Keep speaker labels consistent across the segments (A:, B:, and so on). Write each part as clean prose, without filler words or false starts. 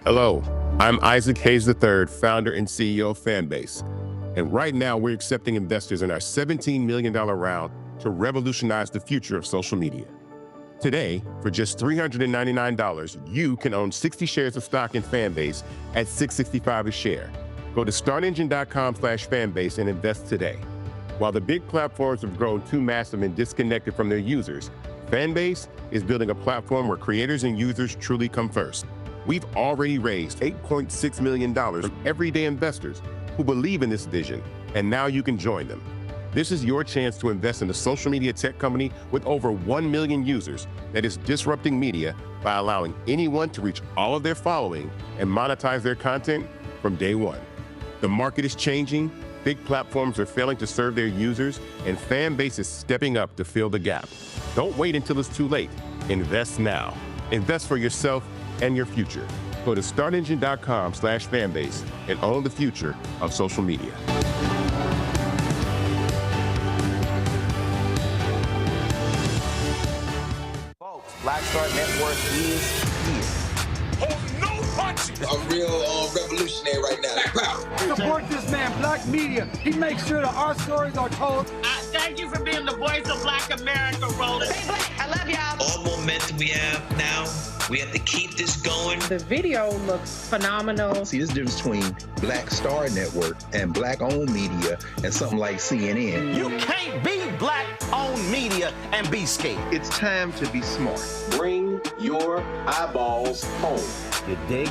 A: Hello, I'm Isaac Hayes III, founder and CEO of Fanbase. And right now, we're accepting investors in our $17 million round to revolutionize the future of social media. Today, for just $399, you can own 60 shares of stock in Fanbase at $665 a share. Go to startengine.com/fanbase and invest today. While the big platforms have grown too massive and disconnected from their users, Fanbase is building a platform where creators and users truly come first. We've already raised $8.6 million from everyday investors who believe in this vision, and now you can join them. This is your chance to invest in a social media tech company with over 1 million users that is disrupting media by allowing anyone to reach all of their following and monetize their content from day one. The market is changing, big platforms are failing to serve their users, and Fanbase is stepping up to fill the gap. Don't wait until it's too late. Invest now. Invest for yourself and your future. Go to startengine.com/fanbase and own the future of social media.
B: Folks, Black Star Network is here.
C: Oh, no punches!
D: I'm real revolutionary right now. Black power.
E: Support this man, Black Media. He makes sure that our stories are told.
F: Thank you for being the voice of Black America, Roland.
G: Stay black. I love y'all.
H: All momentum we have now, we have to keep this going.
I: The video looks phenomenal.
J: See, there's a difference between Black Star Network and Black-owned media and something like CNN.
B: You can't be Black-owned media and be scared.
J: It's time to be smart.
D: Bring your eyeballs home.
B: You dig?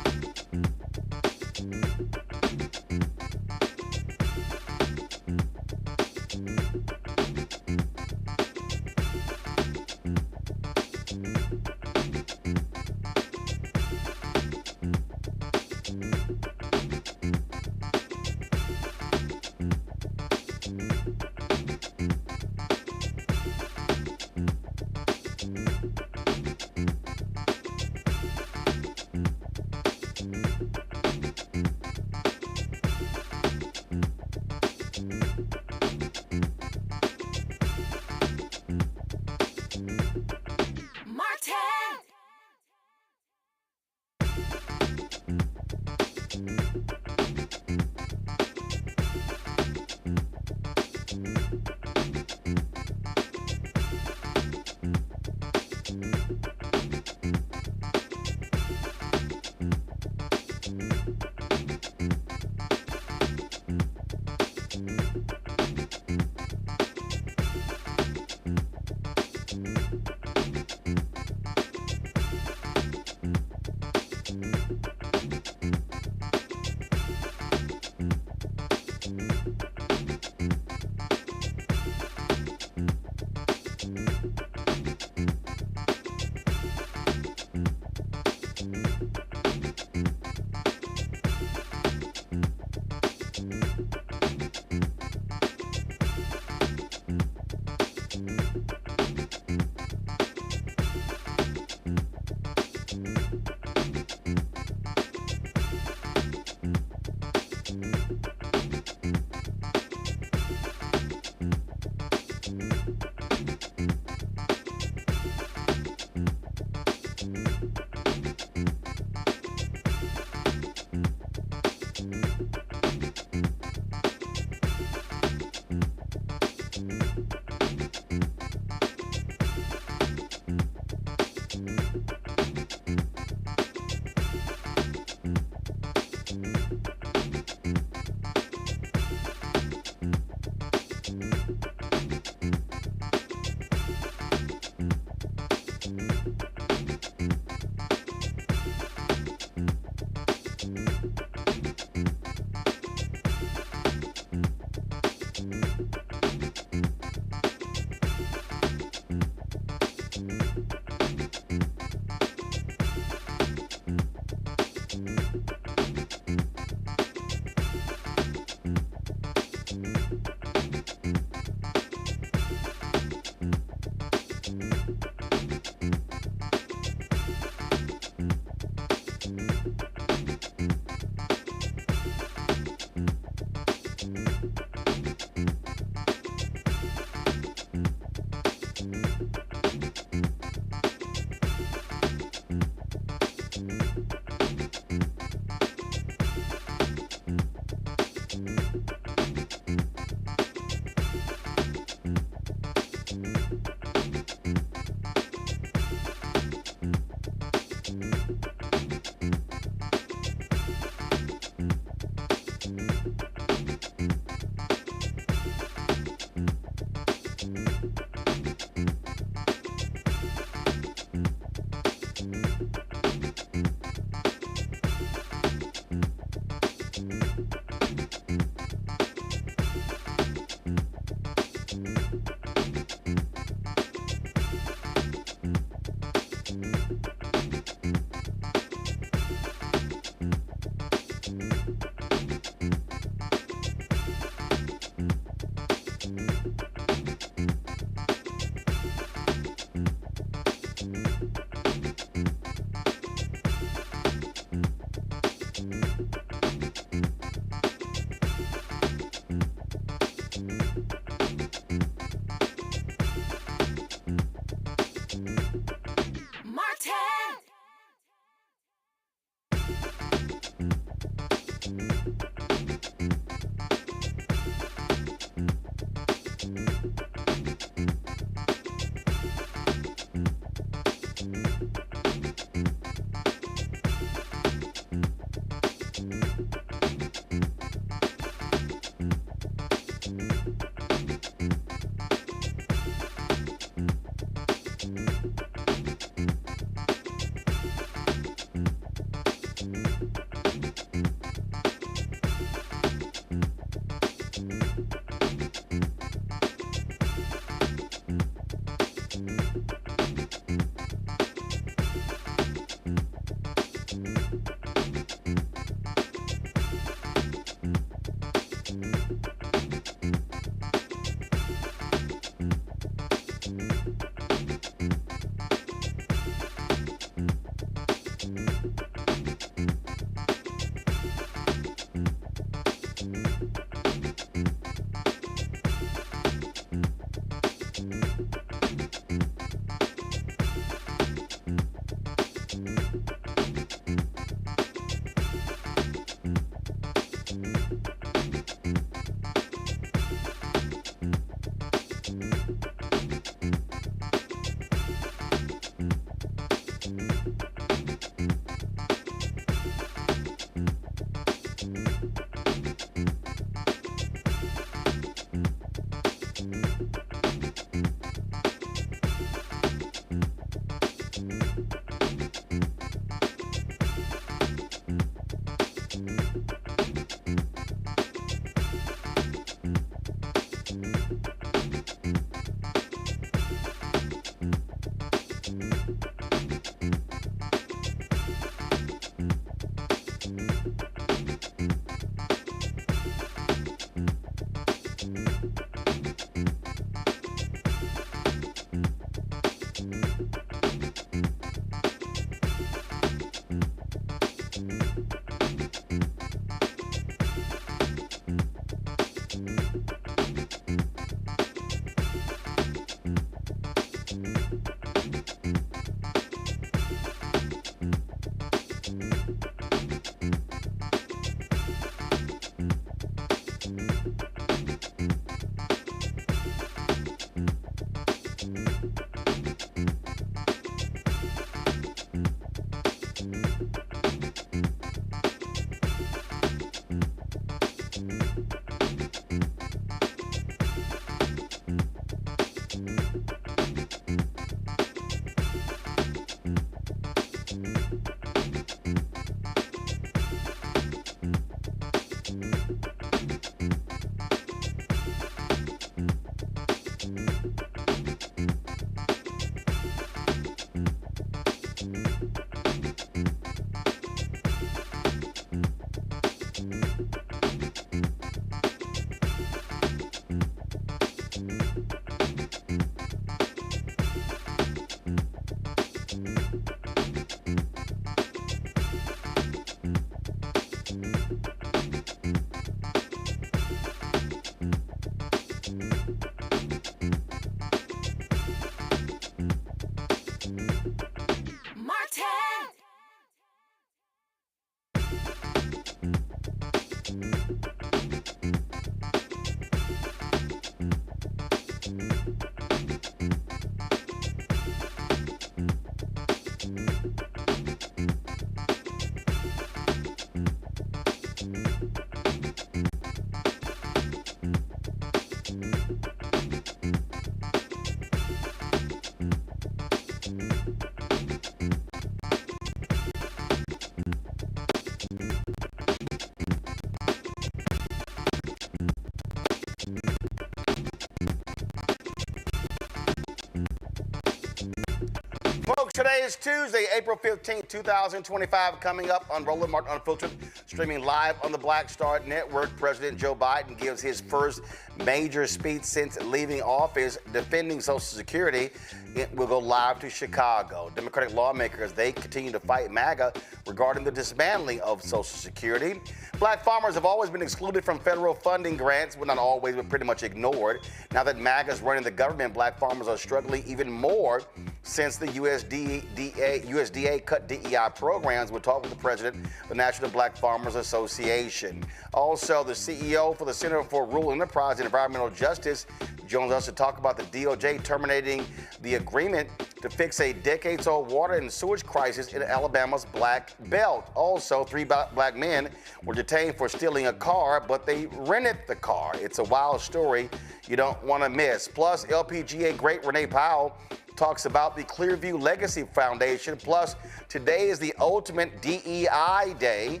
B: Folks, today is Tuesday, April 15th, 2025. Coming up on Roland Martin Unfiltered, streaming live on the Black Star Network, President Joe Biden gives his first major speech since leaving office defending Social Security. It will go live to Chicago. Democratic lawmakers, they continue to fight MAGA regarding the dismantling of Social Security. Black farmers have always been excluded from federal funding grants, well, not always, but pretty much ignored. Now that MAGA is running the government, black farmers are struggling even more since the USDA cut DEI programs. We'll talk with the president of the National Black Farmers Association. Also, the CEO for the Center for Rural Enterprise and Environmental Justice joins us to talk about the DOJ terminating the agreement to fix a decades-old water and sewage crisis in Alabama's Black Belt. Also, 3 black men were detained for stealing a car, but they rented the car. It's a wild story you don't want to miss. Plus, LPGA great Renee Powell talks about the Clearview Legacy Foundation. Plus, today is the ultimate DEI day.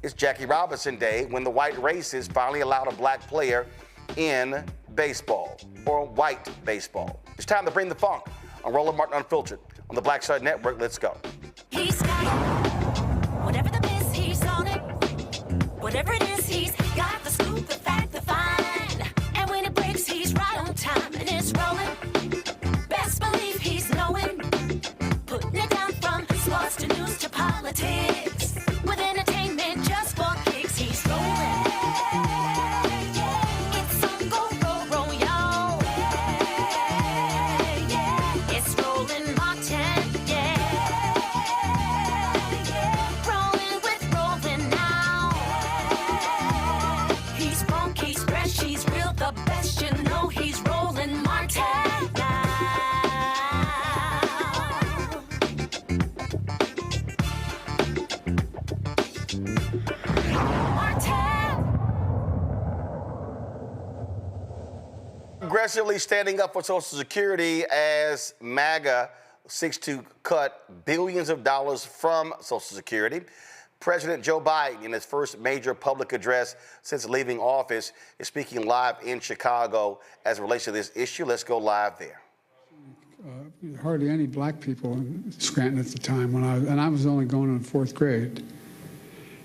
B: It's Jackie Robinson Day, when the white races finally allowed a black player in baseball, or white baseball. It's time to bring the funk on Roland Martin Unfiltered on the Black Star Network. Let's go.
G: He's got it. Whatever the miss, he's on it. Whatever it is, he's got the scoop, the fact, the find. And when it breaks, he's right on time, and it's rolling. Best believe he's knowing. Putting it down from sports to news to politics. With entertainment just for kicks, he's rolling. It's on go, roll, roll, y'all. It's Roland Martin, rolling with Roland now. He's funky, he's fresh, he's real, the best, you know he's Roland Martin now.
B: Aggressively standing up for Social Security as MAGA seeks to cut billions of dollars from Social Security. President Joe Biden, in his first major public address since leaving office, is speaking live in Chicago as it relates to this issue. Let's go live there.
K: Hardly any black people in Scranton at the time, I was only going in 4th grade.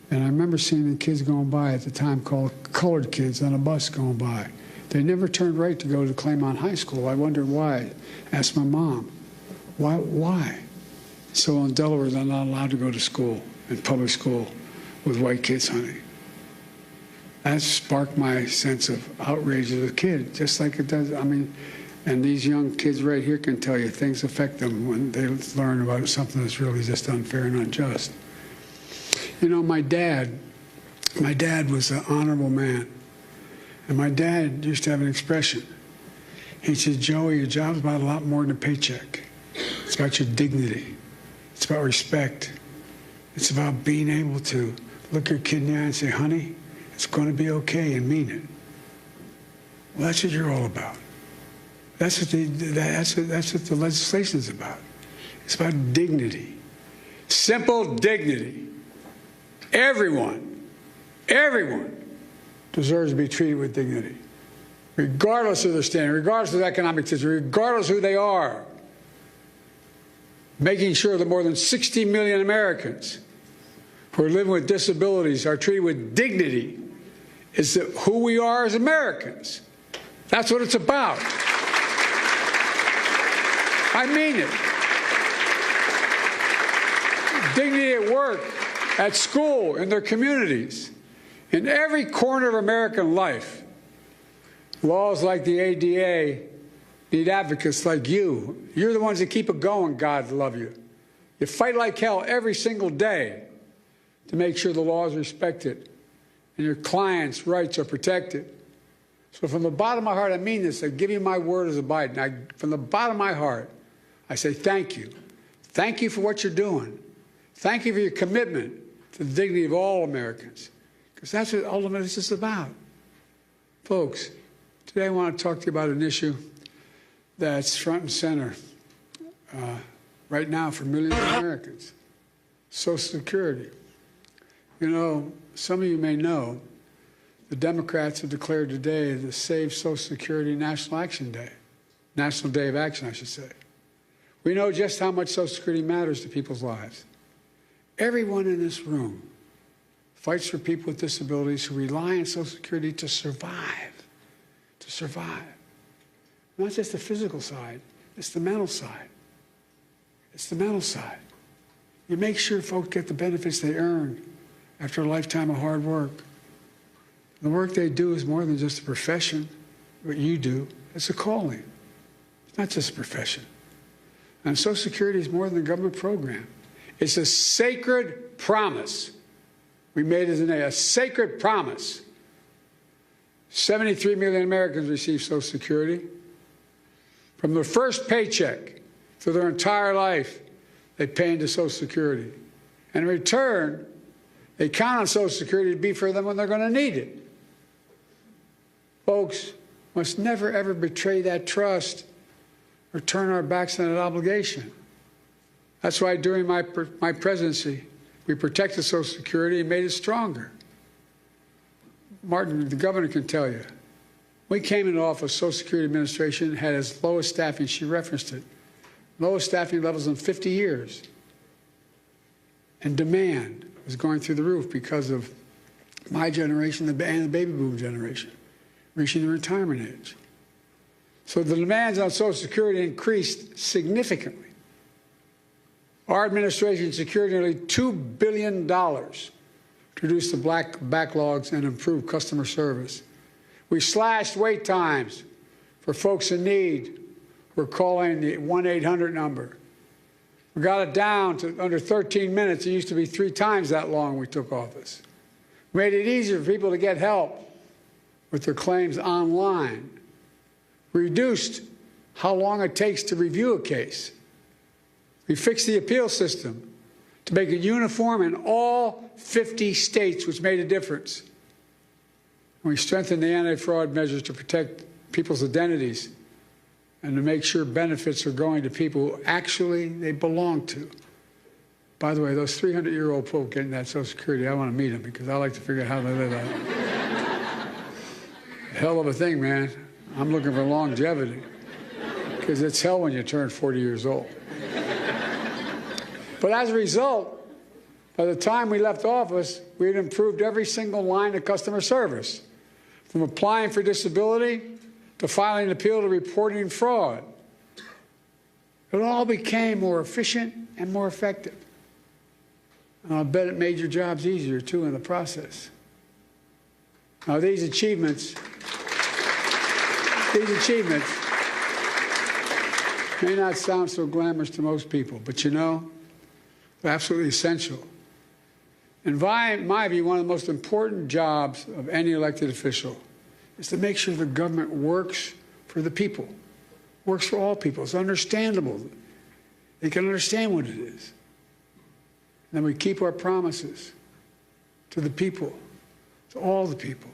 K: And I remember seeing the kids going by at the time called colored kids on a bus going by. They never turned right to go to Claymont High School. I wondered why. Asked my mom, why? So in Delaware, they're not allowed to go to school, in public school, with white kids, honey. That sparked my sense of outrage as a kid, just like it does, and these young kids right here can tell you things affect them when they learn about something that's really just unfair and unjust. You know, my dad was an honorable man. And my dad used to have an expression. He said, Joey, your job's about a lot more than a paycheck. It's about your dignity. It's about respect. It's about being able to look your kid in the eye and say, honey, it's going to be okay, and mean it. Well, that's what you're all about. That's what the legislation's about. It's about dignity. Simple dignity. Everyone deserves to be treated with dignity, regardless of their standing, regardless of economic situation, regardless of who they are. Making sure that more than 60 million Americans who are living with disabilities are treated with dignity is who we are as Americans. That's what it's about. I mean it. Dignity at work, at school, in their communities, in every corner of American life. Laws like the ADA need advocates like you. You're the ones that keep it going, God love you. You fight like hell every single day to make sure the law is respected and your clients' rights are protected. So from the bottom of my heart, I mean this. I give you my word as a Biden. From the bottom of my heart, I say thank you. Thank you for what you're doing. Thank you for your commitment to the dignity of all Americans, because that's what ultimately this is about. Folks, today I want to talk to you about an issue that's front and center right now for millions of Americans, Social Security. You know, some of you may know the Democrats have declared today the Save Social Security National Action Day, National Day of Action, I should say. We know just how much Social Security matters to people's lives. Everyone in this room fights for people with disabilities who rely on Social Security to survive, to survive. Not just the physical side, it's the mental side. It's the mental side. You make sure folks get the benefits they earn after a lifetime of hard work. The work they do is more than just a profession, what you do. It's a calling. It's not just a profession. And Social Security is more than a government program. It's a sacred promise we made as a sacred promise. 73 million Americans receive Social Security. From their first paycheck through their entire life, they pay into Social Security. And in return, they count on Social Security to be for them when they're going to need it. Folks, must never, ever betray that trust or turn our backs on that obligation. That's why during my presidency, we protected Social Security and made it stronger. Martin, the governor, can tell you. We came into office, Social Security Administration had its lowest staffing, she referenced it, lowest staffing levels in 50 years. And demand was going through the roof because of my generation and the baby boom generation, reaching the retirement age. So the demands on Social Security increased significantly. Our administration secured nearly $2 billion to reduce the backlogs and improve customer service. We slashed wait times for folks in need who are calling the 1-800 number. We got it down to under 13 minutes. It used to be 3 times that long when we took office. We made it easier for people to get help with their claims online. We reduced how long it takes to review a case. We fixed the appeal system to make it uniform in all 50 states, which made a difference. And we strengthened the anti-fraud measures to protect people's identities and to make sure benefits are going to people who actually they belong to. By the way, those 300-year-old folk getting that Social Security, I want to meet them because I like to figure out how they live out. Hell of a thing, man. I'm looking for longevity because it's hell when you turn 40 years old. But as a result, by the time we left office, we had improved every single line of customer service, from applying for disability to filing an appeal to reporting fraud. It all became more efficient and more effective. And I'll bet it made your jobs easier, too, in the process. Now, these achievements may not sound so glamorous to most people, but you know, they're absolutely essential. In my view, one of the most important jobs of any elected official is to make sure the government works for the people, works for all people. It's understandable. They can understand what it is. And then we keep our promises to the people, to all the people.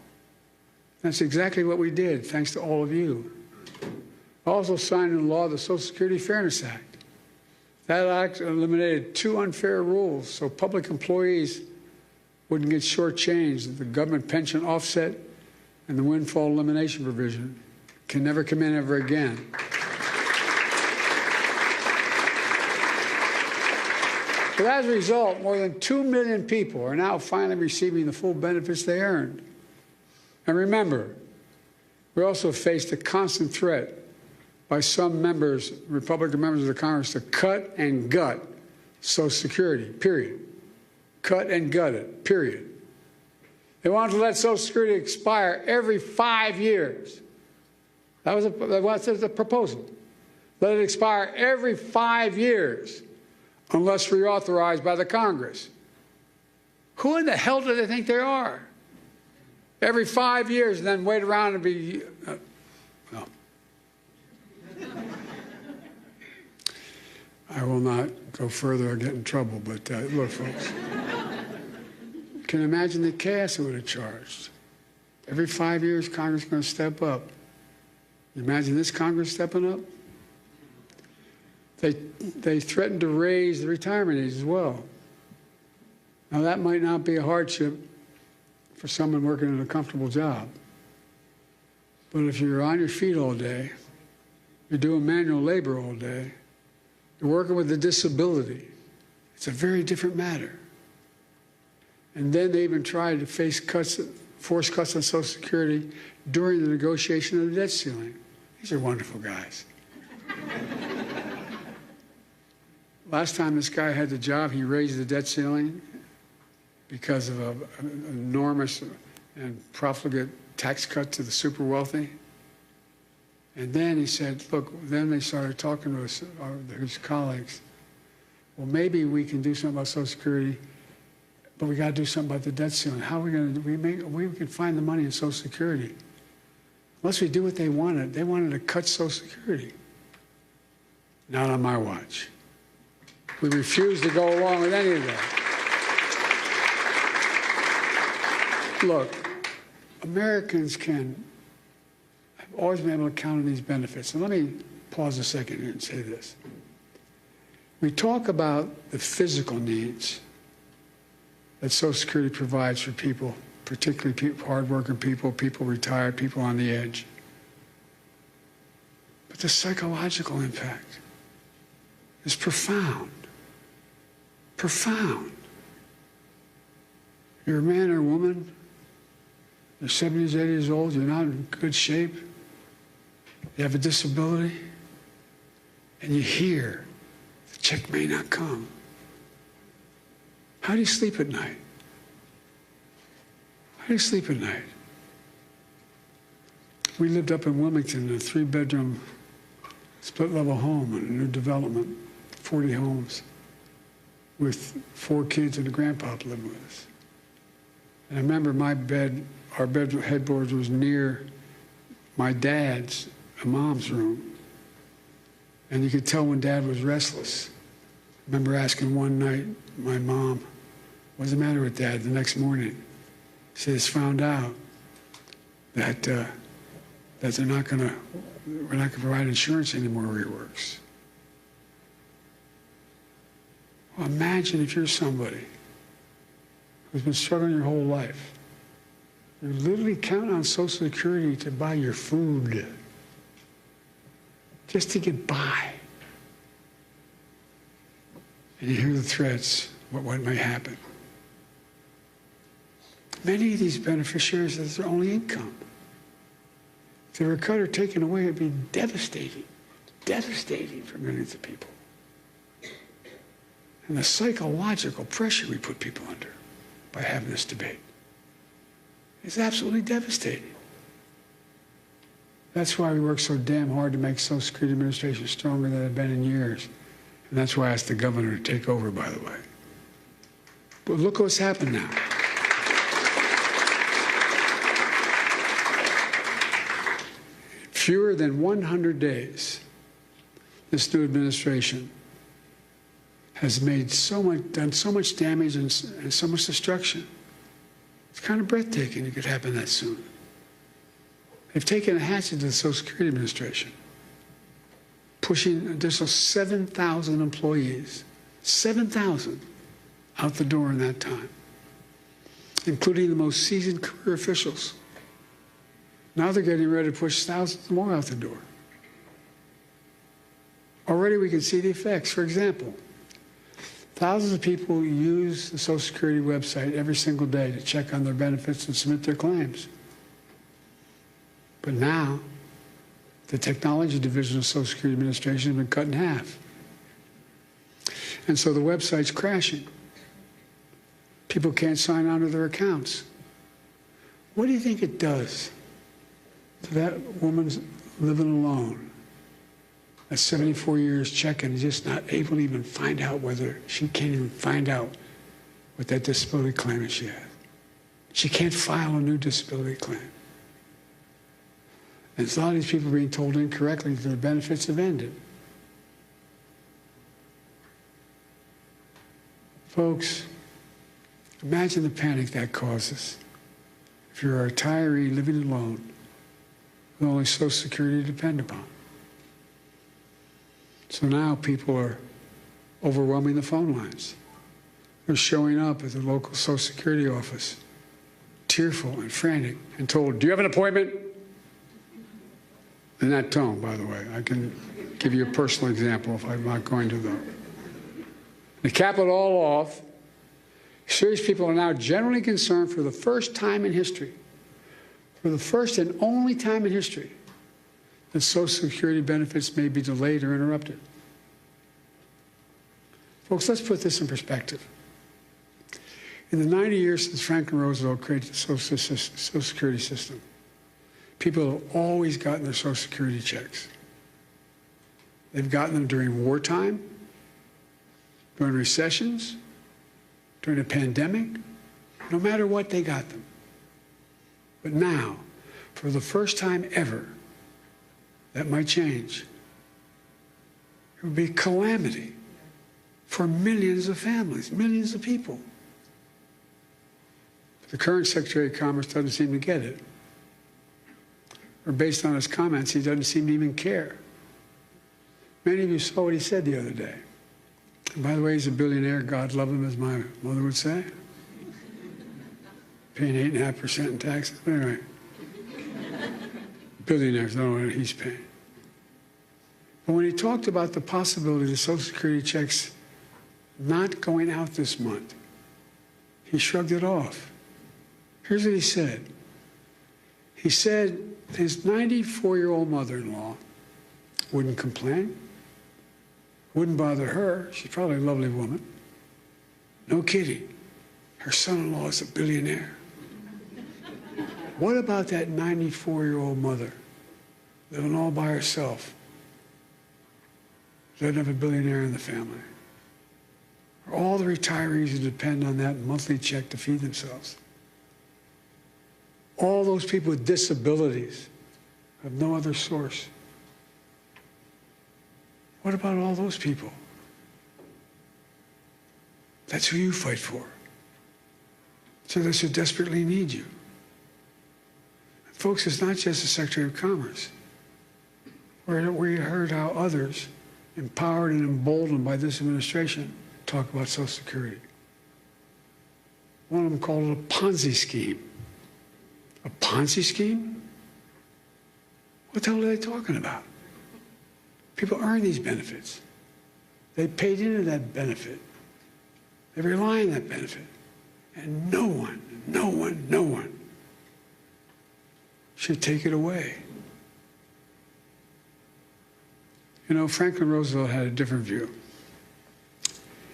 K: That's exactly what we did, thanks to all of you. I also signed into law the Social Security Fairness Act. That act eliminated 2 unfair rules so public employees wouldn't get shortchanged. The government pension offset and the windfall elimination provision can never come in ever again. But as a result, more than 2 million people are now finally receiving the full benefits they earned. And remember, we also faced a constant threat by some members, Republican members of the Congress, to cut and gut Social Security, period. Cut and gut it, period. They wanted to let Social Security expire every 5 years. That was the proposal. Let it expire every 5 years unless reauthorized by the Congress. Who in the hell do they think they are? Every 5 years and then wait around and be... well. I will not go further or get in trouble, but look, folks. Can you imagine the chaos it would have charged? Every 5 years, Congress is going to step up. You imagine this Congress stepping up? They threatened to raise the retirement age as well. Now, that might not be a hardship for someone working in a comfortable job. But if you're on your feet all day, you're doing manual labor all day, you're working with a disability, it's a very different matter. And then they even tried to face cuts, force cuts on Social Security during the negotiation of the debt ceiling. These are wonderful guys. Last time this guy had the job, he raised the debt ceiling because of an enormous and profligate tax cut to the super wealthy. And then he said, look, then they started talking to his colleagues. Well, maybe we can do something about Social Security, but we got to do something about the debt ceiling. How are we going to do? We can find the money in Social Security. Unless we do what they wanted. They wanted to cut Social Security. Not on my watch. We refused to go along with any of that. Look, Americans have always been able to count on these benefits. And let me pause a second here and say this. We talk about the physical needs that Social Security provides for people, particularly people, hardworking people, people retired, people on the edge. But the psychological impact is profound. Profound. You're a man or a woman, you're 70s, 80 years old, you're not in good shape, you have a disability, and you hear the check may not come. How do you sleep at night? How do you sleep at night? We lived up in Wilmington in a 3-bedroom, split-level home in a new development, 40 homes, with 4 kids and a grandpa living with us. And I remember our headboard was near my dad's and mom's room. And you could tell when Dad was restless. I remember asking one night my mom, what's the matter with Dad? The next morning, she says, found out that we're not going to provide insurance anymore where he works. Well, imagine if you're somebody who's been struggling your whole life. You're literally counting on Social Security to buy your food, just to get by. And you hear the threats, what may happen. Many of these beneficiaries, that's their only income. If they were cut or taken away, it'd be devastating, devastating for millions of people. And the psychological pressure we put people under by having this debate is absolutely devastating. That's why we work so damn hard to make Social Security Administration stronger than it's been in years. And that's why I asked the governor to take over, by the way. But look what's happened now. Fewer than 100 days, this new administration has made done so much damage and so much destruction. It's kind of breathtaking it could happen that soon. They've taken a hatchet to the Social Security Administration, pushing an additional 7,000 employees, 7,000 out the door in that time, including the most seasoned career officials. Now they're getting ready to push thousands more out the door. Already we can see the effects. For example, Thousands of people use the Social Security website every single day to check on their benefits and submit their claims. But now, the technology division of Social Security Administration has been cut in half. And so the website's crashing. People can't sign on to their accounts. What do you think it does to that woman's living alone at 74 years checking, just not able to even find out whether she can't even find out what that disability claim is she has? She can't file a new disability claim. And a lot of these people are being told incorrectly that their benefits have ended. Folks, imagine the panic that causes if you're a retiree living alone with only Social Security to depend upon. So now people are overwhelming the phone lines. They're showing up at the local Social Security office, tearful and frantic, and told, "Do you have an appointment?" In that tone, by the way. I can give you a personal example if I'm not going to, though. To cap it all off, serious people are now generally concerned for the first time in history, for the first and only time in history, that Social Security benefits may be delayed or interrupted. Folks, let's put this in perspective. In the 90 years since Franklin Roosevelt created the Social Security system, people have always gotten their Social Security checks. They've gotten them during wartime, during recessions, during a pandemic. No matter what, they got them. But now, for the first time ever, that might change. It would be a calamity for millions of families, millions of people. The current Secretary of Commerce doesn't seem to get it. Or based on his comments, he doesn't seem to even care. Many of you saw what he said the other day. And by the way, he's a billionaire. God love him, as my mother would say. Paying 8.5% in taxes. Anyway, billionaires don't know what he's paying. But when he talked about the possibility of the Social Security checks not going out this month, he shrugged it off. Here's what he said. He said his 94-year-old mother-in-law wouldn't complain, wouldn't bother her. She's probably a lovely woman. No kidding. Her son-in-law is a billionaire. What about that 94-year-old mother living all by herself? Doesn't have a billionaire in the family. Or all the retirees who depend on that monthly check to feed themselves. All those people with disabilities have no other source. What about all those people? That's who you fight for. So they should desperately need you. And folks, it's not just the Secretary of Commerce. We heard how others, empowered and emboldened by this administration, talk about Social Security. One of them called it a Ponzi scheme. A Ponzi scheme? What the hell are they talking about? People earn these benefits. They paid into that benefit. They rely on that benefit. And no one should take it away. You know, Franklin Roosevelt had a different view.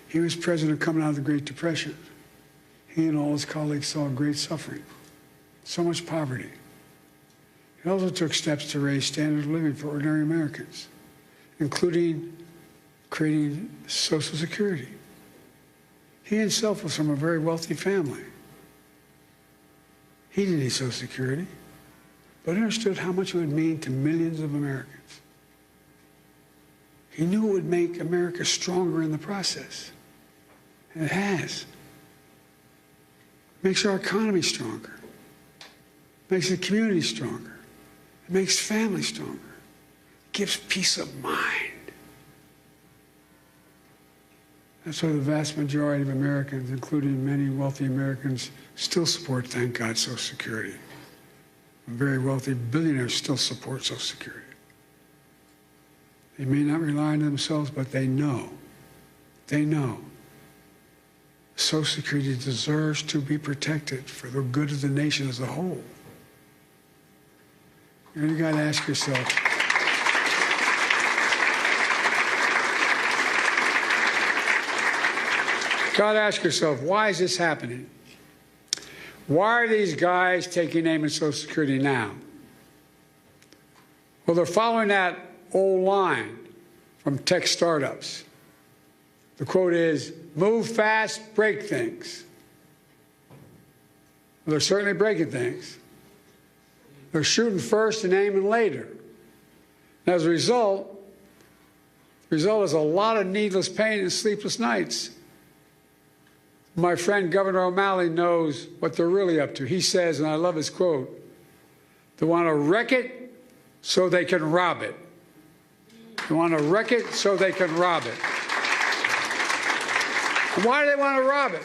K: He was president coming out of the Great Depression. He and all his colleagues saw great suffering, so much poverty. He also took steps to raise standard of living for ordinary Americans, including creating Social Security. He himself was from a very wealthy family. He didn't need Social Security, but understood how much it would mean to millions of Americans. He knew it would make America stronger in the process, and it has. It makes our economy stronger. It makes the community stronger. It makes families stronger. It gives peace of mind. That's why the vast majority of Americans, including many wealthy Americans, still support, thank God, Social Security. Very wealthy billionaires still support Social Security. They may not rely on themselves, but they know Social Security deserves to be protected for the good of the nation as a whole. You got to ask yourself, why is this happening? Why are these guys taking aim at Social Security now? Well, they're following that old line from tech startups. The quote is, move fast, break things. Well, they're certainly breaking things. They're shooting first and aiming later. And as a result, the result is a lot of needless pain and sleepless nights. My friend Governor O'Malley knows what they're really up to. He says, and I love his quote, they want to wreck it so they can rob it. They want to wreck it so they can rob it. And why do they want to rob it?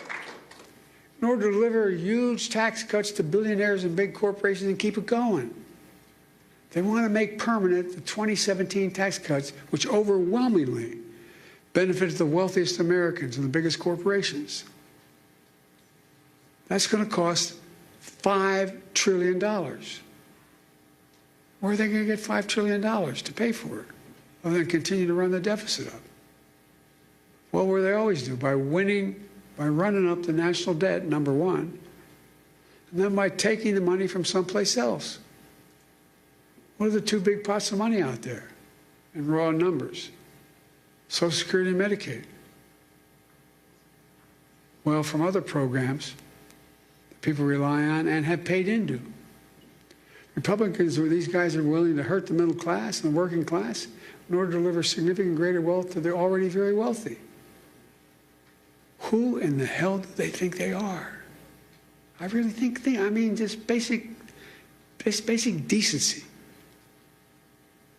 K: In order to deliver huge tax cuts to billionaires and big corporations and keep it going. They want to make permanent the 2017 tax cuts, which overwhelmingly benefited the wealthiest Americans and the biggest corporations. That's going to cost $5 trillion. Where are they going to get $5 trillion to pay for it? Other than continue to run the deficit up. Well, what do they always do? By running up the national debt, number one, and then by taking the money from someplace else. What are the two big pots of money out there in raw numbers? Social Security and Medicaid. Well, from other programs that people rely on and have paid into. Republicans, or these guys, are willing to hurt the middle class and the working class in order to deliver significant greater wealth to the already very wealthy. Who in the hell do they think they are? I really think, I mean, just basic decency.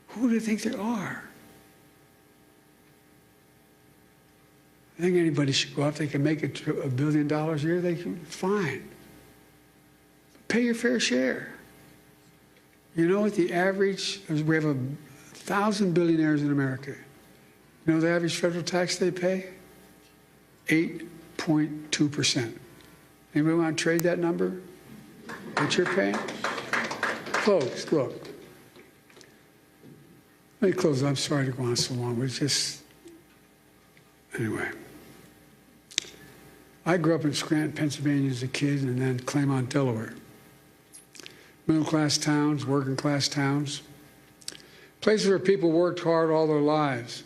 K: Who do they think they are? I think anybody should go out. They can make $1 billion a year. They can, fine. Pay your fair share. You know what the average? We have 1,000 billionaires in America. You know the average federal tax they pay? 8.2%. Anybody want to trade that number? What you're paying? Folks, look. Let me close. I'm sorry to go on so long, but it's just, anyway. I grew up in Scranton, Pennsylvania as a kid, and then Claymont, Delaware. Middle-class towns, working-class towns. Places where people worked hard all their lives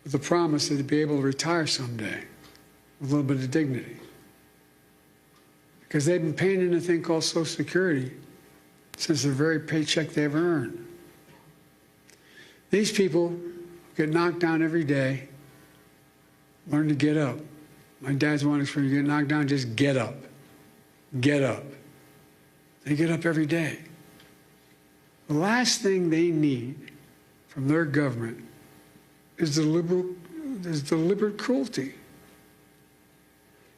K: with the promise that they'd be able to retire someday with a little bit of dignity. Because they've been paying in a thing called Social Security since the very paycheck they ever earned. These people get knocked down every day, learn to get up. My dad's one experience, you get knocked down, just get up. Get up. They get up every day. The last thing they need from their government is deliberate cruelty.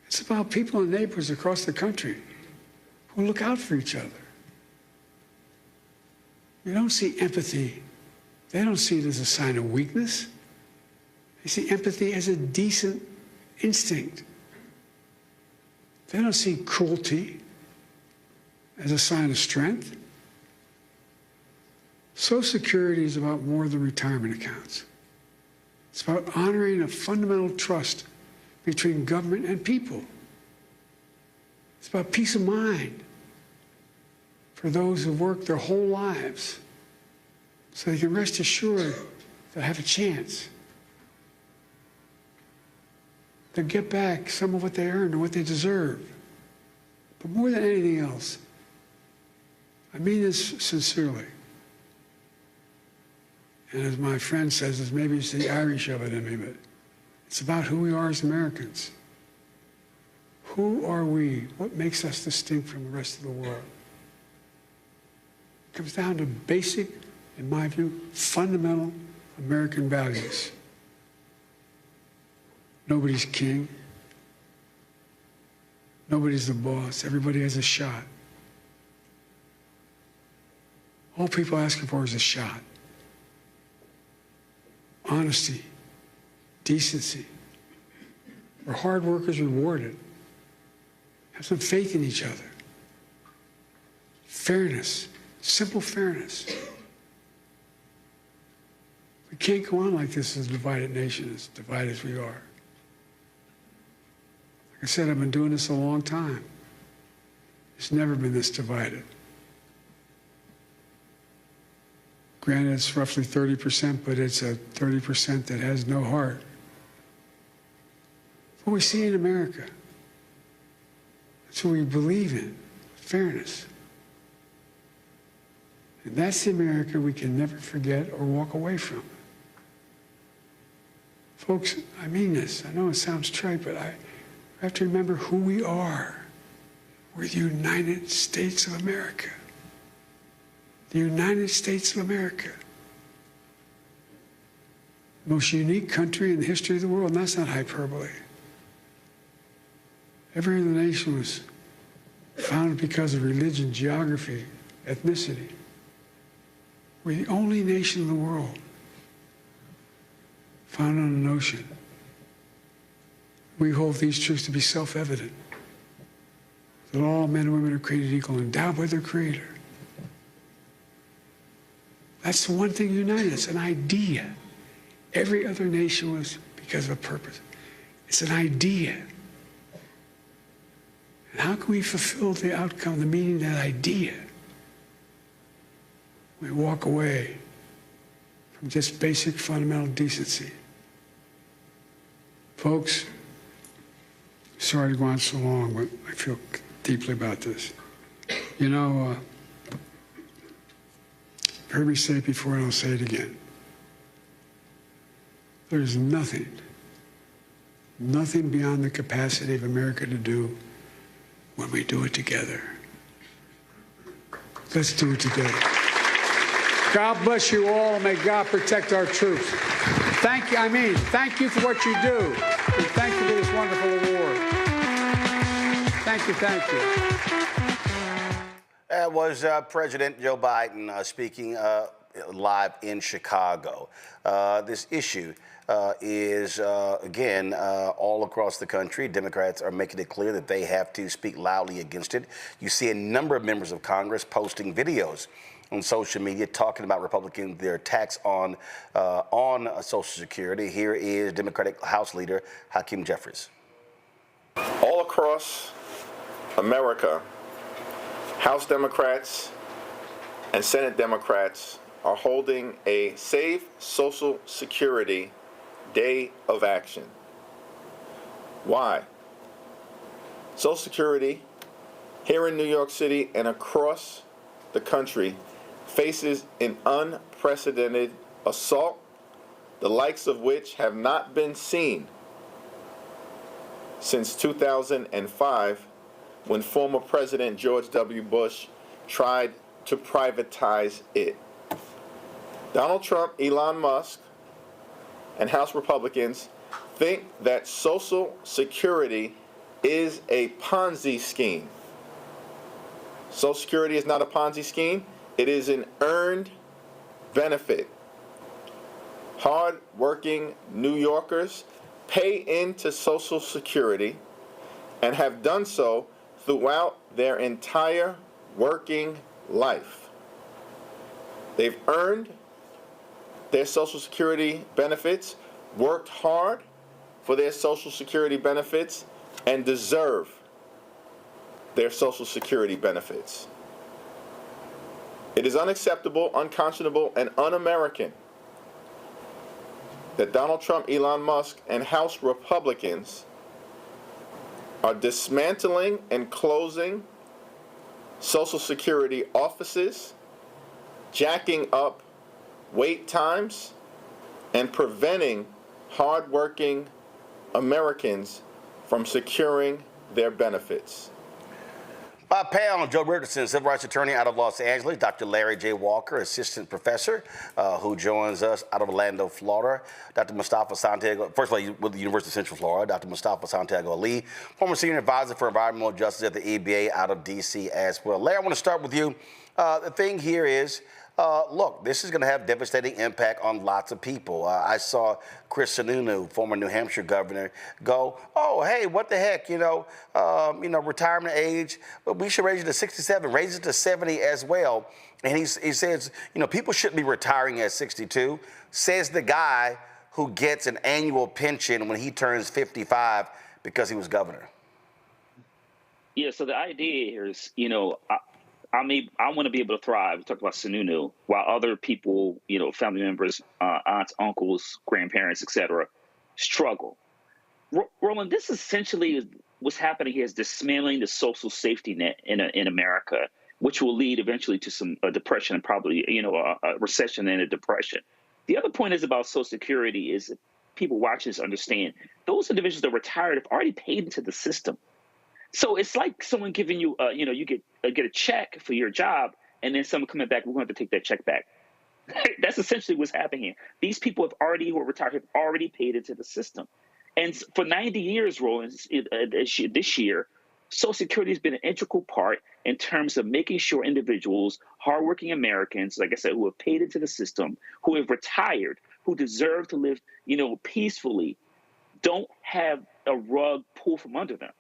K: It's about people and neighbors across the country who look out for each other. You don't see empathy. They don't see it as a sign of weakness. They see empathy as a decent instinct. They don't see cruelty as a sign of strength. Social Security is about more than retirement accounts. It's about honoring a fundamental trust between government and people. It's about peace of mind for those who work their whole lives so they can rest assured they'll have a chance to get back some of what they earned and what they deserve. But more than anything else, I mean this sincerely. And as my friend says, maybe it's the Irish of it in me, but it's about who we are as Americans. Who are we? What makes us distinct from the rest of the world? It comes down to basic, in my view, fundamental American values. Nobody's king. Nobody's the boss. Everybody has a shot. All people are asking for is a shot. Honesty, decency, where hard work is rewarded. Have some faith in each other. Fairness, simple fairness. We can't go on like this as a divided nation, as divided as we are. Like I said, I've been doing this a long time. It's never been this divided. Granted, it's roughly 30%, but it's a 30% that has no heart. What we see in America, that's what we believe in, fairness. And that's the America we can never forget or walk away from. Folks, I mean this. I know it sounds trite, but I have to remember who we are. We're the United States of America. The United States of America. Most unique country in the history of the world, and that's not hyperbole. Every other nation was founded because of religion, geography, ethnicity. We're the only nation in the world founded on an ocean. We hold these truths to be self-evident, that all men and women are created equal, endowed by their Creator. That's the one thing that united us, an idea. Every other nation was because of a purpose. It's an idea. And how can we fulfill the outcome, the meaning of that idea? We walk away from just basic fundamental decency. Folks, sorry to go on so long, but I feel deeply about this. You know, you've heard me say it before and I'll say it again. There's nothing beyond the capacity of America to do when we do it together. Let's do it together. God bless you all, and may God protect our troops. Thank you, thank you for what you do, and thank you for this wonderful award. Thank you, thank you.
B: That was President Joe Biden speaking live in Chicago. This issue is, again, all across the country. Democrats are making it clear that they have to speak loudly against it. You see a number of members of Congress posting videos on social media talking about Republicans, their attacks on Social Security. Here is Democratic House Leader Hakeem Jeffries.
L: All across America, House Democrats and Senate Democrats are holding a Save Social Security Day of Action. Why? Social Security here in New York City and across the country faces an unprecedented assault, the likes of which have not been seen since 2005, when former President George W. Bush tried to privatize it. Donald Trump, Elon Musk, and House Republicans think that Social Security is a Ponzi scheme. Social Security is not a Ponzi scheme. It is an earned benefit. Hard-working New Yorkers pay into Social Security and have done so throughout their entire working life. They've earned their Social Security benefits, worked hard for their Social Security benefits, and deserve their Social Security benefits. It is unacceptable, unconscionable, and un-American that Donald Trump, Elon Musk, and House Republicans are dismantling and closing Social Security offices, jacking up wait times, and preventing hardworking Americans from securing their benefits.
B: By panel, Joe Richardson, civil rights attorney out of Los Angeles, Dr. Larry J. Walker, assistant professor, who joins us out of Orlando, Florida, Dr. Mustafa Santiago, first of all, with the University of Central Florida, Dr. Mustafa Santiago Ali, former senior advisor for environmental justice at the EBA out of D.C. as well. Larry, I want to start with you. The thing here is, look, this is going to have devastating impact on lots of people. I saw Chris Sununu, former New Hampshire governor, go, "Oh, hey, what the heck? Retirement age, but we should raise it to 67, raise it to 70 as well." And he says, people shouldn't be retiring at 62. Says the guy who gets an annual pension when he turns 55 because he was governor.
M: Yeah. So the idea here is, I want to be able to thrive. We talked about Sununu, while other people, family members, aunts, uncles, grandparents, etc., struggle. Roland, this essentially what's happening here is dismantling the social safety net in America, which will lead eventually to some depression and probably, a recession and a depression. The other point is about Social Security is people watching this understand those individuals that are retired have already paid into the system. So it's like someone giving you, you get a check for your job, and then someone coming back, we're going to have to take that check back. That's essentially what's happening here. These people who are retired have already paid into the system. And for 90 years, Roland, this year, Social Security has been an integral part in terms of making sure individuals, hardworking Americans, like I said, who have paid into the system, who have retired, who deserve to live, peacefully, don't have a rug pulled from under them.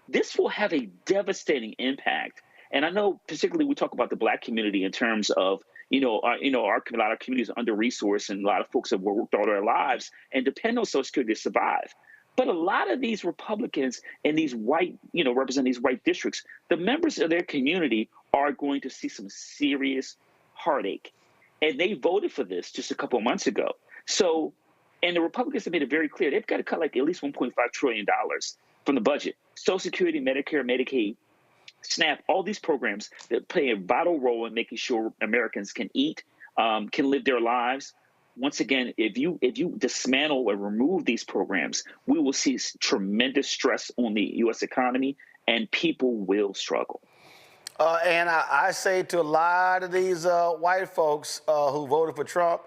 M: This will have a devastating impact. And I know particularly we talk about the Black community in terms of, a lot of communities are under-resourced and a lot of folks have worked all their lives and depend on Social Security to survive. But a lot of these Republicans and these white, represent these white districts, the members of their community are going to see some serious heartache. And they voted for this just a couple of months ago. So, and the Republicans have made it very clear, they've got to cut like at least $1.5 trillion from the budget. Social Security, Medicare, Medicaid, SNAP, all these programs that play a vital role in making sure Americans can eat, can live their lives. Once again, if you dismantle or remove these programs, we will see tremendous stress on the U.S. economy, and people will struggle.
B: And I say to a lot of these white folks who voted for Trump,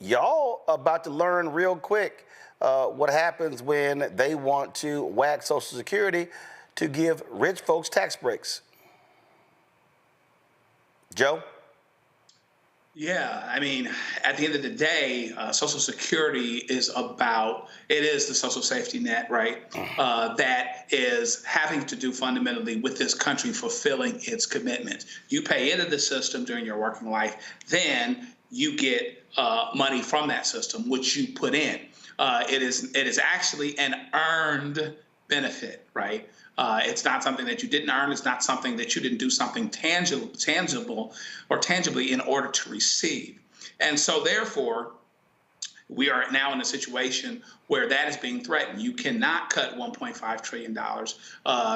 B: y'all about to learn real quick what happens when they want to whack Social Security to give rich folks tax breaks. Joe?
N: Yeah, I mean, at the end of the day, Social Security is the social safety net, right? That is having to do fundamentally with this country fulfilling its commitments. You pay into the system during your working life, then you get money from that system, which you put in. It is actually an earned benefit, right? It's not something that you didn't earn. It's not something that you didn't do something tangible or tangibly in order to receive. And so therefore, we are now in a situation where that is being threatened. You cannot cut $1.5 trillion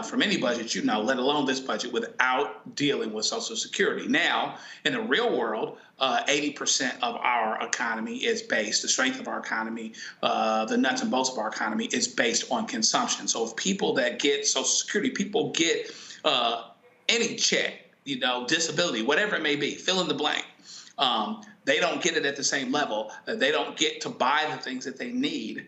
N: from any budget, let alone this budget, without dealing with Social Security. Now, in the real world, 80% of our economy is based, the strength of our economy, the nuts and bolts of our economy is based on consumption. So if people that get Social Security, people get any check, disability, whatever it may be, fill in the blank. They don't get it at the same level. They don't get to buy the things that they need.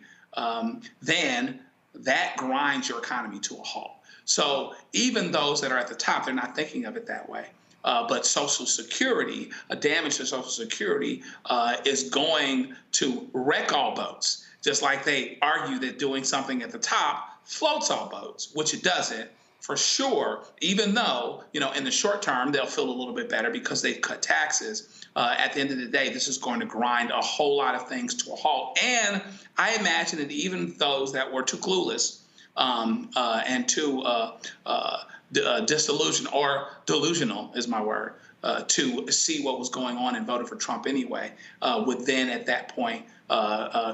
N: Then that grinds your economy to a halt. So even those that are at the top, they're not thinking of it that way. But Social Security, a damage to Social Security is going to wreck all boats, just like they argue that doing something at the top floats all boats, which it doesn't. For sure, even though, in the short term, they'll feel a little bit better because they've cut taxes. At the end of the day, this is going to grind a whole lot of things to a halt. And I imagine that even those that were too clueless and too disillusioned, or delusional is my word, to see what was going on and voted for Trump anyway, would then at that point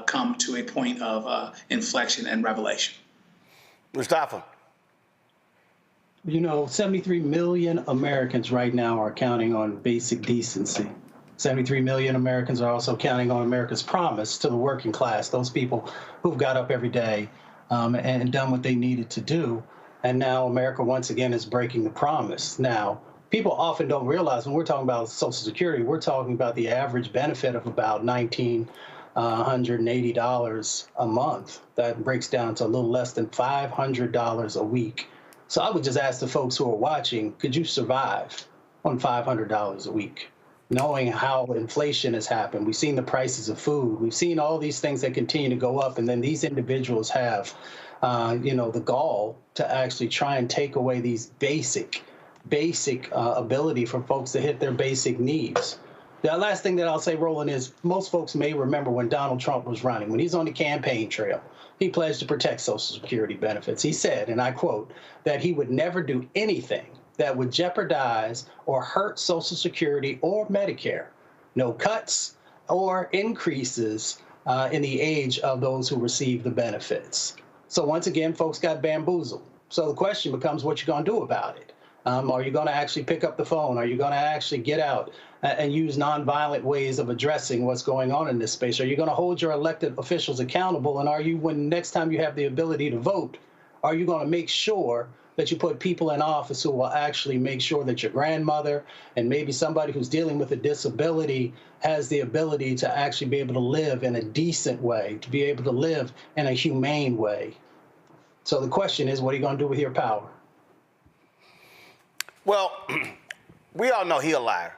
N: come to a point of inflection and revelation.
B: Mustafa.
O: 73 million Americans right now are counting on basic decency. 73 million Americans are also counting on America's promise to the working class, those people who've got up every day and done what they needed to do. And now America, once again, is breaking the promise. Now, people often don't realize when we're talking about Social Security, we're talking about the average benefit of about $1,980 a month. That breaks down to a little less than $500 a week. So I would just ask the folks who are watching, could you survive on $500 a week. Knowing how inflation has happened, we've seen the prices of food, we've seen all these things that continue to go up, and then these individuals have, the gall to actually try and take away these basic ability for folks to hit their basic needs. The last thing that I'll say, Roland, is most folks may remember when Donald Trump was running, when he's on the campaign trail, he pledged to protect Social Security benefits. He said, and I quote, that he would never do anything that would jeopardize or hurt Social Security or Medicare. No cuts or increases in the age of those who receive the benefits. So once again, folks got bamboozled. So the question becomes what you're going to do about it. Are you going to actually pick up the phone? Are you going to actually get out and use nonviolent ways of addressing what's going on in this space? Are you going to hold your elected officials accountable? And are you, when next time you have the ability to vote, are you going to make sure that you put people in office who will actually make sure that your grandmother and maybe somebody who's dealing with a disability has the ability to actually be able to live in a decent way, to be able to live in a humane way? So the question is, what are you going to do with your power?
B: Well, we all know he's a liar.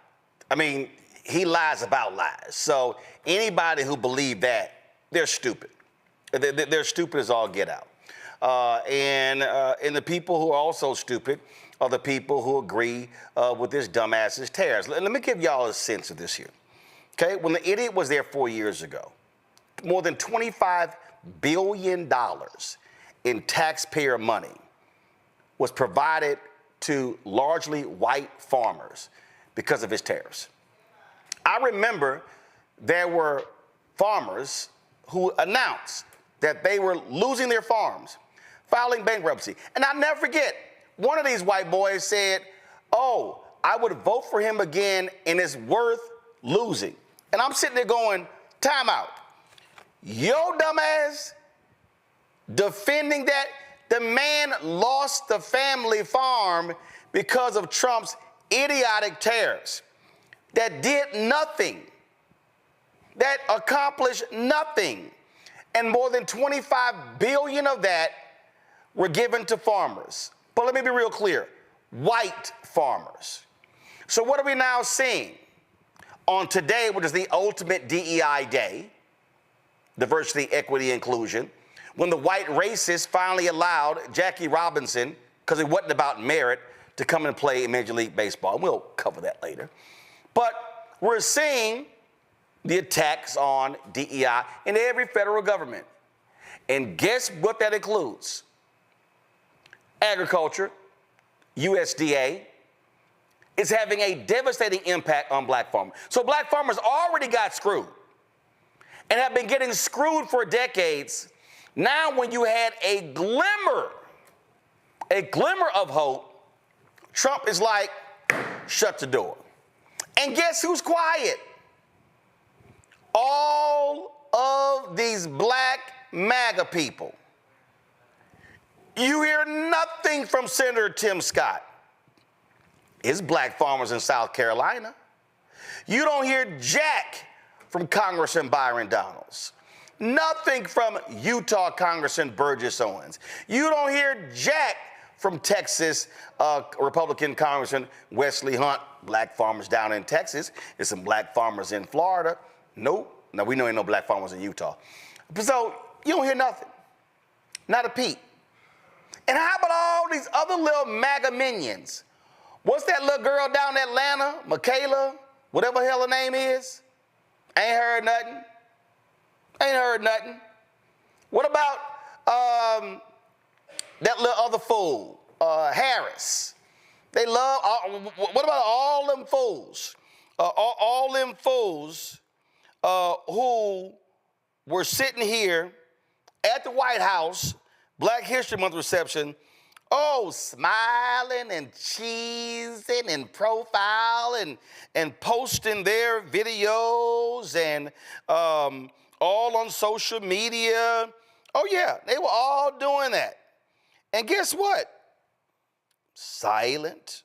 B: I mean, he lies about lies. So anybody who believes that, they're stupid. They're stupid as all get out. And the people who are also stupid are the people who agree with this dumbass's tariffs. Let me give y'all a sense of this here. Okay, when the idiot was there 4 years ago, more than $25 billion in taxpayer money was provided to largely white farmers because of his tariffs. I remember there were farmers who announced that they were losing their farms, filing bankruptcy. And I'll never forget, one of these white boys said, oh, I would vote for him again and it's worth losing. And I'm sitting there going, time out. Yo dumbass defending that? The man lost the family farm because of Trump's idiotic tariffs that did nothing, that accomplished nothing. And more than 25 billion of that were given to farmers. But let me be real clear, white farmers. So what are we now seeing? On today, which is the ultimate DEI day, diversity, equity, inclusion, when the white racists finally allowed Jackie Robinson, because it wasn't about merit, to come and play in Major League Baseball. And we'll cover that later. But we're seeing the attacks on DEI in every federal government. And guess what that includes? Agriculture, USDA, is having a devastating impact on black farmers. So black farmers already got screwed and have been getting screwed for decades. Now when you had a glimmer of hope, Trump is like, shut the door. And guess who's quiet? All of these black MAGA people. You hear nothing from Senator Tim Scott. It's black farmers in South Carolina. You don't hear jack from Congressman Byron Donalds. Nothing from Utah Congressman Burgess Owens. You don't hear jack from Texas Republican Congressman Wesley Hunt. Black farmers down in Texas. There's some black farmers in Florida. Nope. No, we know ain't no black farmers in Utah. So you don't hear nothing. Not a peep. And how about all these other little MAGA minions? What's that little girl down in Atlanta, Michaela, whatever the hell her name is? Ain't heard nothing. Ain't heard nothing. What about that little other fool, Harris? They love, what about all them fools? All them fools who were sitting here at the White House, Black History Month reception, smiling and cheesing and profiling and posting their videos and all on social media. Oh yeah, they were all doing that. And guess what? Silent.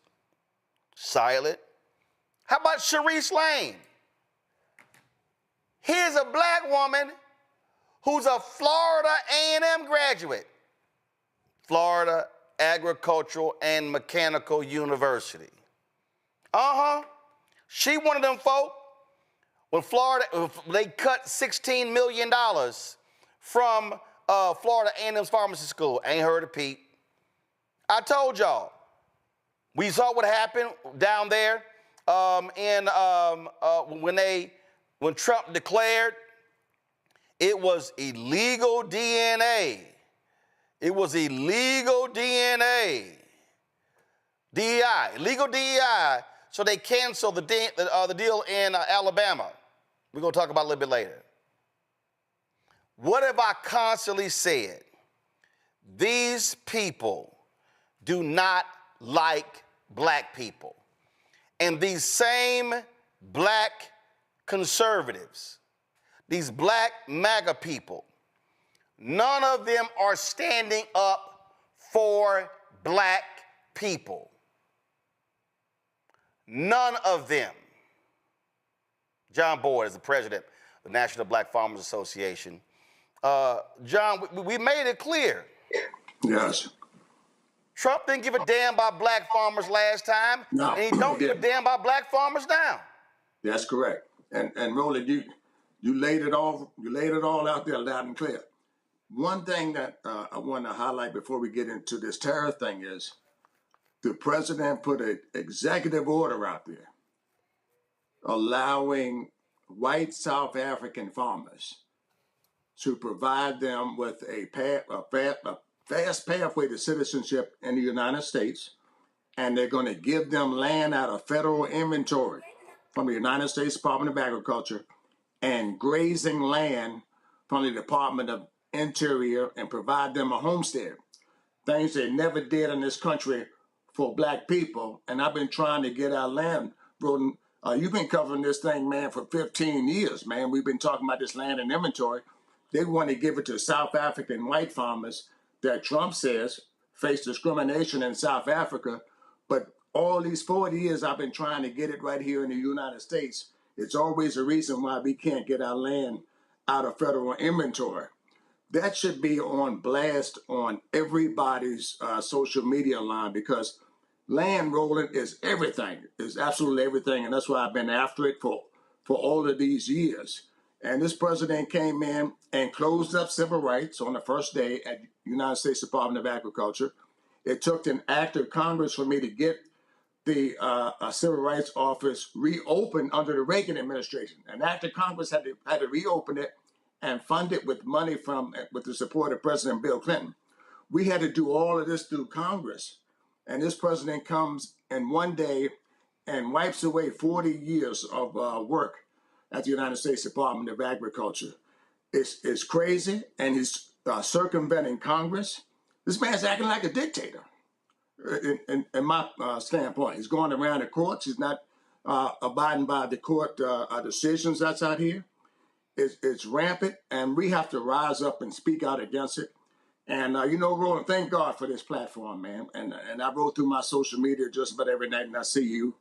B: How about Sharice Lane? Here's a black woman who's a Florida A&M graduate. Florida Agricultural and Mechanical University. She one of them folk. When they cut $16 million from Florida A&M's pharmacy school. Ain't heard a peep. I told y'all. We saw what happened down there when Trump declared it was illegal DNA. It was illegal DNA. DEI, illegal DEI. So they canceled the deal in Alabama. We're going to talk about it a little bit later. What have I constantly said? These people do not like black people. And these same black conservatives, these black MAGA people, none of them are standing up for black people. None of them. John Boyd is the president of the National Black Farmers Association. John, we made it clear.
P: Yes.
B: Trump didn't give a damn about black farmers last time,
P: no,
B: and he don't give a damn about black farmers now.
P: That's correct. And Roland, you laid it all out there loud and clear. One thing that I want to highlight before we get into this tariff thing is the president put an executive order out there allowing white South African farmers to provide them with a fast pathway to citizenship in the United States, and they're going to give them land out of federal inventory from the United States Department of Agriculture and grazing land from the Department of Interior and provide them a homestead. Things they never did in this country for black people, and I've been trying to get our land. Roland, you've been covering this thing, man, for 15 years, man. We've been talking about this land and inventory. They want to give it to South African white farmers that Trump says face discrimination in South Africa. But all these 40 years I've been trying to get it right here in the United States. It's always a reason why we can't get our land out of federal inventory. That should be on blast on everybody's social media line, because land, Roland, is everything, is absolutely everything. And that's why I've been after it for all of these years. And this president came in and closed up civil rights on the first day at the United States Department of Agriculture. It took an act of Congress for me to get the Civil Rights Office reopened under the Reagan administration. An act of Congress had to reopen it and fund it with money with the support of President Bill Clinton. We had to do all of this through Congress. And this president comes in one day and wipes away 40 years of work at the United States Department of Agriculture. It's crazy, and he's circumventing Congress. This man's acting like a dictator, in my standpoint. He's going around the courts. He's not abiding by the court decisions that's out here. It's rampant, and we have to rise up and speak out against it. And, Roland, thank God for this platform, man. And I roll through my social media just about every night, and I see you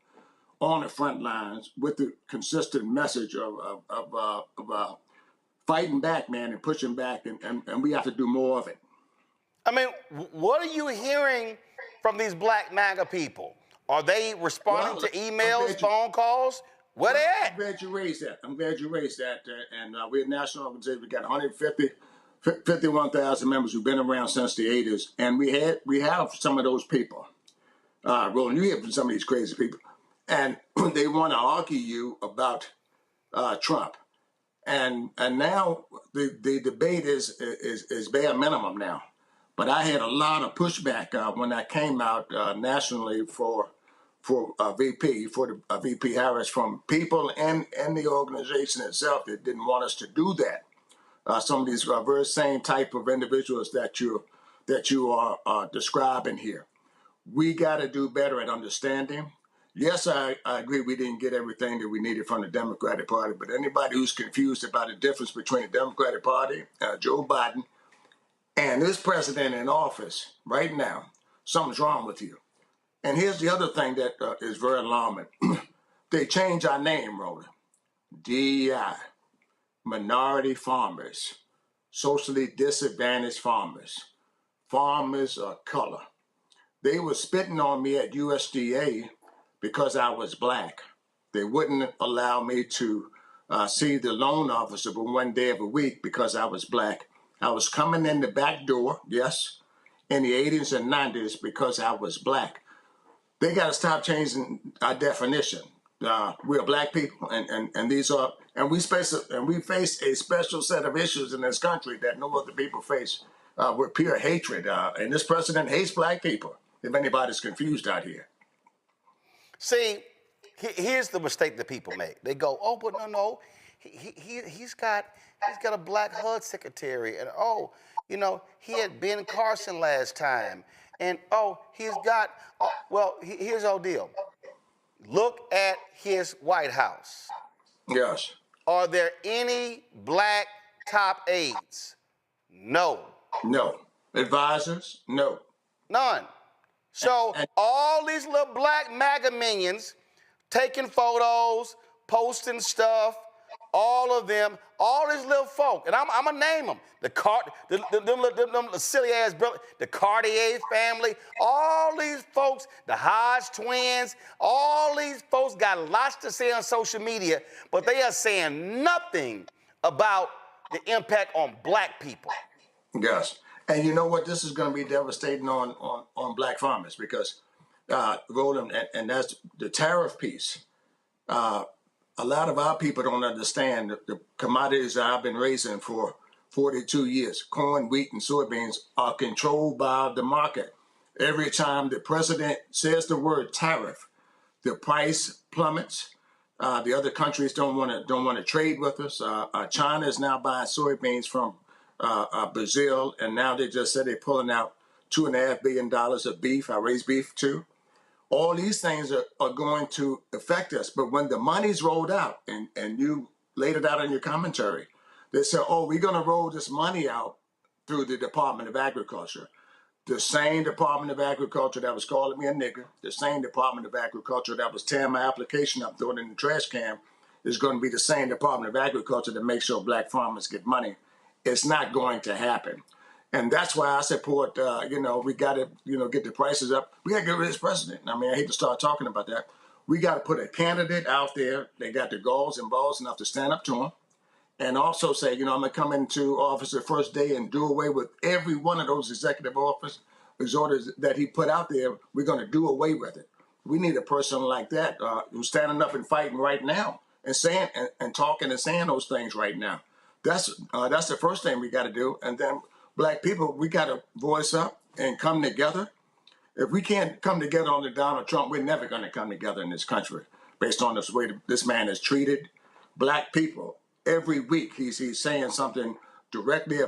P: on the front lines with the consistent message of fighting back, man, and pushing back, and we have to do more of it.
B: I mean, what are you hearing from these black MAGA people? Are they responding to emails, phone calls? Where they at?
P: I'm glad you raised that. And we're a national organization. We got 51,000 members who've been around since the 80s, and we have some of those people. Roland, you hear from some of these crazy people. And they want to argue you about Trump, and now the debate is bare minimum now. But I had a lot of pushback when I came out nationally for VP Harris, from people and the organization itself that didn't want us to do that. Some of these very same type of individuals that you are describing here. We got to do better at understanding. Yes, I agree we didn't get everything that we needed from the Democratic Party, but anybody who's confused about the difference between the Democratic Party, Joe Biden, and this president in office right now, something's wrong with you. And here's the other thing that is very alarming. They changed our name, Roland. DEI, minority farmers, socially disadvantaged farmers, farmers of color. They were spitting on me at USDA because I was black. They wouldn't allow me to see the loan officer but one day of a week because I was black. I was coming in the back door, yes, in the 80s and 90s because I was black. They got to stop changing our definition. We're black people, and these are, and we face a special set of issues in this country that no other people face with pure hatred. And this president hates black people, if anybody's confused out here.
B: See, here's the mistake that people make. They go, oh, but no, he's got a black HUD secretary, and oh, you know, he had Ben Carson last time, and oh, he's got, well, here's the whole deal. Look at his White House.
P: Yes.
B: Are there any black top aides? No.
P: No. Advisors? No.
B: None. So all these little black MAGA minions taking photos, posting stuff, all of them, all these little folk, and I'm gonna name them. The silly ass brother, the Cartier family, all these folks, the Hodge twins, all these folks got lots to say on social media, but they are saying nothing about the impact on black people.
P: Yes. And you know what? This is going to be devastating on black farmers because, Roland, and that's the tariff piece. A lot of our people don't understand the commodities that I've been raising for 42 years. Corn, wheat, and soybeans are controlled by the market. Every time the president says the word tariff, the price plummets. The other countries don't want to trade with us. China is now buying soybeans from Brazil, and now they just said they're pulling out $2.5 billion of beef. I raise beef too. All these things are going to affect us. But when the money's rolled out, and you laid it out in your commentary, they said, oh, we're going to roll this money out through the Department of Agriculture. The same Department of Agriculture that was calling me a nigger, the same Department of Agriculture that was tearing my application up, throwing it in the trash can, is going to be the same Department of Agriculture that makes sure black farmers get money. It's not going to happen. And that's why I support, we got to, get the prices up. We got to get rid of this president. I mean, I hate to start talking about that. We got to put a candidate out there. They got the galls and balls enough to stand up to him and also say, I'm going to come into office the first day and do away with every one of those executive orders that he put out there. We're going to do away with it. We need a person like that who's standing up and fighting right now and saying and talking and saying those things right now. That's the first thing we got to do. And then black people, we got to voice up and come together. If we can't come together under Donald Trump, we're never going to come together in this country based on this way this man has treated black people. Every week he's saying something directly,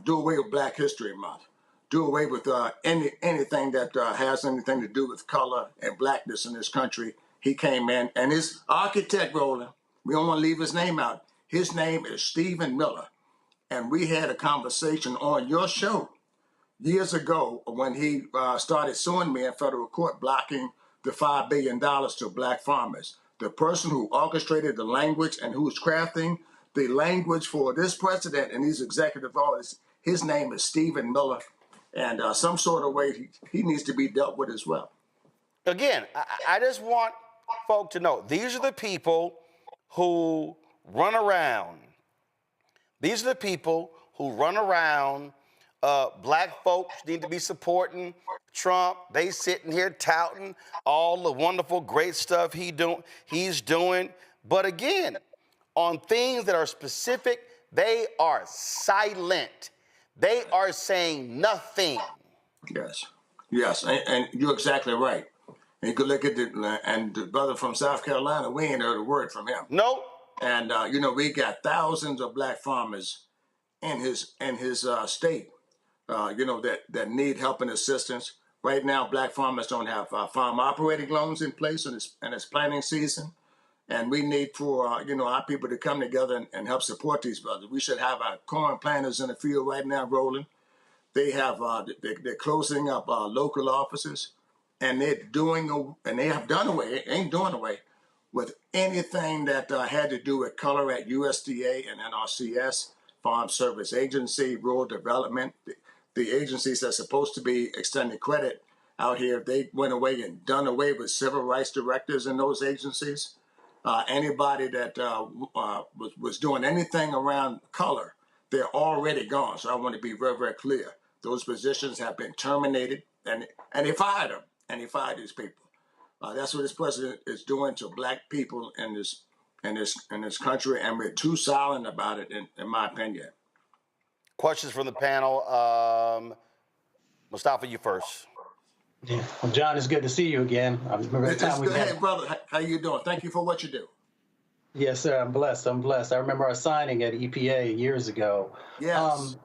P: do away with Black History Month, do away with anything that has anything to do with color and blackness in this country. He came in, and his architect, Roland, we don't want to leave his name out. His name is Stephen Miller. And we had a conversation on your show years ago when he started suing me in federal court, blocking the $5 billion to black farmers. The person who orchestrated the language and who's crafting the language for this president and these executive orders, his name is Stephen Miller. And some sort of way he needs to be dealt with as well.
B: Again, I just want folk to know, these are the people who run around. These are the people who run around. Black folks need to be supporting Trump. They sitting here touting all the wonderful, great stuff he's doing. But again, on things that are specific, they are silent. They are saying nothing.
P: Yes, and you're exactly right. And you could look at the brother from South Carolina, we ain't heard a word from him.
B: Nope.
P: And we got thousands of black farmers in his state, that need help and assistance. Right now, black farmers don't have farm operating loans in place, and it's planting season. And we need for our people to come together and help support these brothers. We should have our corn planters in the field right now, Roland. They have they're closing up local offices, and they have done away with anything that had to do with color at USDA and NRCS, Farm Service Agency, Rural Development, the agencies that's supposed to be extending credit out here. They went away and done away with civil rights directors in those agencies. Anybody that was doing anything around color, they're already gone. So I want to be very, very clear. Those positions have been terminated, and they fired them, and they fired these people. That's what this president is doing to black people in this country, and we're too silent about it, in my opinion.
B: Questions from the panel. Mustafa, you first.
O: Yeah. Well, John, it's good to see you again. I remember the time we met.
P: Hey, brother, how you doing? Thank you for what you do.
O: Yes, sir. I'm blessed. I remember our signing at EPA years ago.
P: Yes.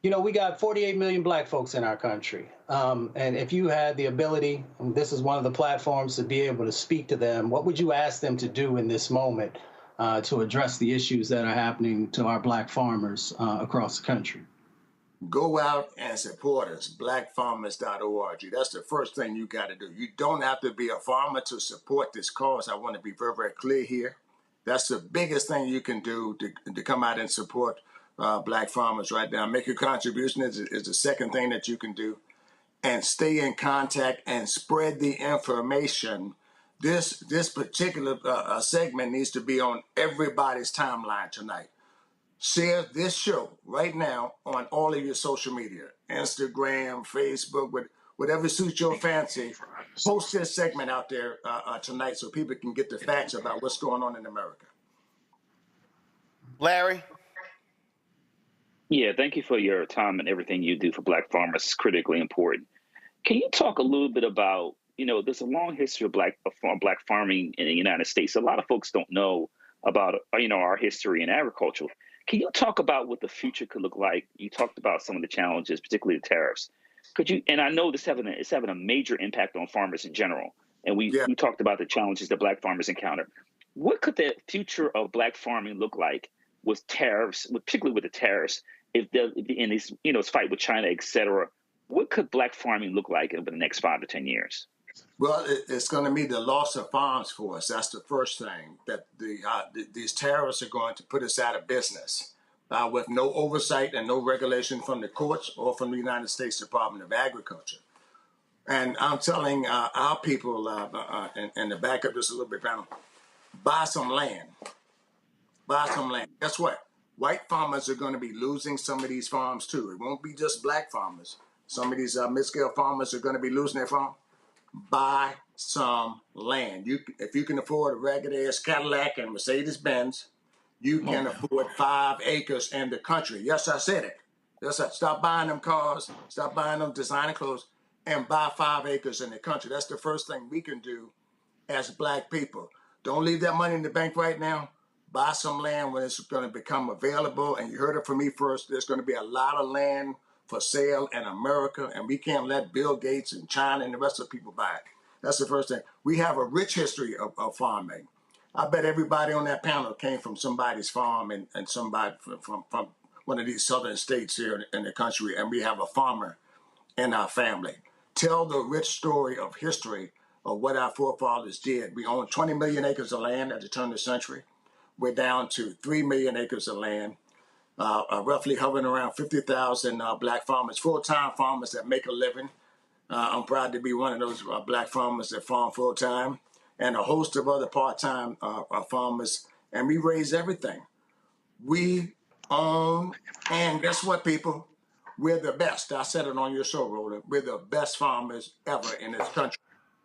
O: You know, we got 48 million black folks in our country. And if you had the ability, and this is one of the platforms, to be able to speak to them, what would you ask them to do in this moment to address the issues that are happening to our black farmers across the country?
P: Go out and support us, blackfarmers.org. That's the first thing you got to do. You don't have to be a farmer to support this cause. I want to be very, very clear here. That's the biggest thing you can do to come out and support black farmers right now. Make your contribution is the second thing that you can do. And stay in contact and spread the information. This particular segment needs to be on everybody's timeline tonight. Share this show right now on all of your social media, Instagram, Facebook, whatever suits your fancy. Post this segment out there tonight so people can get the facts about what's going on in America.
B: Larry?
M: Yeah, thank you for your time and everything you do for black farmers. It's critically important. Can you talk a little bit about, there's a long history of black farming in the United States. A lot of folks don't know about, our history in agriculture. Can you talk about what the future could look like? You talked about some of the challenges, particularly the tariffs. Could you, and I know it's having a major impact on farmers in general. And we talked about the challenges that black farmers encounter. What could the future of black farming look like with tariffs, particularly with the tariffs, in this fight with China, et cetera? What could black farming look like over the next 5 to 10 years?
P: Well, it's going to be the loss of farms for us. That's the first thing. That these tariffs are going to put us out of business with no oversight and no regulation from the courts or from the United States Department of Agriculture. And I'm telling our people in the back of this a little bit panel, buy some land. Buy some land. Guess what? White farmers are going to be losing some of these farms too. It won't be just black farmers. Some of these mid-scale farmers are going to be losing their farm. Buy some land. If you can afford a ragged-ass Cadillac and Mercedes-Benz, you can afford 5 acres in the country. Yes, I said it. Yes, stop buying them cars, stop buying them designer clothes, and buy 5 acres in the country. That's the first thing we can do as black people. Don't leave that money in the bank right now. Buy some land when it's going to become available. And you heard it from me first. There's going to be a lot of land for sale in America, and we can't let Bill Gates and China and the rest of the people buy it. That's the first thing. We have a rich history of farming. I bet everybody on that panel came from somebody's farm and somebody from one of these southern states here in the country, and we have a farmer in our family. Tell the rich story of history of what our forefathers did. We own 20 million acres of land at the turn of the century. We're down to 3 million acres of land. Roughly hovering around 50,000 black farmers, full-time farmers that make a living. I'm proud to be one of those black farmers that farm full-time, and a host of other part-time farmers, and we raise everything. We own, and guess what, people? We're the best. I said it on your show, Roland. We're the best farmers ever in this country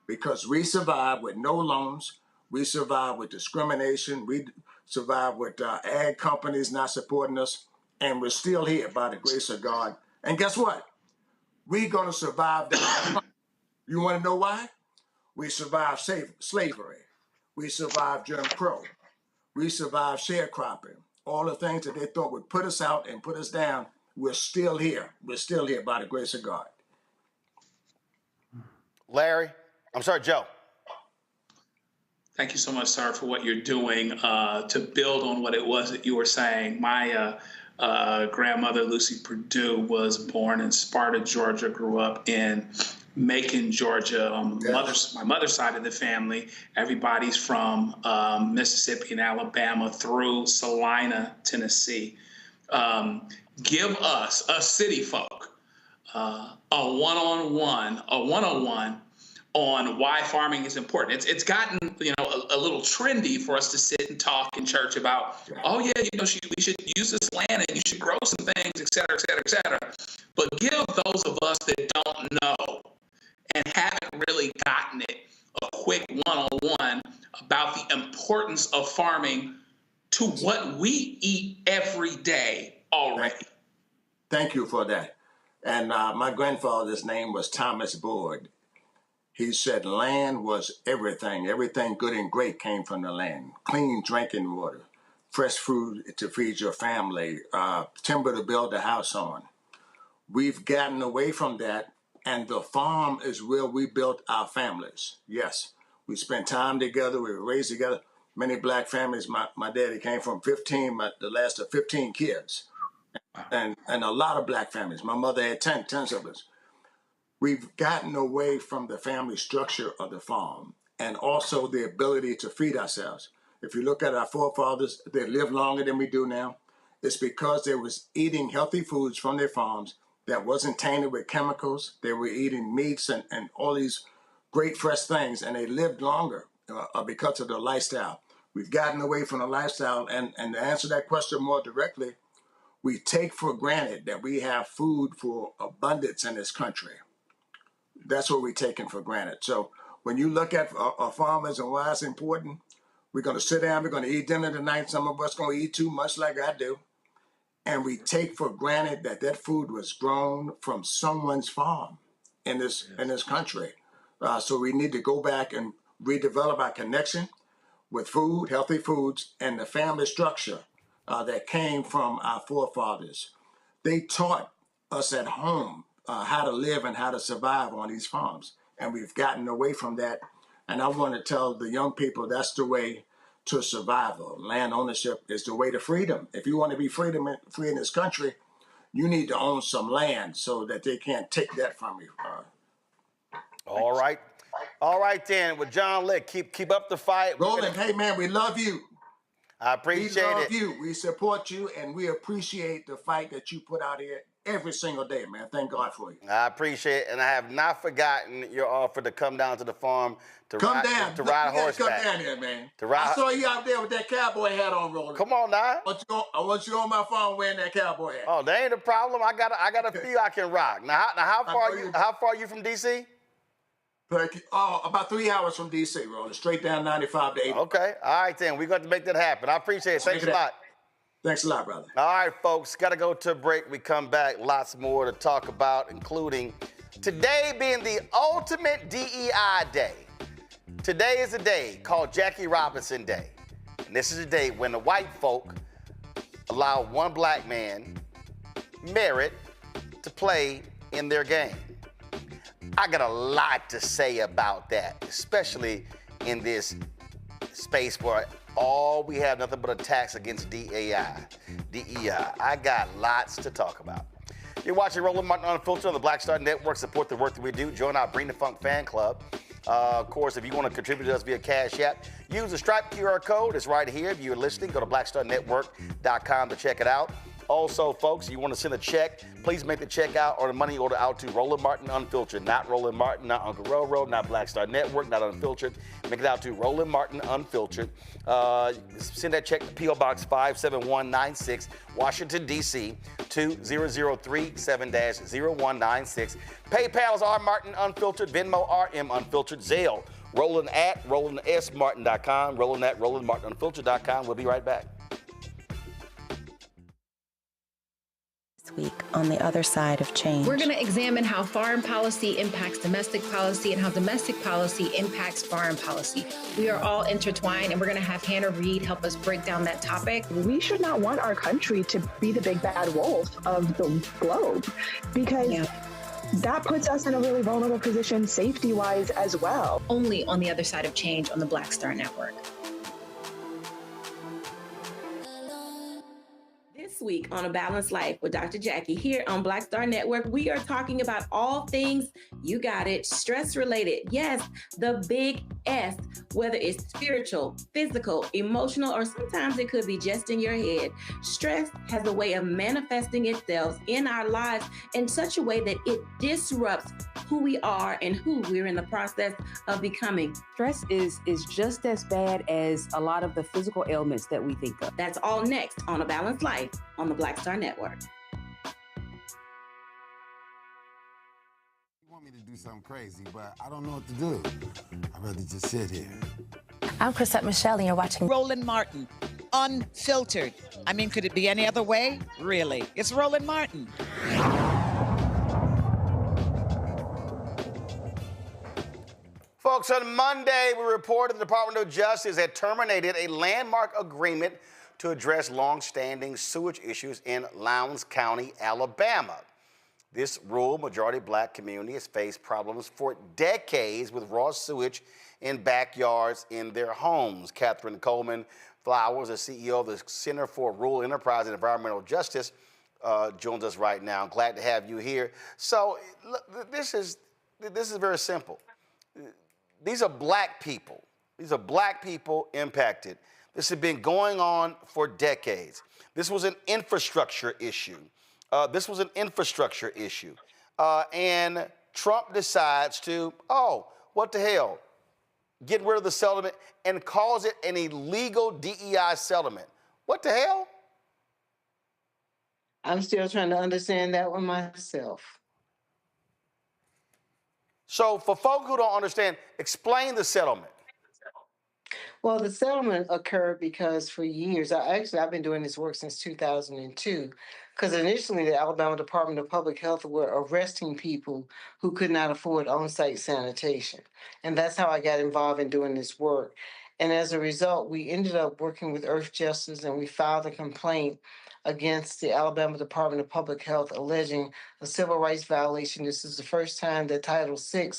P: because we survive with no loans. We survive with discrimination. We survive with ag companies not supporting us, and we're still here by the grace of God. And guess what? We're going to survive that. You want to know why? We survived slavery. We survived Jim Crow. We survived sharecropping. All the things that they thought would put us out and put us down, we're still here. We're still here by the grace of God.
B: Larry? I'm sorry, Joe.
N: Thank you so much, sir, for what you're doing to build on what it was that you were saying. My grandmother, Lucy Perdue, was born in Sparta, Georgia, grew up in Macon, Georgia. On my mother's side of the family, everybody's from Mississippi and Alabama through Salina, Tennessee. Give us city folk a one-on-one, a 101 on why farming is important. It's gotten, a little trendy for us to sit and talk in church about, oh yeah, we should use this land and you should grow some things, et cetera, et cetera, et cetera. But give those of us that don't know and haven't really gotten it a quick one-on-one about the importance of farming to what we eat every day already.
P: Thank you for that. And my grandfather's name was Thomas Board. He said land was everything. Everything good and great came from the land. Clean drinking water, fresh food to feed your family, timber to build a house on. We've gotten away from that, and the farm is where we built our families. Yes, we spent time together. We were raised together. Many black families. My daddy came from the last of 15 kids. And a lot of black families. My mother had 10 siblings. We've gotten away from the family structure of the farm and also the ability to feed ourselves. If you look at our forefathers, they lived longer than we do now. It's because they was eating healthy foods from their farms that wasn't tainted with chemicals. They were eating meats and all these great fresh things, and they lived longer because of the lifestyle. We've gotten away from the lifestyle, and to answer that question more directly, we take for granted that we have food for abundance in this country. That's what we're taking for granted. So when you look at our farmers and why it's important, we're going to sit down, we're going to eat dinner tonight. Some of us going to eat too much like I do. And we take for granted that food was grown from someone's farm in this country. So we need to go back and redevelop our connection with food, healthy foods, and the family structure that came from our forefathers. They taught us at home how to live and how to survive on these farms. And we've gotten away from that. And I want to tell the young people that's the way to survival. Land ownership is the way to freedom. If you want to be free in this country, you need to own some land so that they can't take that from you.
B: All right then. With John Lick, keep up the fight.
P: Roland, hey man, we love you.
B: I appreciate it.
P: We love you. We support you, and we appreciate the fight that you put out here every single day, man. Thank God for you.
B: I appreciate it, and I have not forgotten your offer to come down to the farm to ride horseback.
P: Come down here, man. I saw you out there with that cowboy hat on, Roland.
B: Come on now.
P: I want you on my farm wearing that cowboy hat.
B: Oh, that ain't a problem. I got a few I can rock. Now how far are you from DC?
P: About 3 hours from DC, Roland. Straight down 95 to 80.
B: Okay. All right, then. We're going to make that happen. I appreciate it. Thanks a lot.
P: Thanks a lot, brother.
B: All right, folks. Got to go to a break. We come back. Lots more to talk about, including today being the ultimate DEI day. Today is a day called Jackie Robinson Day. And this is a day when the white folk allow one black man, merit, to play in their game. I got a lot to say about that, especially in this space where all we have nothing but attacks against DEI. I got lots to talk about. You're watching Roland Martin Unfiltered on the Black Star Network. Support the work that we do. Join our Bring the Funk fan club. Of course, if you want to contribute to us via Cash App, use the Stripe QR code. It's right here. If you're listening, go to blackstarnetwork.com to check it out. Also, folks, you want to send a check, please make the check out or the money order out to Roland Martin Unfiltered. Not Roland Martin, not Uncle Roro, not Black Star Network, not Unfiltered. Make it out to Roland Martin Unfiltered. Send that check to P.O. Box 57196, Washington, D.C., 20037-0196. PayPal's R Martin Unfiltered, Venmo RM Unfiltered, Zelle, Roland at RolandSMartin.com, Roland at RolandMartinUnfiltered.com. We'll be right back.
Q: Week on the other side of change.
I: We're going to examine how foreign policy impacts domestic policy and how domestic policy impacts foreign policy. We are all intertwined, and we're going to have Hannah Reid help us break down that topic.
R: We should not want our country to be the big bad wolf of the globe, because that puts us in a really vulnerable position safety-wise as well.
I: Only on the other side of change on the Black Star Network.
S: This week on A Balanced Life with Dr. Jackie here on Black Star Network, we are talking about all things, you got it, stress related. Yes, the big S, whether it's spiritual, physical, emotional, or sometimes it could be just in your head. Stress has a way of manifesting itself in our lives in such a way that it disrupts who we are and who we're in the process of becoming.
T: Stress is just as bad as a lot of the physical ailments that we think of.
S: That's all next on A Balanced Life on the Black Star Network.
U: You want me to do something crazy, but I don't know what to do. I'd rather just sit here.
Q: I'm Chrisette Michelle, and you're watching
V: Roland Martin, Unfiltered. I mean, could it be any other way? Really? It's Roland Martin.
B: Folks, on Monday, we reported the Department of Justice had terminated a landmark agreement to address long-standing sewage issues in Lowndes County, Alabama. This rural, majority black community has faced problems for decades with raw sewage in backyards in their homes. Catherine Coleman Flowers, the CEO of the Center for Rural Enterprise and Environmental Justice, joins us right now. Glad to have you here. So look, this is very simple. These are black people. These are black people impacted. This has been going on for decades. This was an infrastructure issue. And Trump decides to, what the hell, get rid of the settlement and calls it an illegal DEI settlement. What the hell?
W: I'm still trying to understand that one myself.
B: So for folk who don't understand, explain the settlement.
W: Well, the settlement occurred because for years, I've been doing this work since 2002, because initially the Alabama Department of Public Health were arresting people who could not afford on-site sanitation. And that's how I got involved in doing this work. And as a result, we ended up working with Earth Justice, and we filed a complaint against the Alabama Department of Public Health alleging a civil rights violation. This is the first time that Title VI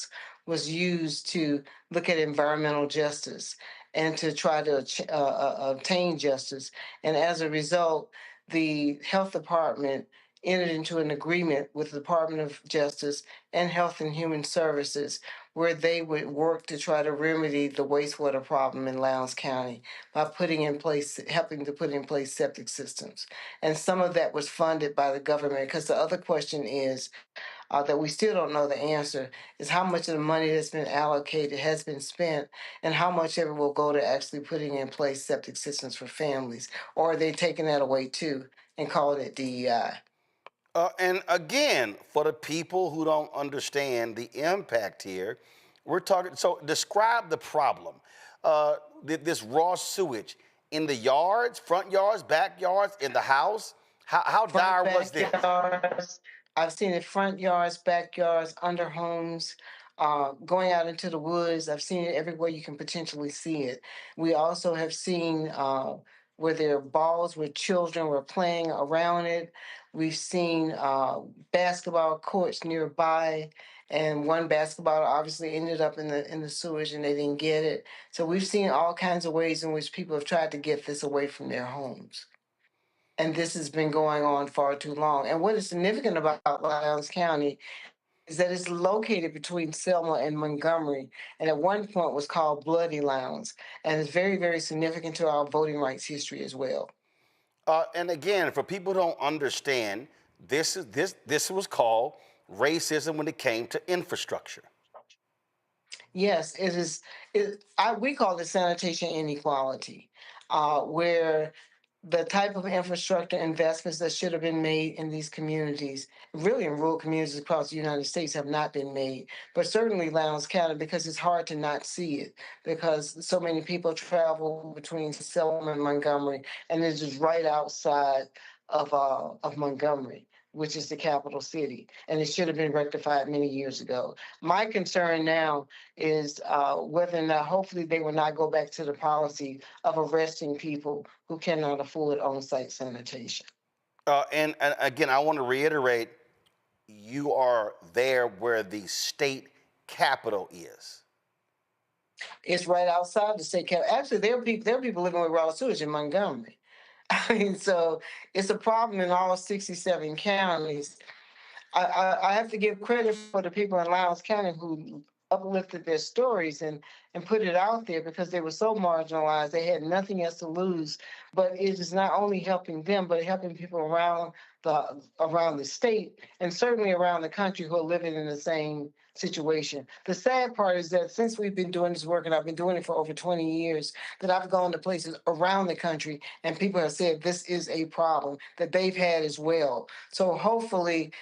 W: was used to look at environmental justice and to try to obtain justice. And as a result, the health department entered into an agreement with the Department of Justice and Health and Human Services where they would work to try to remedy the wastewater problem in Lowndes County by helping to put in place septic systems. And some of that was funded by the government, because the other question is, that we still don't know the answer, is how much of the money that's been allocated has been spent and how much of it will go to actually putting in place septic systems for families. Or are they taking that away too and calling it DEI?
B: And again, for the people who don't understand the impact here, we're talking, so describe the problem. This raw sewage in the yards, front yards, backyards, in the house. How dire was this?
W: I've seen it front yards, backyards, under homes, going out into the woods. I've seen it everywhere you can potentially see it. We also have seen where there are balls where children were playing around it. We've seen basketball courts nearby, and one basketball obviously ended up in the sewage and they didn't get it. So we've seen all kinds of ways in which people have tried to get this away from their homes. And this has been going on far too long. And what is significant about Lowndes County is that it's located between Selma and Montgomery, and at one point was called Bloody Lowndes, and it's very, very significant to our voting rights history as well.
B: And again, for people who don't understand, this was called racism when it came to infrastructure.
W: Yes, it is. We call it sanitation inequality, where the type of infrastructure investments that should have been made in these communities, really in rural communities across the United States, have not been made. But certainly Lowndes County, because it's hard to not see it, because so many people travel between Selma and Montgomery, and it's just right outside of Montgomery, which is the capital city, and it should have been rectified many years ago. My concern now is whether or not, hopefully they will not go back to the policy of arresting people who cannot afford on-site sanitation.
B: And again, I want to reiterate, you are there where the state capitol is.
W: It's right outside the state capital. Actually, there are people living with raw sewage in Montgomery. I mean, so it's a problem in all 67 counties. I have to give credit for the people in Lowndes County who uplifted their stories and put it out there because they were so marginalized. They had nothing else to lose. But it is not only helping them, but helping people around the state and certainly around the country who are living in the same situation. The sad part is that since we've been doing this work, and I've been doing it for over 20 years, that I've gone to places around the country and people have said this is a problem that they've had as well. So hopefully,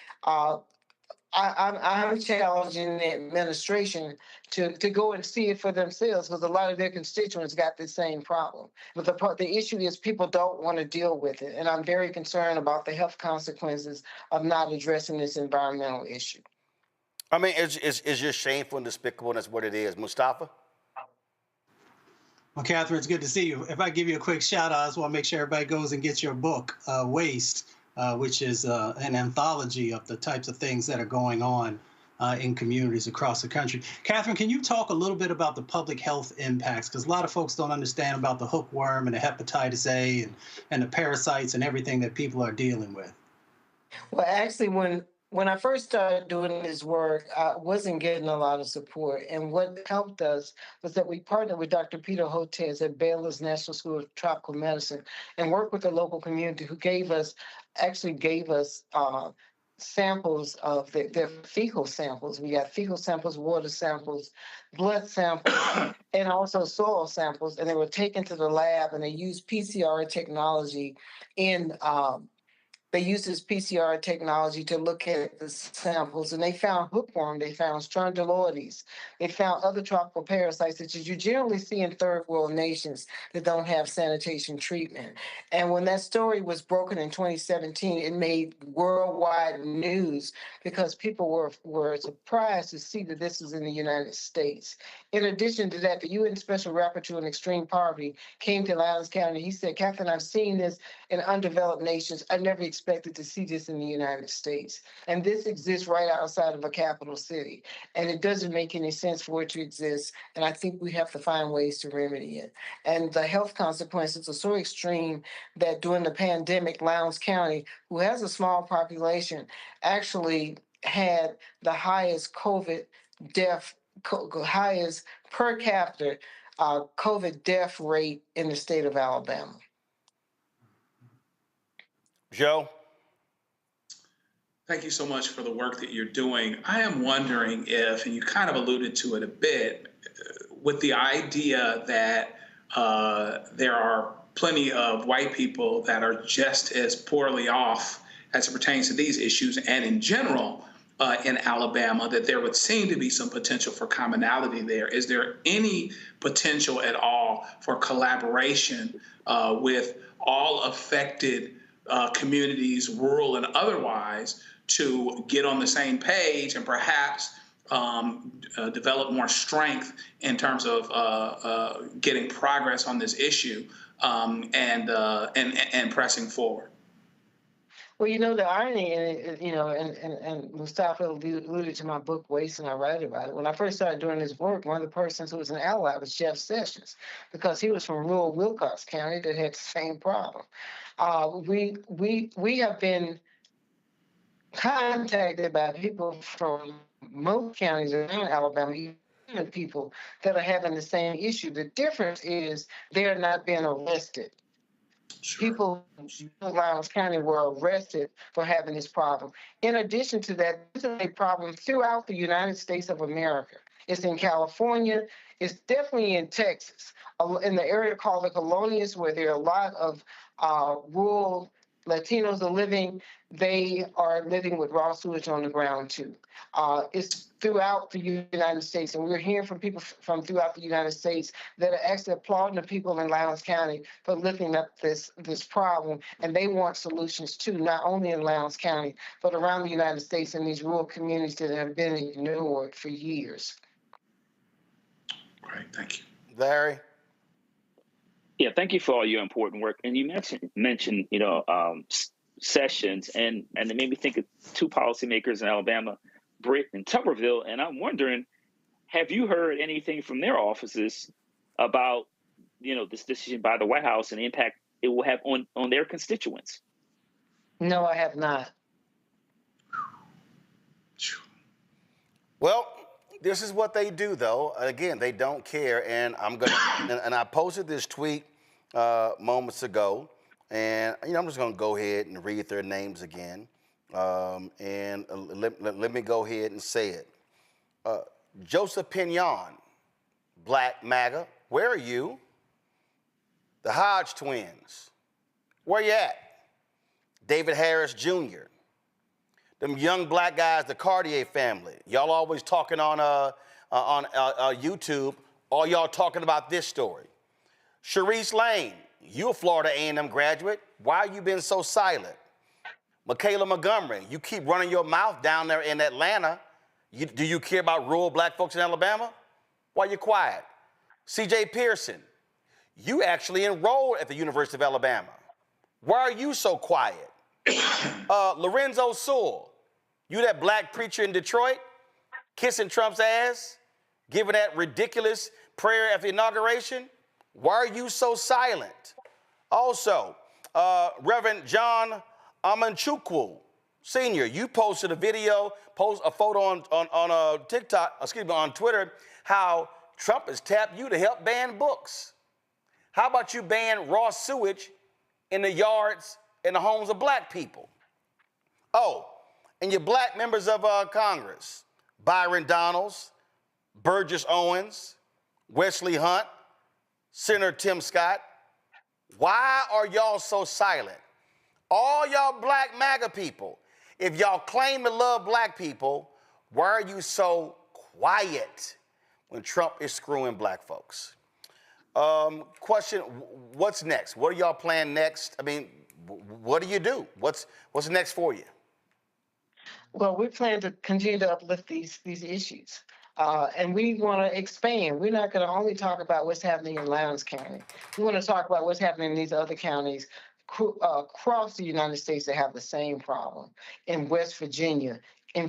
W: I'm challenging the administration to go and see it for themselves because a lot of their constituents got the same problem. But the issue is people don't want to deal with it. And I'm very concerned about the health consequences of not addressing this environmental issue.
B: I mean, it's just shameful and despicable, and that's what it is. Mustafa?
O: Well, Catherine, it's good to see you. If I give you a quick shout out, I just want to make sure everybody goes and gets your book, Waste, which is an anthology of the types of things that are going on in communities across the country. Catherine, can you talk a little bit about the public health impacts? Because a lot of folks don't understand about the hookworm and the hepatitis A and the parasites and everything that people are dealing with.
W: Well, actually, when I first started doing this work, I wasn't getting a lot of support. And what helped us was that we partnered with Dr. Peter Hotez at Baylor's National School of Tropical Medicine and worked with the local community who gave us samples of their fecal samples. We got fecal samples, water samples, blood samples, and also soil samples. And they were taken to the lab and they used PCR technology They used this PCR technology to look at the samples, and they found hookworm, they found strongyloides, they found other tropical parasites that you generally see in third world nations that don't have sanitation treatment. And when that story was broken in 2017, it made worldwide news because people were surprised to see that this was in the United States. In addition to that, the UN Special Rapporteur on Extreme Poverty came to Lowndes County. He said, Catherine, I've seen this in undeveloped nations. I never expected to see this in the United States. And this exists right outside of a capital city. And it doesn't make any sense for it to exist. And I think we have to find ways to remedy it. And the health consequences are so extreme that during the pandemic, Lowndes County, who has a small population, actually had the highest highest per capita COVID death rate in the state of Alabama.
B: Joe?
N: Thank you so much for the work that you're doing. I am wondering if, and you kind of alluded to it a bit, with the idea that there are plenty of white people that are just as poorly off as it pertains to these issues and in general in Alabama, that there would seem to be some potential for commonality there. Is there any potential at all for collaboration with all affected communities, rural and otherwise, to get on the same page and perhaps develop more strength in terms of getting progress on this issue and pressing forward?
W: Well, the irony in it, and Mustafa alluded to my book, Waste, and I write about it. When I first started doing this work, one of the persons who was an ally was Jeff Sessions, because he was from rural Wilcox County that had the same problem. We have been contacted by people from most counties around Alabama, even people that are having the same issue. The difference is they're not being arrested. People in Lowndes County were arrested for having this problem. In addition to that, this is a problem throughout the United States of America. It's in California. It's definitely in Texas, in the area called the Colonias, where there are a lot of rural Latinos are living. They are living with raw sewage on the ground too. It's throughout the United States, and we're hearing from people from throughout the United States that are actually applauding the people in Lowndes County for looking at this problem, and they want solutions too, not only in Lowndes County, but around the United States in these rural communities that have been ignored for years.
N: Great, thank you.
B: Larry?
M: Yeah, thank you for all your important work. And you mentioned Sessions, and it made me think of two policymakers in Alabama, Britt and Tuberville. And I'm wondering, have you heard anything from their offices about, this decision by the White House and the impact it will have on their constituents?
W: No, I have not.
B: Well, This is what they do, though. Again, they don't care. And I'm gonna and I posted this tweet moments ago, and I'm just gonna go ahead and read their names again. And let me go ahead and say it. Joseph Pignon, Black MAGA, where are you? The Hodge twins, where you at? David Harris Jr., them young black guys, the Cartier family. Y'all always talking on YouTube. All y'all talking about this story. Sharice Lane, you a Florida A&M graduate. Why you been so silent? Michaela Montgomery, you keep running your mouth down there in Atlanta. Do you care about rural black folks in Alabama? Why you quiet? C.J. Pearson, you actually enrolled at the University of Alabama. Why are you so quiet? Lorenzo Sewell, you that black preacher in Detroit, kissing Trump's ass, giving that ridiculous prayer at the inauguration? Why are you so silent? Also, Reverend John Amanchukwu Sr., you posted a video, a photo on TikTok, on Twitter, how Trump has tapped you to help ban books. How about you ban raw sewage in the yards and the homes of black people? Oh, and your black members of Congress, Byron Donalds, Burgess Owens, Wesley Hunt, Senator Tim Scott, why are y'all so silent? All y'all black MAGA people, if y'all claim to love black people, why are you so quiet when Trump is screwing black folks? Question, what's next? What are y'all planning next? I mean, what do you do? What's next for you?
W: Well, we plan to continue to uplift these issues. And we want to expand. We're not going to only talk about what's happening in Lowndes County. We want to talk about what's happening in these other counties across the United States that have the same problem. In West Virginia, in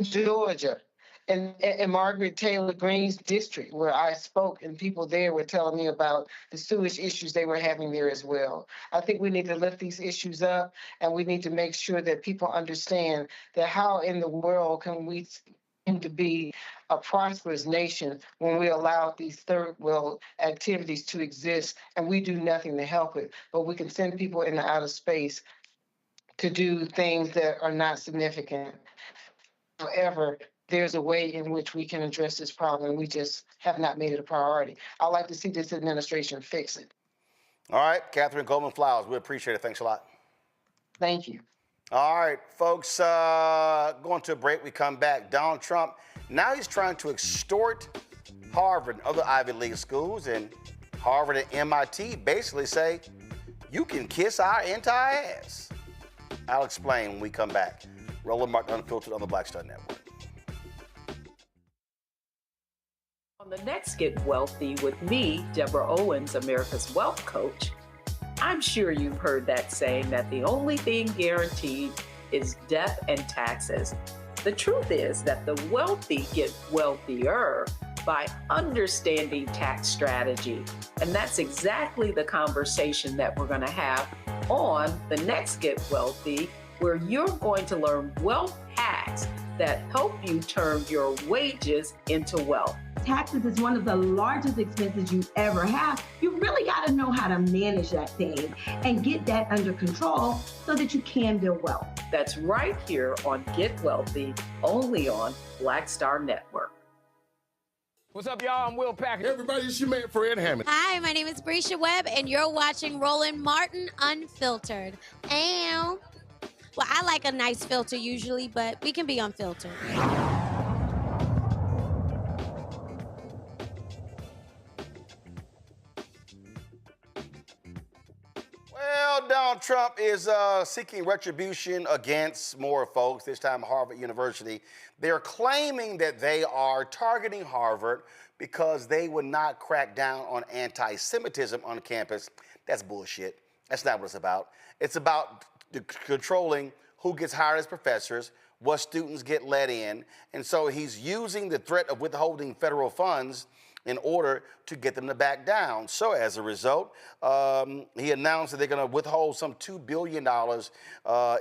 W: Georgia, and Margaret Taylor Greene's district, where I spoke, and people there were telling me about the sewage issues they were having there as well. I think we need to lift these issues up, and we need to make sure that people understand that how in the world can we seem to be a prosperous nation when we allow these third world activities to exist and we do nothing to help it, but we can send people into outer space to do things that are not significant. However, there's a way in which we can address this problem. We just have not made it a priority. I'd like to see this administration fix it.
B: All right, Catherine Coleman Flowers, we appreciate it. Thanks a lot.
W: Thank you.
B: All right, folks, going to a break. We come back. Donald Trump, now he's trying to extort Harvard and other Ivy League schools, and Harvard and MIT basically say, you can kiss our entire ass. I'll explain when we come back. Roland Martin Unfiltered on the Black Star Network.
A: On the next Get Wealthy with me, Deborah Owens, America's Wealth Coach, I'm sure you've heard that saying that the only thing guaranteed is death and taxes. The truth is that the wealthy get wealthier by understanding tax strategy. And that's exactly the conversation that we're going to have on the next Get Wealthy, where you're going to learn wealth hacks that help you turn your wages into wealth.
C: Taxes is one of the largest expenses you ever have. You really got to know how to manage that thing and get that under control so that you can build wealth.
A: That's right here on Get Wealthy, only on Black Star Network.
E: What's up, y'all? I'm Will Packer. Everybody, it's your man, Fred Hammond.
X: Hi, my name is Brescia Webb, and you're watching Roland Martin Unfiltered. Ow. Well, I like a nice filter usually, but we can be unfiltered.
B: Well, Donald Trump is seeking retribution against more folks, this time Harvard University. They're claiming that they are targeting Harvard because they would not crack down on anti-Semitism on campus. That's bullshit. That's not what it's about. It's about controlling who gets hired as professors, what students get let in. And so he's using the threat of withholding federal funds in order to get them to back down. So as a result, he announced that they're going to withhold some $2 billion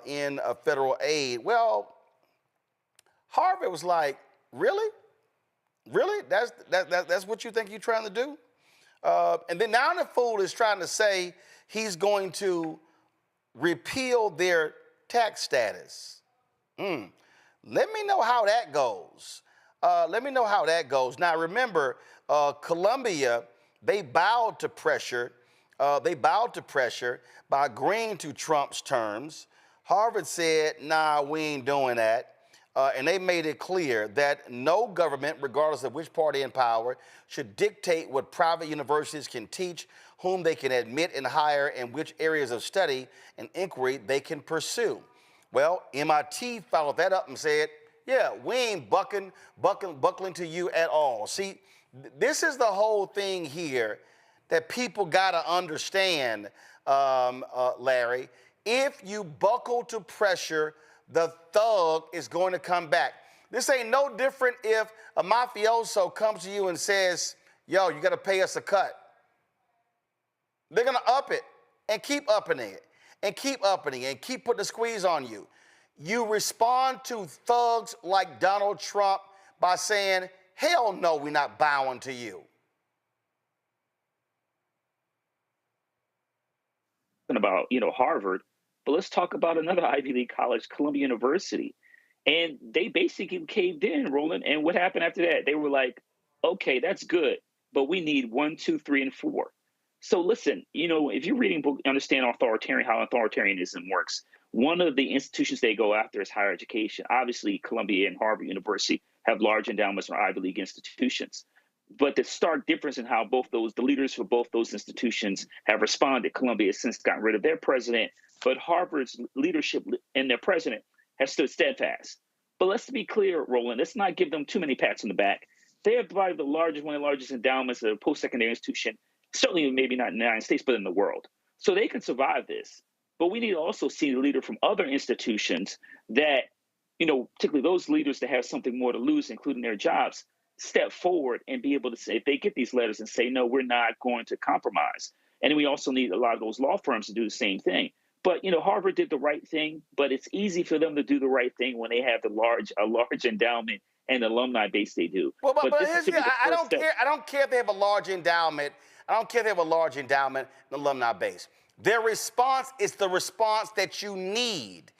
B: in federal aid. Well, Harvard was like, really? Really? That's what you think you're trying to do? And then now the fool is trying to say he's going to repeal their tax status. Let me know how that goes. Now remember, Colombia, they bowed to pressure. By agreeing to Trump's terms. Harvard said, nah, we ain't doing that. And they made it clear that no government, regardless of which party in power, should dictate what private universities can teach, whom they can admit and hire, and which areas of study and inquiry they can pursue. Well, MIT followed that up and said, yeah, we ain't buckling to you at all. See, this is the whole thing here that people got to understand, Larry. If you buckle to pressure, the thug is going to come back. This ain't no different if a mafioso comes to you and says, yo, you got to pay us a cut. They're going to up it and keep upping it and keep upping it and keep putting the squeeze on you. You respond to thugs like Donald Trump by saying, hell no, we're not bowing to you.
M: About, Harvard, but let's talk about another Ivy League college, Columbia University. And they basically caved in, Roland. And what happened after that? They were like, okay, that's good, but we need 1, 2, 3, and 4. So listen, if you're reading book, understand how authoritarianism works. One of the institutions they go after is higher education. Obviously, Columbia and Harvard University have large endowments from Ivy League institutions. But the stark difference in how the leaders for both those institutions have responded. Columbia has since gotten rid of their president, but Harvard's leadership and their president have stood steadfast. But let's be clear, Roland, let's not give them too many pats on the back. They have one of the largest endowments of a post-secondary institution, certainly maybe not in the United States, but in the world. So they can survive this. But we need to also see the leader from other institutions that, particularly those leaders that have something more to lose, including their jobs, step forward and be able to say, if they get these letters and say, no, we're not going to compromise. And then we also need a lot of those law firms to do the same thing. But, Harvard did the right thing, but it's easy for them to do the right thing when they have a large endowment and alumni base they do.
B: Well, but I don't care if they have a large endowment. I don't care if they have a large endowment and alumni base. Their response is the response that you need.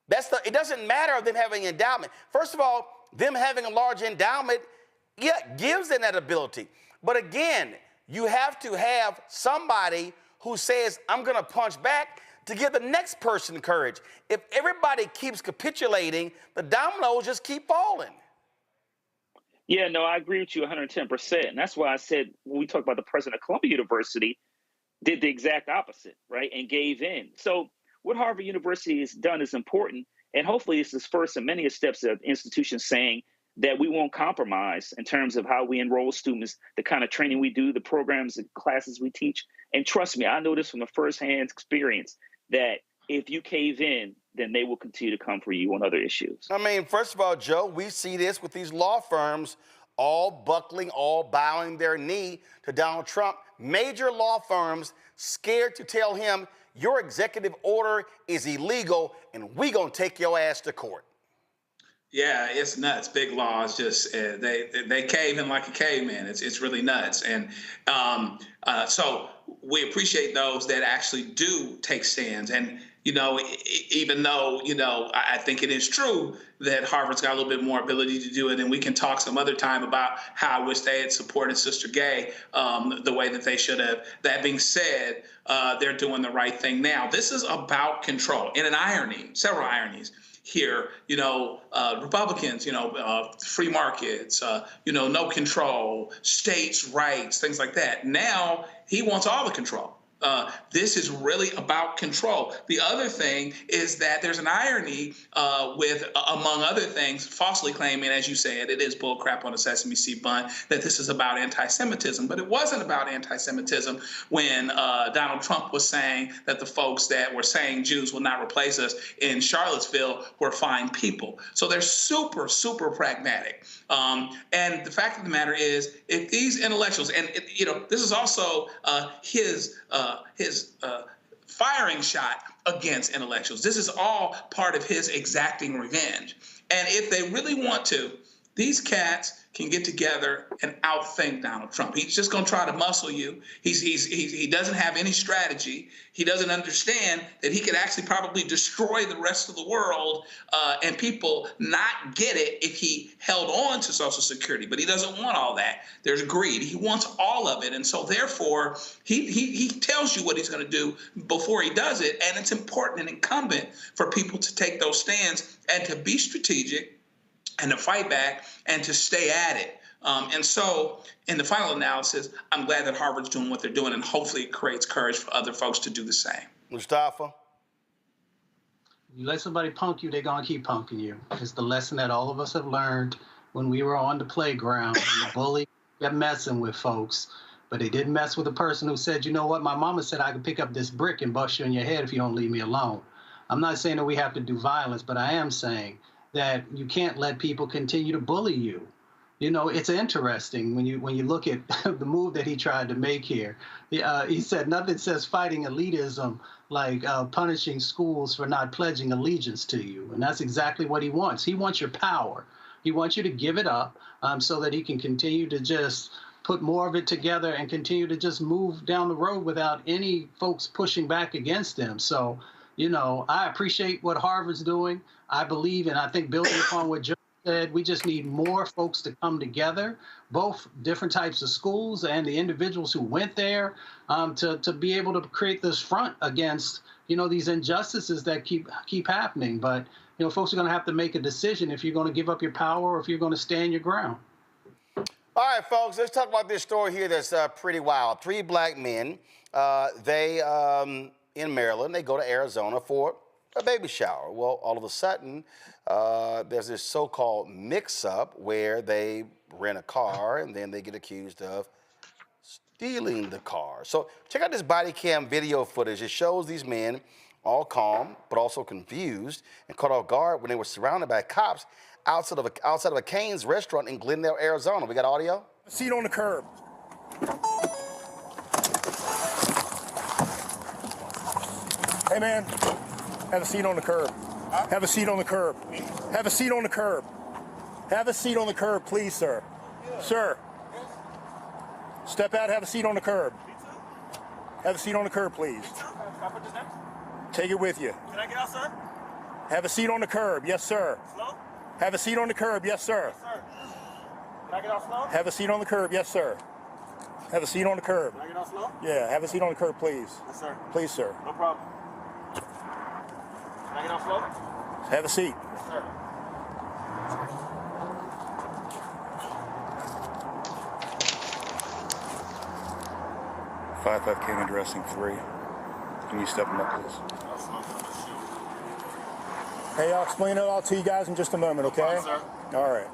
B: It doesn't matter of them having an endowment. First of all, them having a large endowment, gives them that ability. But again, you have to have somebody who says, I'm going to punch back to give the next person courage. If everybody keeps capitulating, the dominoes just keep falling.
M: Yeah, no, I agree with you 110%. And that's why I said when we talk about the president of Columbia University, did the exact opposite, right, and gave in. So what Harvard University has done is important. And hopefully it's the first of many steps of institutions saying that we won't compromise in terms of how we enroll students, the kind of training we do, the programs and classes we teach. And trust me, I know this from a firsthand experience that if you cave in, then they will continue to come for you on other issues.
B: I mean, first of all, Joe, we see this with these law firms all buckling, all bowing their knee to Donald Trump. Major law firms scared to tell him, your executive order is illegal and we gonna take your ass to court.
N: Yeah, it's nuts. Big law is just they cave in like a caveman. It's really nuts. And so we appreciate those that actually do take stands. And even though I think it is true that Harvard's got a little bit more ability to do it, and we can talk some other time about how I wish they had supported Sister Gay the way that they should have. That being said, they're doing the right thing now. This is about control. In an irony, several ironies here, Republicans, free markets, no control, states' rights, things like that. Now he wants all the control. This is really about control. The other thing is that there's an irony with, among other things, falsely claiming, as you said, it is bullcrap on a sesame seed bun, that this is about anti-Semitism. But it wasn't about anti-Semitism when Donald Trump was saying that the folks that were saying Jews will not replace us in Charlottesville were fine people. So they're super, super pragmatic. And the fact of the matter is, if these intellectuals, and this is also his firing shot against intellectuals. This is all part of his exacting revenge. And if they really want to, these cats can get together and outthink Donald Trump. He's just going to try to muscle you. He doesn't have any strategy. He doesn't understand that he could actually probably destroy the rest of the world and people not get it if he held on to Social Security. But he doesn't want all that. There's greed. He wants all of it. And so therefore, he tells you what he's going to do before he does it. And it's important and incumbent for people to take those stands and to be strategic and to fight back and to stay at it. And so in the final analysis, I'm glad that Harvard's doing what they're doing, and hopefully it creates courage for other folks to do the same.
B: Mustafa?
O: You let somebody punk you, they're going to keep punking you. It's the lesson that all of us have learned when we were on the playground. And the bully kept messing with folks, but they didn't mess with the person who said, you know what, my mama said I could pick up this brick and bust you in your head if you don't leave me alone. I'm not saying that we have to do violence, but I am saying that you can't let people continue to bully you. You know, it's interesting when you look at the move that he tried to make here. He said nothing says fighting elitism like punishing schools for not pledging allegiance to you. And that's exactly what he wants. He wants your power. He wants you to give it up so that he can continue to just put more of it together and continue to just move down the road without any folks pushing back against him. So, you know, I appreciate what Harvard's doing. I believe, and I think building upon what Joe said, we just need more folks to come together, both different types of schools and the individuals who went there, to be able to create this front against, you know, these injustices that keep happening. But, you know, folks are going to have to make a decision if you're going to give up your power or if you're going to stand your ground.
B: All right, folks, let's talk about this story here that's pretty wild. 3 black men, in Maryland, they go to Arizona for a baby shower. Well, all of a sudden, there's this so-called mix-up where they rent a car and then they get accused of stealing the car. So check out this body cam video footage. It shows these men all calm but also confused and caught off guard when they were surrounded by cops outside of a Cane's restaurant in Glendale, Arizona. We got audio?
D: Seat on the curb. Hey, man, have a seat on the curb. Have a seat on the curb. Have a seat on the curb. Have a seat on the curb, please, sir. Sir. Step out, have a seat on the curb. Have a seat on the curb, please. Take it with you.
F: Can I get out, sir?
D: Have a seat on the curb, yes, sir.
F: Slow?
D: Have a seat on the curb, yes, sir.
F: Yes, sir. Can I get out slow?
D: Have a seat on the curb, yes, sir. Have a seat on the curb.
F: Can I get out slow?
D: Yeah, have a seat on the curb, please.
F: Yes, sir.
D: Please, sir.
F: No problem. Can I get out slow?
D: Have a seat.
F: Yes, sir.
D: 5 came addressing 3. Can you step them up, please? Hey, I'll explain it all to you guys in just a moment, okay?
F: No problem, sir.
D: All right.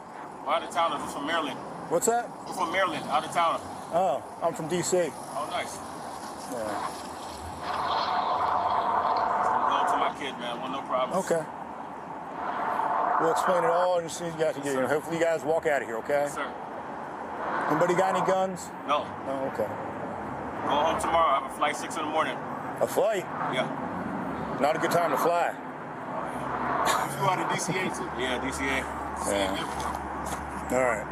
F: We're out of town. We're from Maryland.
D: What's that?
F: We're from Maryland, out of town.
D: Oh, I'm from D.C.
F: Oh, nice.
D: Yeah.
F: Go to my kid, man. Well, no problem.
D: Okay. We'll explain it all and see you guys can get here. Hopefully you guys walk out of here, okay?
F: Yes, sir.
D: Anybody got any guns?
F: No.
D: No, okay.
F: Go home tomorrow. I have a flight 6 in the morning.
D: A flight?
F: Yeah.
D: Not a good time to fly.
F: You flew out of DCA too? Yeah, DCA.
D: Yeah. All right.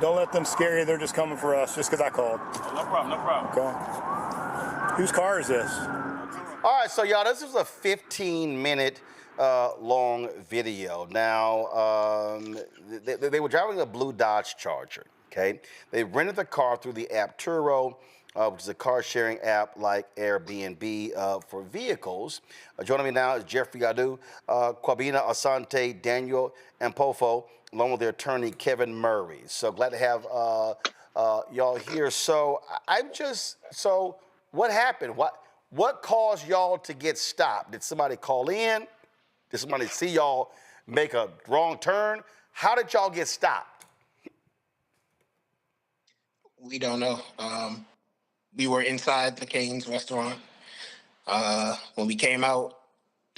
D: Don't let them scare you. They're just coming for us just because I called.
F: Oh, no problem, no problem.
D: Okay. Whose car is this?
B: All right, so y'all, this is a 15-minute long video. Now, they were driving a blue Dodge Charger, okay? They rented the car through the app Turo, which is a car-sharing app like Airbnb for vehicles. Joining me now is Jeffrey Gadu, Kwabena Asante, Daniel Ampofo, along with their attorney, Kevin Murray. So glad to have y'all here. So what happened? What caused y'all to get stopped? Did somebody call in? Did somebody see y'all make a wrong turn? How did y'all get stopped?
H: We don't know. We were inside the Cane's restaurant. When we came out,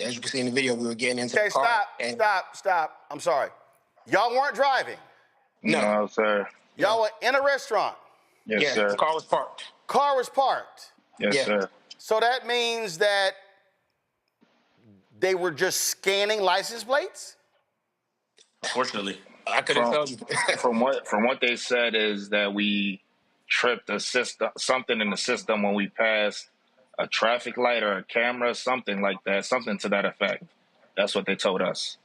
H: as you can see in the video, we were getting into the car.
B: Stop. I'm sorry. Y'all weren't driving?
H: No,
F: sir.
B: Y'all were in a restaurant?
H: Yes, sir. The car was parked.
B: Car was parked.
G: Yes, sir.
B: So that means that they were just scanning license plates?
G: Unfortunately.
H: I couldn't tell you.
G: from what they said is that we tripped a system, something in the system when we passed a traffic light or a camera, something like that, something to that effect. That's what they told us.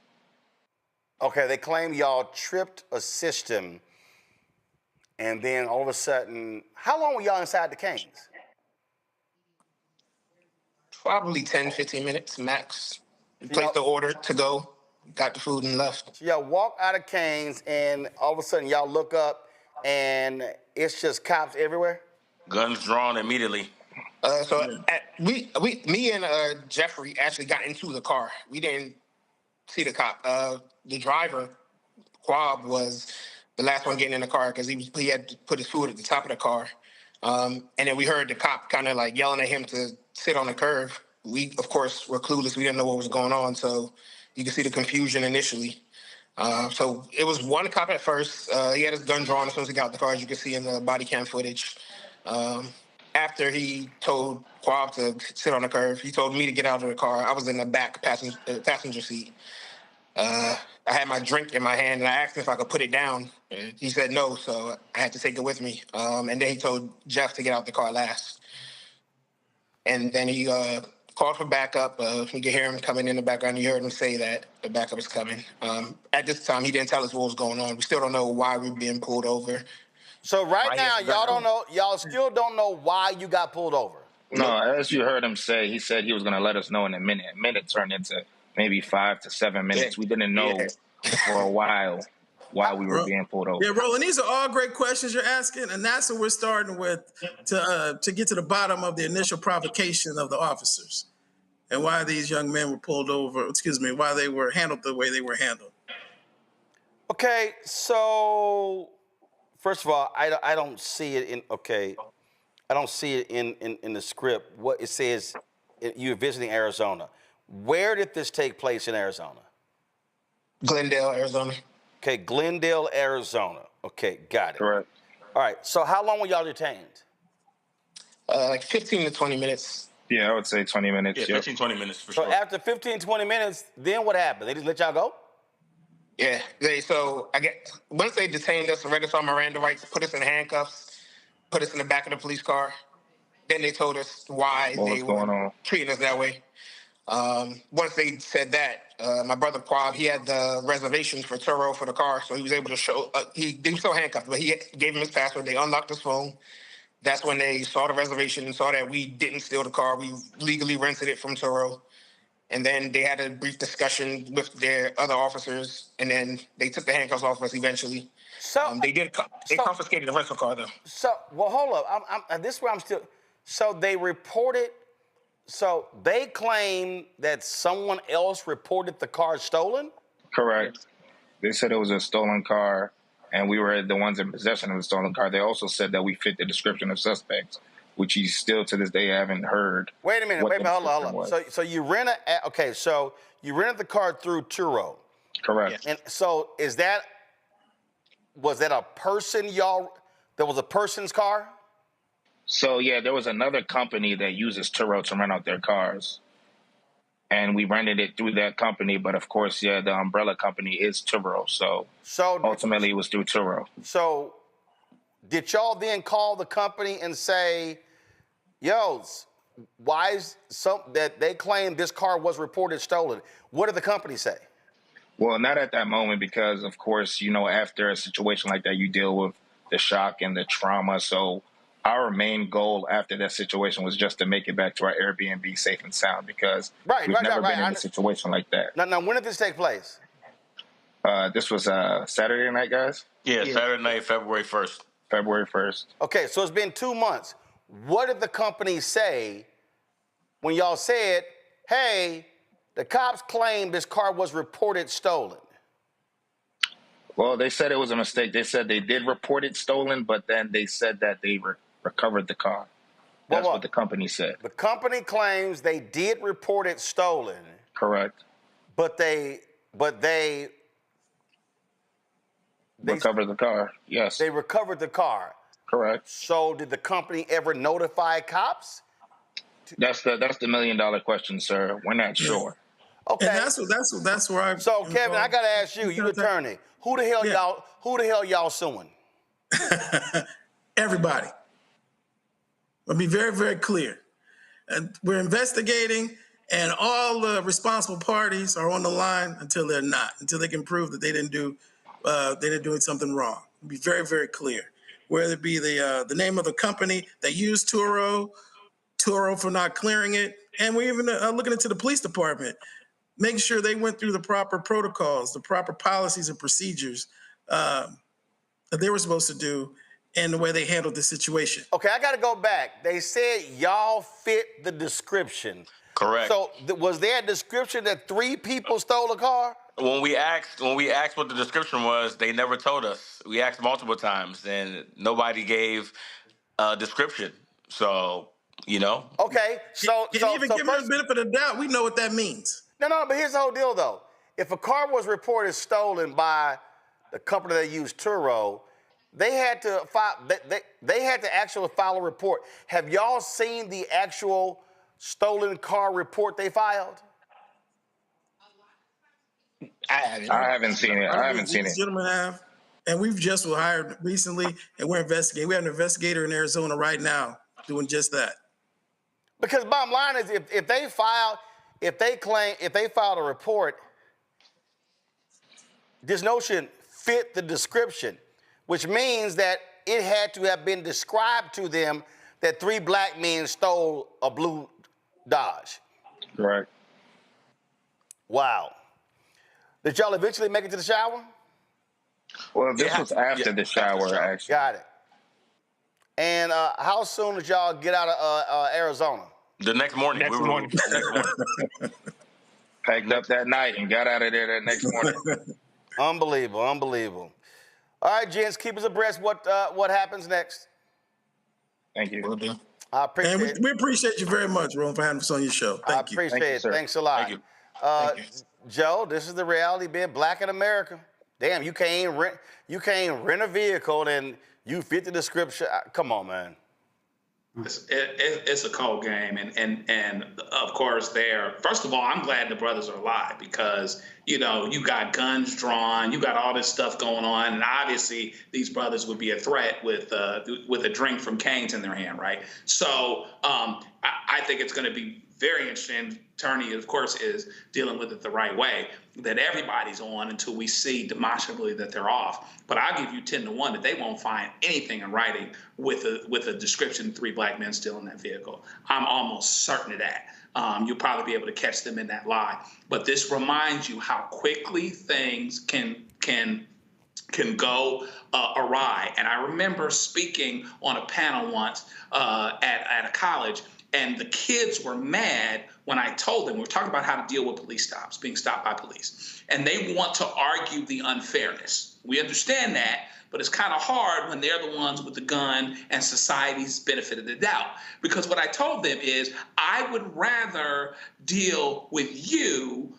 B: Okay, they claim y'all tripped a system, and then all of a sudden, how long were y'all inside the Canes?
H: Probably 10, 15 minutes max. Placed the order to go, got the food and left.
B: So y'all walk out of Canes, and all of a sudden y'all look up, and it's just cops everywhere?
G: Guns drawn immediately.
H: Me and Jeffrey actually got into the car. We didn't see the cop. The driver, Quab, was the last one getting in the car because he had to put his food at the top of the car. And then we heard the cop kind of like yelling at him to sit on the curb. We, of course, were clueless. We didn't know what was going on. So you can see the confusion initially. So it was one cop at first. He had his gun drawn as soon as he got out the car, as you can see in the body cam footage. After he told Quab to sit on the curb, he told me to get out of the car. I was in the back passenger seat. I had my drink in my hand, and I asked him if I could put it down. He said no, so I had to take it with me. And then he told Jeff to get out the car last. And then he called for backup. You could hear him coming in the background. You heard him say that the backup is coming. At this time, he didn't tell us what was going on. We still don't know why we were being pulled over.
B: So right now, y'all still don't know why you got pulled over?
G: No, as you heard him say, he said he was going to let us know in a minute. A minute turned into maybe 5 to 7 minutes. We didn't know for a while why we were being pulled over.
J: Yeah, Roland, these are all great questions you're asking, and that's what we're starting with to get to the bottom of the initial provocation of the officers and why these young men were pulled over, why they were handled the way they were handled.
B: Okay, so first of all, I don't see it in, I don't see it in the script. What it says, you're visiting Arizona. Where did this take place in Arizona?
H: Glendale, Arizona.
B: Okay, Glendale, Arizona. Okay, got it.
G: Correct.
B: All right, so how long were y'all detained?
H: Like 15 to 20 minutes.
G: Yeah, I would say 20 minutes. Yeah, 15, 20 minutes for
B: so
G: sure.
B: After 15, 20 minutes, then what happened? They just let y'all go?
H: Yeah, once they detained us, read us our Miranda rights, put us in handcuffs, put us in the back of the police car, then they told us why they were treating us that way. Once they said that, my brother Quab, he had the reservations for Turo for the car, so he was able to show, he was still handcuffed, but he gave him his password. They unlocked his phone. That's when they saw the reservation and saw that we didn't steal the car. We legally rented it from Turo. And then they had a brief discussion with their other officers, and then they took the handcuffs off us eventually.
B: So
H: they confiscated the rental car, though.
B: So, well, hold up. This is where I'm still. So they reported. So they claim that someone else reported the car stolen?
G: Correct. They said it was a stolen car, and we were the ones in possession of the stolen car. They also said that we fit the description of suspects, which you still to this day haven't heard.
B: Wait a minute, hold up. So you rented the car through Turo.
G: Correct.
B: And so was that a person there was a person's car?
G: So yeah, there was another company that uses Turo to rent out their cars. And we rented it through that company, but of course, yeah, the umbrella company is Turo. So ultimately it was through Turo.
B: So did y'all then call the company and say, yo, why is that they claim this car was reported stolen? What did the company say?
G: Well, not at that moment because, of course, after a situation like that, you deal with the shock and the trauma. So our main goal after that situation was just to make it back to our Airbnb safe and sound because we've never been in a situation like that.
B: Now, when did this take place?
G: This was Saturday night, guys?
F: Yeah, Saturday night, February 1st.
G: February 1st.
B: Okay, so it's been 2 months. What did the company say when y'all said, hey, the cops claim this car was reported stolen?
G: Well, they said it was a mistake. They said they did report it stolen, but then they said that they recovered the car. That's what the company said.
B: The company claims they did report it stolen.
G: Correct.
B: But they
G: recovered the car. Yes.
B: They recovered the car.
G: Correct.
B: So did the company ever notify cops?
G: That's the $1 million question, sir. We're not sure.
B: Okay.
J: And that's where I.
B: So Kevin, I gotta ask you, you attorney, who the hell y'all suing?
J: Everybody. I'll be very, very clear. And we're investigating, and all the responsible parties are on the line until they're not, until they can prove that they didn't do something wrong. Be very, very clear. Whether it be the name of the company that used Turo for not clearing it, and we're even looking into the police department, making sure they went through the proper protocols, the proper policies and procedures that they were supposed to do, and the way they handled the situation.
B: Okay, I got to go back. They said y'all fit the description.
K: Correct.
B: So was there a description that 3 people stole a car?
K: When we asked what the description was, they never told us. We asked multiple times, and nobody gave a description. So,
B: Okay, so
J: give them the benefit of the doubt. We know what that means.
B: No, but here's the whole deal, though. If a car was reported stolen by the company that used Turo, they had to file. They had to actually file a report. Have y'all seen the actual stolen car report they filed?
G: I haven't seen it. I haven't seen it.
J: Gentlemen have, and we've just hired recently, and we're investigating. We have an investigator in Arizona right now doing just that.
B: Because bottom line is, if they filed a report, this notion fit the description, which means that it had to have been described to them that 3 black men stole a blue Dodge.
G: Right.
B: Wow. Did y'all eventually make it to the shower?
G: Well, this was after the shower, actually.
B: Got it. And how soon did y'all get out of Arizona?
K: The next morning.
G: Next morning. Packed up that night and got out of there that next morning.
B: Unbelievable. All right, gents, keep us abreast what happens next.
G: Thank you.
K: Will do.
B: I appreciate it.
J: We appreciate you very much, Roland, for having us on your show. Thank you.
B: I appreciate it. Thanks a lot.
K: Thank you.
B: Joe, this is the reality being black in America. Damn, you can't rent a vehicle and you fit the description. Come on, man.
N: It's a cold game, and of course, first of all, I'm glad the brothers are alive because you got guns drawn, you got all this stuff going on, and obviously these brothers would be a threat with a drink from Cane's in their hand, right? So I think it's going to be very interesting. Attorney, of course, is dealing with it the right way, that everybody's on until we see demonstrably that they're off. But I'll give you 10-1 that they won't find anything in writing with a description of 3 black men still in that vehicle. I'm almost certain of that. You'll probably be able to catch them in that lie. But this reminds you how quickly things can go awry. And I remember speaking on a panel once at a college, and the kids were mad when I told them, we're talking about how to deal with police stops, being stopped by police. And they want to argue the unfairness. We understand that, but it's kind of hard when they're the ones with the gun and society's benefit of the doubt. Because what I told them is, I would rather deal with you,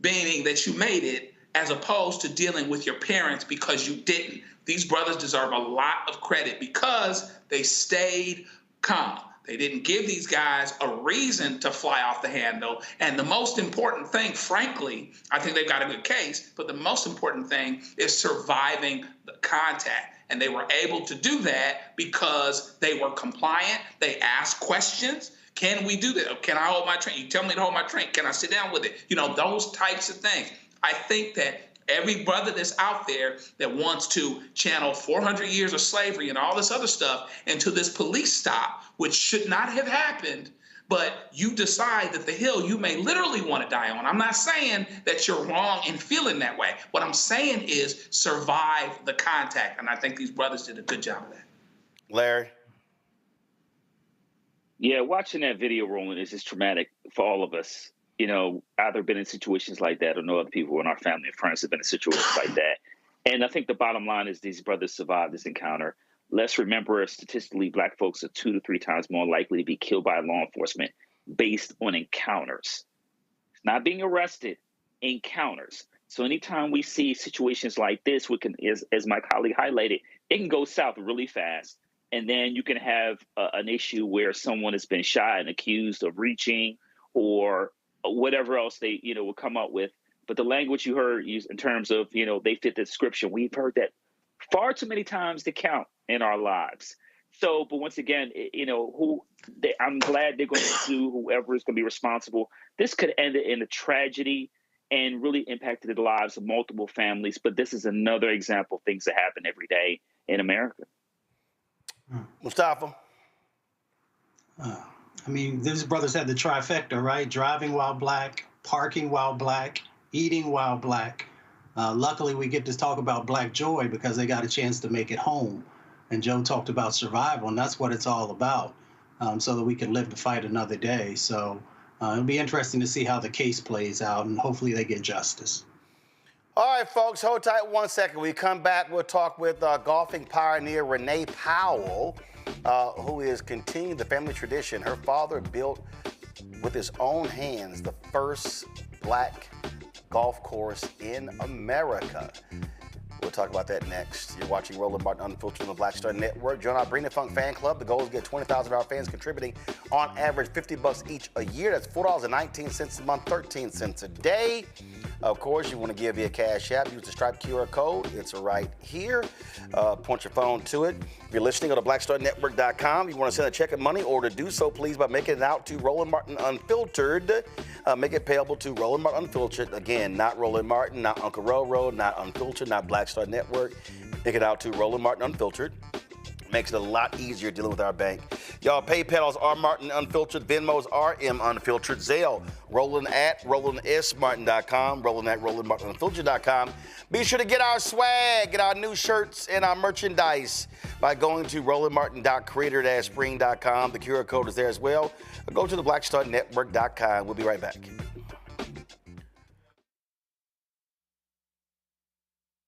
N: meaning that you made it, as opposed to dealing with your parents because you didn't. These brothers deserve a lot of credit because they stayed calm. They didn't give these guys a reason to fly off the handle. And the most important thing, frankly, I think they've got a good case, but the most important thing is surviving the contact. And they were able to do that because they were compliant. They asked questions. Can we do that? Can I hold my drink? You tell me to hold my drink. Can I sit down with it? Those types of things. I think that every brother that's out there that wants to channel 400 years of slavery and all this other stuff into this police stop, which should not have happened, but you decide that the hill you may literally want to die on. I'm not saying that you're wrong in feeling that way. What I'm saying is survive the contact. And I think these brothers did a good job of that.
B: Larry?
M: Yeah, watching that video, Roland, is just traumatic for all of us. Either been in situations like that or know other people in our family and friends have been in situations like that. And I think the bottom line is these brothers survived this encounter. Let's remember, statistically, black folks are 2 to 3 times more likely to be killed by law enforcement based on encounters. It's not being arrested, encounters. So anytime we see situations like this, we can, as my colleague highlighted, it can go south really fast. And then you can have an issue where someone has been shot and accused of reaching or whatever else they, will come up with. But the language you heard used in terms of, they fit the description, we've heard that far too many times to count in our lives. So, but once again, I'm glad they're going to sue whoever is going to be responsible. This could end in a tragedy and really impacted the lives of multiple families. But this is another example of things that happen every day in America.
B: Mustafa.
O: These brothers had the trifecta, right? Driving while black, parking while black, eating while black. Luckily, we get to talk about Black joy because they got a chance to make it home. And Joe talked about survival, and that's what it's all about, so that we can live to fight another day. So it'll be interesting to see how the case plays out, and hopefully they get justice.
B: All right, folks, hold tight 1 second. When we come back, we'll talk with golfing pioneer Renee Powell, who is continuing the family tradition. Her father built with his own hands the first black golf course in America. We'll talk about that next. You're watching Roland Martin Unfiltered on the Black Star Network. Join our Bring the Funk fan club. The goal is to get 20,000 of our fans contributing on average $50 each a year. That's $4.19 a month, 13 cents a day. Of course, you want to give via Cash App. Use the Stripe QR code. It's right here. Point your phone to it. If you're listening on blackstarnetwork.com, you want to send a check of money or to do so, please, by making it out to Roland Martin Unfiltered. Make it payable to Roland Martin Unfiltered. Again, not Roland Martin, not Uncle Roro, not Unfiltered, not Black Star Network. Make it out to Roland Martin Unfiltered. Makes it a lot easier dealing with our bank. Y'all, PayPal's R Martin Unfiltered, Venmo's RM Unfiltered, Zelle, Roland at RolandSMartin.com, Roland at RolandMartinUnfiltered.com. Be sure to get our swag, get our new shirts and our merchandise by going to RolandMartin.creator-spring.com. The QR code is there as well. Or go to the BlackStarNetwork.com. We'll be right back.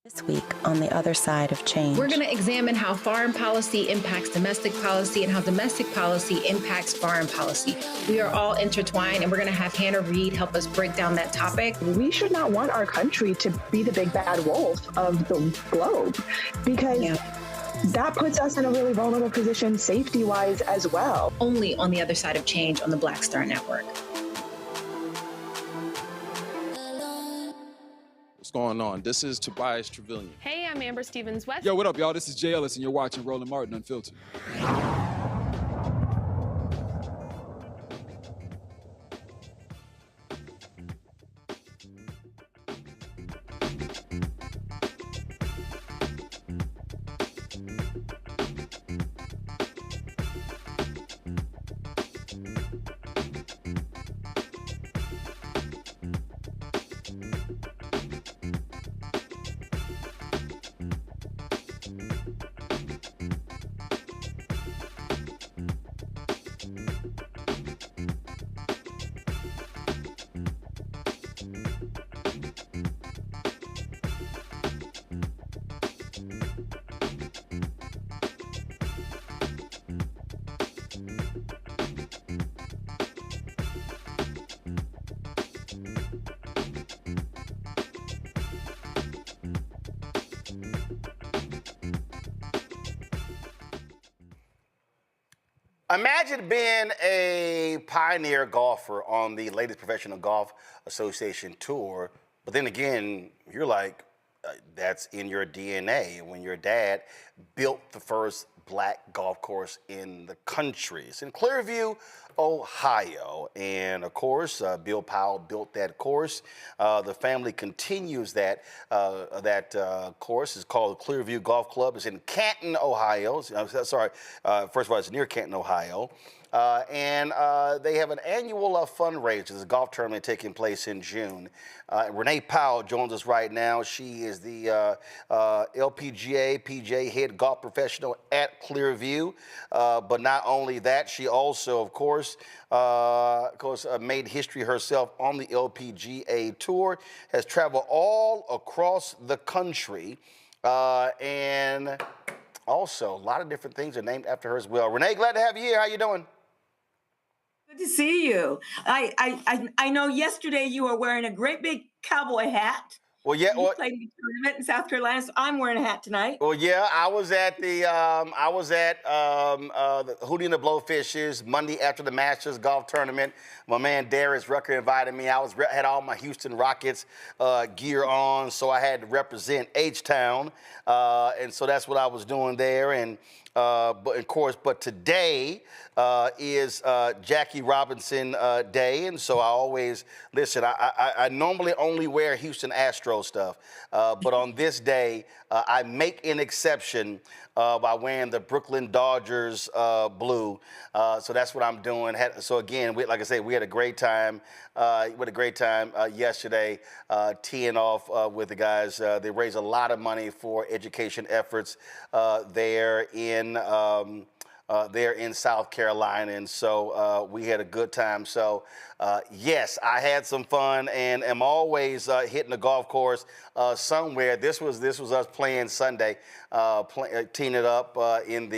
Q: This week on the other side of change.
I: We're going to examine how foreign policy impacts domestic policy and how domestic policy impacts foreign policy. We are all intertwined, and we're going to have Hannah Reid help us break down that topic.
L: We should not want our country to be the big bad wolf of the globe, because that puts us in a really vulnerable position safety-wise as well.
I: Only on the other side of change on the Black Star Network.
P: What's going on? This is Tobias Trevelyan.
R: Hey, I'm Amber Stevens-West.
E: Yo, what up, y'all? This is Jay Ellis, and you're watching Roland Martin Unfiltered.
B: Imagine being a pioneer golfer on the latest Professional Golf Association tour, but then again, you're like, that's in your DNA. When your dad built the first black golf course in the country. It's in Clearview, Ohio. And of course, Bill Powell built that course. The family continues that course. It's called Clearview Golf Club. It's in Canton, Ohio. First of all, it's near Canton, Ohio. And they have an annual fundraiser. There's a golf tournament taking place in June. Renee Powell joins us right now. She is the LPGA, PGA head golf professional at Clearview. But not only that, she also, of course, made history herself on the LPGA tour, has traveled all across the country, and also a lot of different things are named after her as well. Renee, glad to have you here. How you doing?
Y: Good to see you. I know yesterday you were wearing a great big cowboy hat.
B: Well, yeah.
Y: You played in the tournament in South Carolina, so I'm wearing a hat tonight.
B: Well, yeah, I was at the Hootie and the Blowfishes Monday after the Masters golf tournament. My man Darius Rucker invited me. I had all my Houston Rockets gear on, so I had to represent H-Town, and so that's what I was doing there. And but of course, today is Jackie Robinson Day, and so I always listen. I normally only wear Houston Astros stuff, but on this day I make an exception by wearing the Brooklyn Dodgers blue. So that's what I'm doing. So again, like I said, we had a great time. Yesterday, teeing off with the guys. They raised a lot of money for education efforts there in South Carolina, and so we had a good time. So yes, I had some fun, and am always hitting the golf course somewhere. This was us playing Sunday, teeing it up in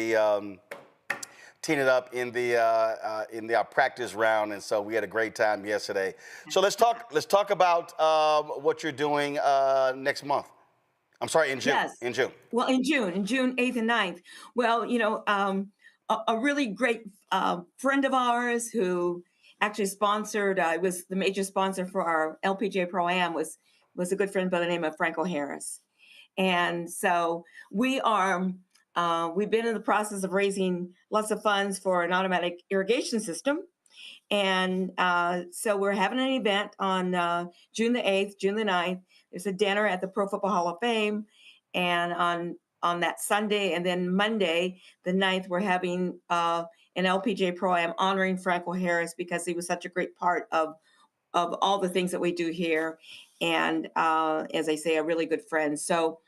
B: our practice round, and so we had a great time yesterday. So let's talk about what you're doing next month. I'm sorry, in June.
Y: Yes.
B: In June.
Y: Well, in June 8th and 9th. Well, a really great friend of ours who actually sponsored, was the major sponsor for our LPGA Pro-Am, was a good friend by the name of Franco Harris. And so we've been in the process of raising lots of funds for an automatic irrigation system. And so we're having an event on June the 8th, June the 9th. There's a dinner at the Pro Football Hall of Fame. And on that Sunday, and then Monday, the 9th, we're having an LPGA Pro-Am honoring Franco Harris because he was such a great part of all the things that we do here. And as I say, a really good friend. So,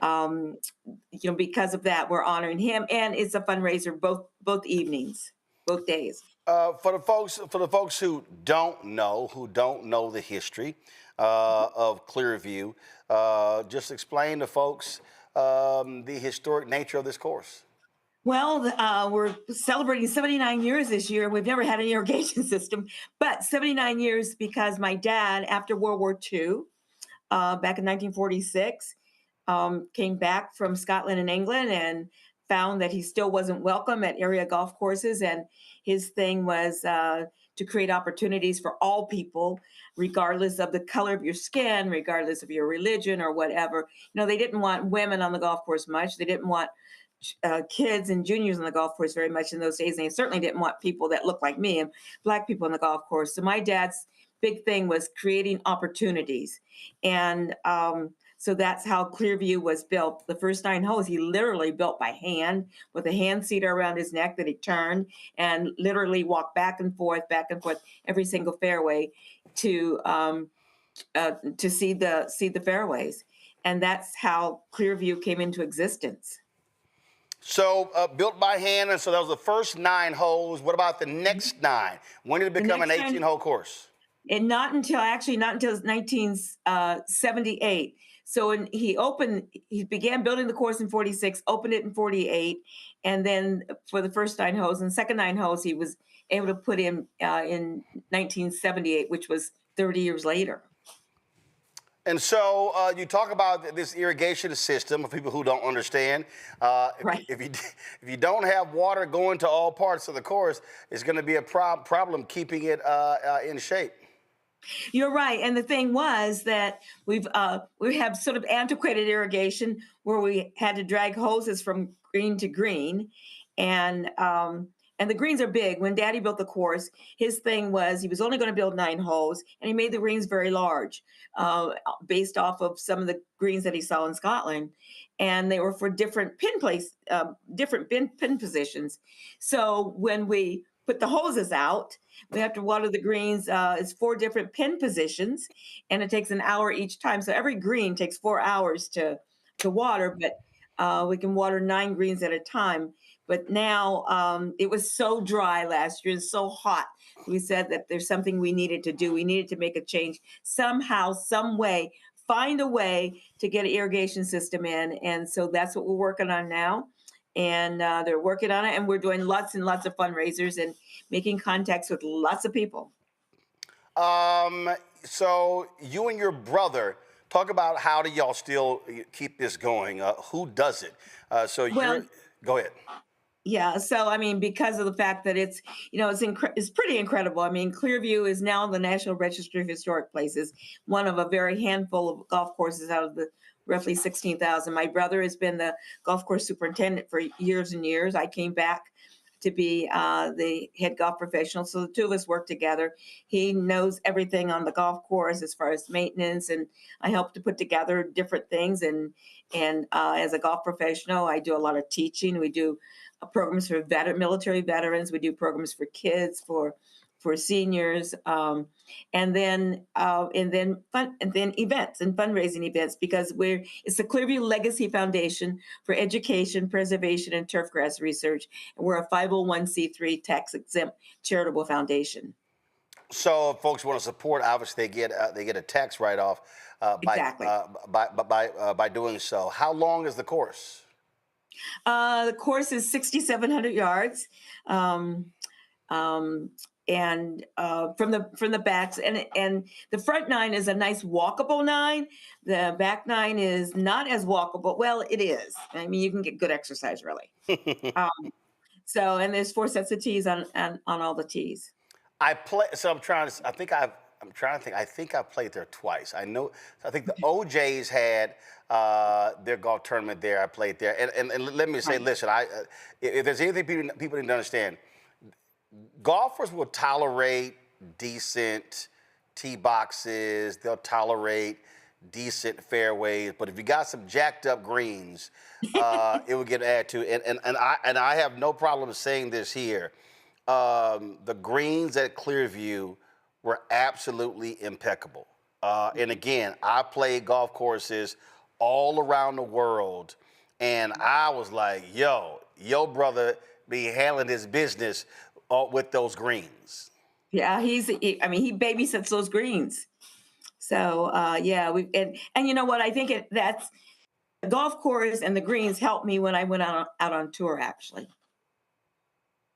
Y: because of that, we're honoring him, and it's a fundraiser both evenings, both days.
B: For the folks who don't know the history of Clearview, just explain to folks the historic nature of this course.
Y: Well, we're celebrating 79 years this year. We've never had an irrigation system, but 79 years because my dad, after World War II, back in 1946, came back from Scotland and England and found that he still wasn't welcome at area golf courses. And his thing was to create opportunities for all people, regardless of the color of your skin, regardless of your religion or whatever. They didn't want women on the golf course much. They didn't want kids and juniors on the golf course very much in those days. And they certainly didn't want people that looked like me and Black people on the golf course. So my dad's big thing was creating opportunities. And so that's how Clearview was built. The first 9 holes, he literally built by hand with a hand seater around his neck that he turned and literally walked back and forth every single fairway to see the fairways. And that's how Clearview came into existence.
B: So built by hand, and so that was the first 9 holes. What about the next 9? When did it become an 18-hole course?
Y: And not until 1978. So he began building the course in 46, opened it in 48, and then for the first 9 holes and second 9 holes, he was able to put in 1978, which was 30 years later.
B: And so you talk about this irrigation system for people who don't understand.
Y: Right.
B: If you don't have water going to all parts of the course, it's going to be a problem keeping it in shape.
Y: You're right. And the thing was that we have sort of antiquated irrigation where we had to drag hoses from green to green. And the greens are big. When Daddy built the course, his thing was he was only going to build 9 holes, and he made the greens very large based off of some of the greens that he saw in Scotland. And they were for different pin positions. So when we put the hoses out, we have to water the greens. It's 4 different pin positions, and it takes an hour each time. So every green takes 4 hours to water, but we can water 9 greens at a time. But now it was so dry last year and so hot. We said that there's something we needed to do. We needed to make a change somehow, some way, find a way to get an irrigation system in. And so that's what we're working on now. And they're working on it. And we're doing lots and lots of fundraisers and making contacts with lots of people.
B: So you and your brother Talk about how do y'all still keep this going? Who does it? Go ahead.
Y: Yeah, so I mean, because of the fact that it's, it's pretty incredible. I mean, Clearview is now the National Registry of Historic Places, one of a very handful of golf courses out of the roughly 16,000. My brother has been the golf course superintendent for years and years. I came back to be the head golf professional, so the two of us work together. He knows everything on the golf course as far as maintenance, and I help to put together different things. And as a golf professional, I do a lot of teaching. We do programs for military veterans. We do programs for kids, for seniors, and then events and fundraising events, because it's the Clearview Legacy Foundation for Education, Preservation, and Turfgrass Research, and we're a 501c3 tax-exempt charitable foundation.
B: So, if folks want to support, obviously they get a tax write-off by doing so. How long is the course?
Y: The course is 6,700 yards, and from the backs, and the front 9 is a nice walkable 9. The back 9 is not as walkable. Well, it is. I mean, you can get good exercise really. And there's 4 sets of tees on all the tees.
B: I'm trying to think. I think I played there twice. I think the OJs had their golf tournament there. I played there, and let me say, listen, if there's anything people need to understand, golfers will tolerate decent tee boxes. They'll tolerate decent fairways, but if you got some jacked up greens, it will get added to. And I have no problem saying this here. The greens at Clearview were absolutely impeccable. And again, I played golf courses all around the world, and I was like, yo, brother be handling his business with those greens.
Y: Yeah, he babysits those greens. So and you know what? I think that's the golf course and the greens helped me when I went out on tour, actually.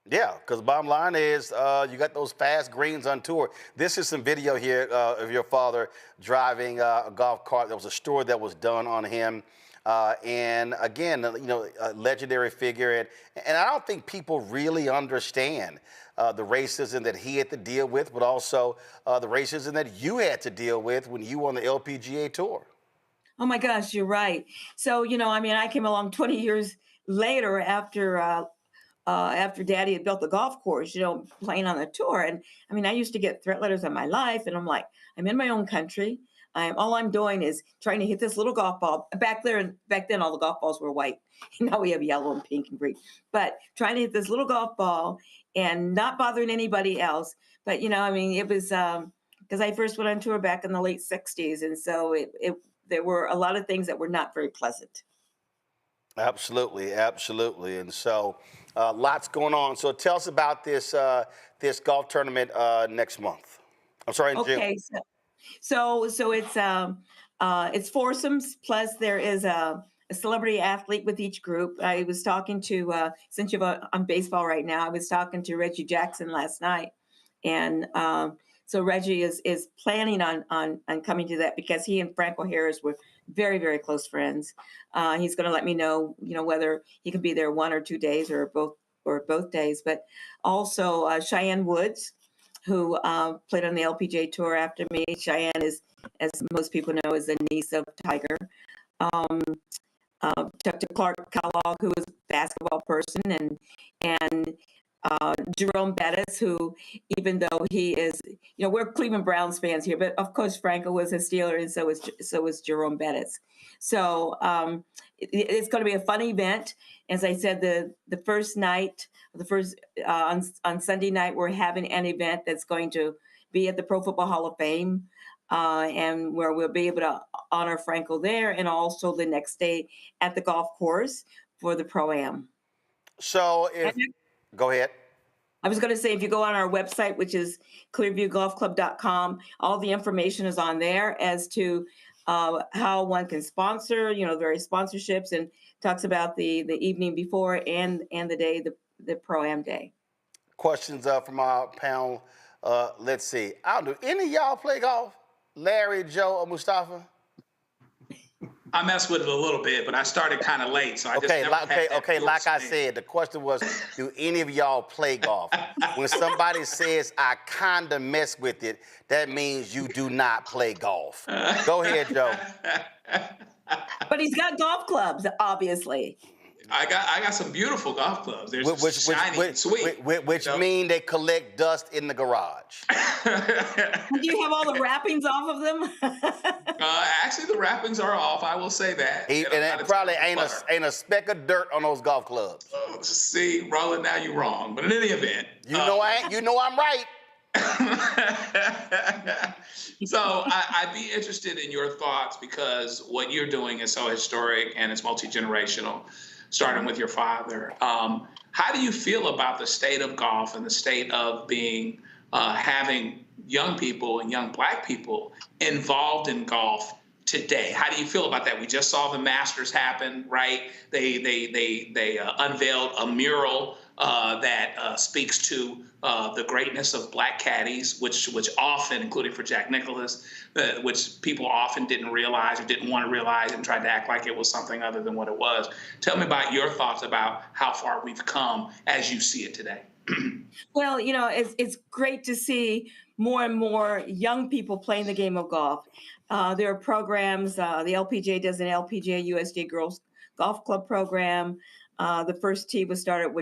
B: Yeah, because bottom line is you got those fast greens on tour. This is some video here of your father driving a golf cart. There was a story that was done on him. And again, a legendary figure. And I don't think people really understand the racism that he had to deal with, but also the racism that you had to deal with when you were on the LPGA tour.
Y: Oh my gosh, you're right. So, I came along 20 years later after Daddy had built the golf course, playing on the tour. And I used to get threat letters on my life, and I'm like, I'm in my own country. All I'm doing is trying to hit this little golf ball. Back then, all the golf balls were white. Now we have yellow and pink and green. But trying to hit this little golf ball and not bothering anybody else. But, it was because I first went on tour back in the late 60s. And so there were a lot of things that were not very pleasant.
B: Absolutely, absolutely. And so lots going on. So tell us about this golf tournament next month. I'm sorry, in June.
Y: Okay, so it's foursomes, plus there is a celebrity athlete with each group. I was talking to, since you're on baseball right now, I was talking to Reggie Jackson last night. And so Reggie is planning on coming to that because he and Franco Harris were very, very close friends. He's going to let me know, whether he can be there 1 or 2 days or both days. But also Cheyenne Woods, who played on the LPGA tour after me. Cheyenne is, as most people know, is the niece of Tiger. Dr. Clark Kellogg, who is a basketball person, and Jerome Bettis, who, even though he is, we're Cleveland Browns fans here, but of course Franco was a Steeler, and so was Jerome Bettis. So it's going to be a fun event. As I said, the first night, on Sunday night, we're having an event that's going to be at the Pro Football Hall of Fame, and where we'll be able to honor Franco there, and also the next day at the golf course for the Pro-Am.
B: So go ahead.
Y: I was going to say, if you go on our website, which is clearviewgolfclub.com, all the information is on there as to how one can sponsor, various sponsorships, and talks about the evening before and the day, the Pro-Am day.
B: Questions from our panel. Let's see. I don't know. Any of y'all play golf? Larry, Joe, or Mustafa?
N: I messed with it a little bit, but I started kind of late, so I just never had that
B: like I
N: swing.
B: said, the question was, do any of y'all play golf? When somebody says, I kind of mess with it, that means you do not play golf. Go ahead, Joe.
Y: But he's got golf clubs, obviously.
N: I got some beautiful golf clubs. They're shiny and sweet.
B: Which mean they collect dust in the garage.
Y: Do you have all the wrappings off of them?
N: Actually, the wrappings are off. I will say that.
B: And it probably ain't a speck of dirt on those golf clubs.
N: See, Roland, now you're wrong. But in any event,
B: you know I'm right.
N: So I'd be interested in your thoughts, because what you're doing is so historic and it's multi-generational, starting with your father. How do you feel about the state of golf and the state of being having young people and young Black people involved in golf today? How do you feel about that? We just saw the Masters happen, right? They unveiled a mural that speaks to the greatness of Black caddies, which often, including for Jack Nicklaus, which people often didn't realize or didn't want to realize and tried to act like it was something other than what it was. Tell me about your thoughts about how far we've come as you see it today.
Y: Well, it's great to see more and more young people playing the game of golf. There are programs. The LPGA does an LPGA USDA Girls Golf Club program. The first tee was started,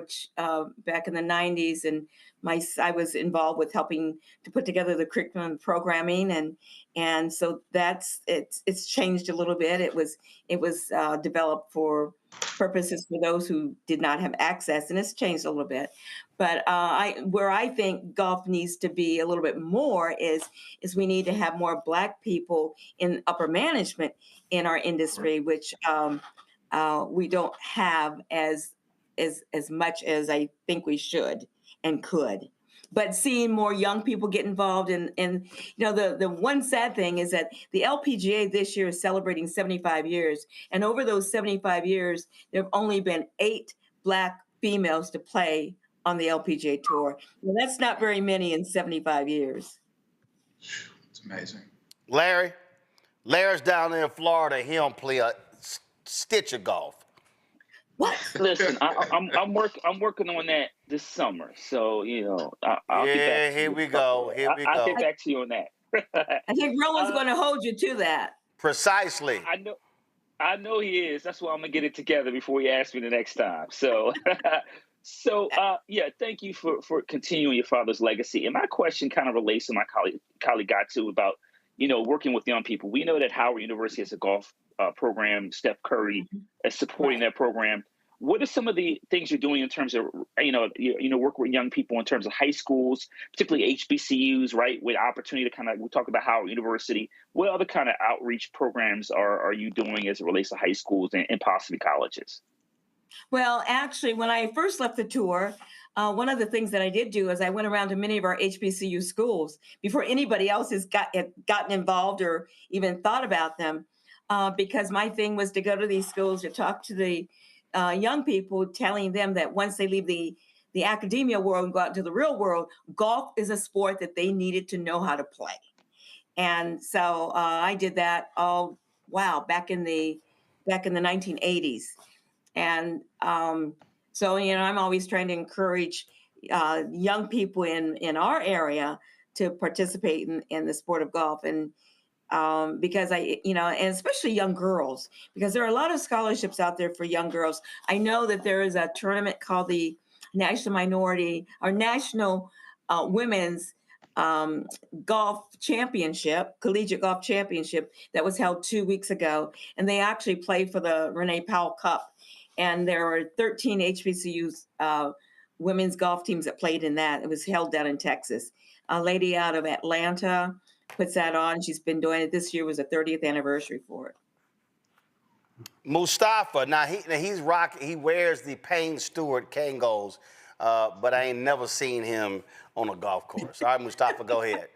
Y: back in the 90s, and I was involved with helping to put together the curriculum and programming, and so it's changed a little bit. It was developed for purposes for those who did not have access, and it's changed a little bit. But where I think golf needs to be a little bit more is we need to have more Black people in upper management in our industry, which we don't have as much as I think we should and could. But seeing more young people get involved and the one sad thing is that the LPGA this year is celebrating 75 years. And over those 75 years, there have only been 8 Black females to play on the LPGA tour. Well, that's not very many in 75 years.
N: It's amazing.
B: Larry's down there in Florida. He don't play a stitch of golf.
Y: What?
M: Listen, I'm working on that this summer. So I'll get back to
B: here we go.
M: I'll get back to you on that.
Y: I think Roland's going to hold you to that.
B: Precisely.
M: I know he is. That's why I'm gonna get it together before he asks me the next time. So, thank you for continuing your father's legacy. And my question kind of relates to my colleague got to about working with young people. We know that Howard University has a golf program. Steph Curry is supporting that program. What are some of the things you're doing in terms of, work with young people in terms of high schools, particularly HBCUs, right, with opportunity to we talk about Howard University. What other kind of outreach programs are you doing as it relates to high schools and possibly colleges?
Y: Well, actually, when I first left the tour, one of the things that I did do is I went around to many of our HBCU schools before anybody else has gotten involved or even thought about them, because my thing was to go to these schools to talk to the young people, telling them that once they leave the academia world and go out into the real world, golf is a sport that they needed to know how to play. And so I did that back in the 1980s. And so I'm always trying to encourage young people in our area to participate in the sport of golf, and because and especially young girls, because there are a lot of scholarships out there for young girls. I know that there is a tournament called the National Women's Golf Championship, Collegiate Golf Championship, that was held 2 weeks ago, and they actually play for the Renee Powell Cup. And there were 13 HBCUs women's golf teams that played in that. It was held down in Texas. A lady out of Atlanta puts that on. She's been doing it. This year was the 30th anniversary for it.
B: Mustafa, now he's rocking. He wears the Payne Stewart Kangol, but I ain't never seen him on a golf course. All right, Mustafa, go ahead.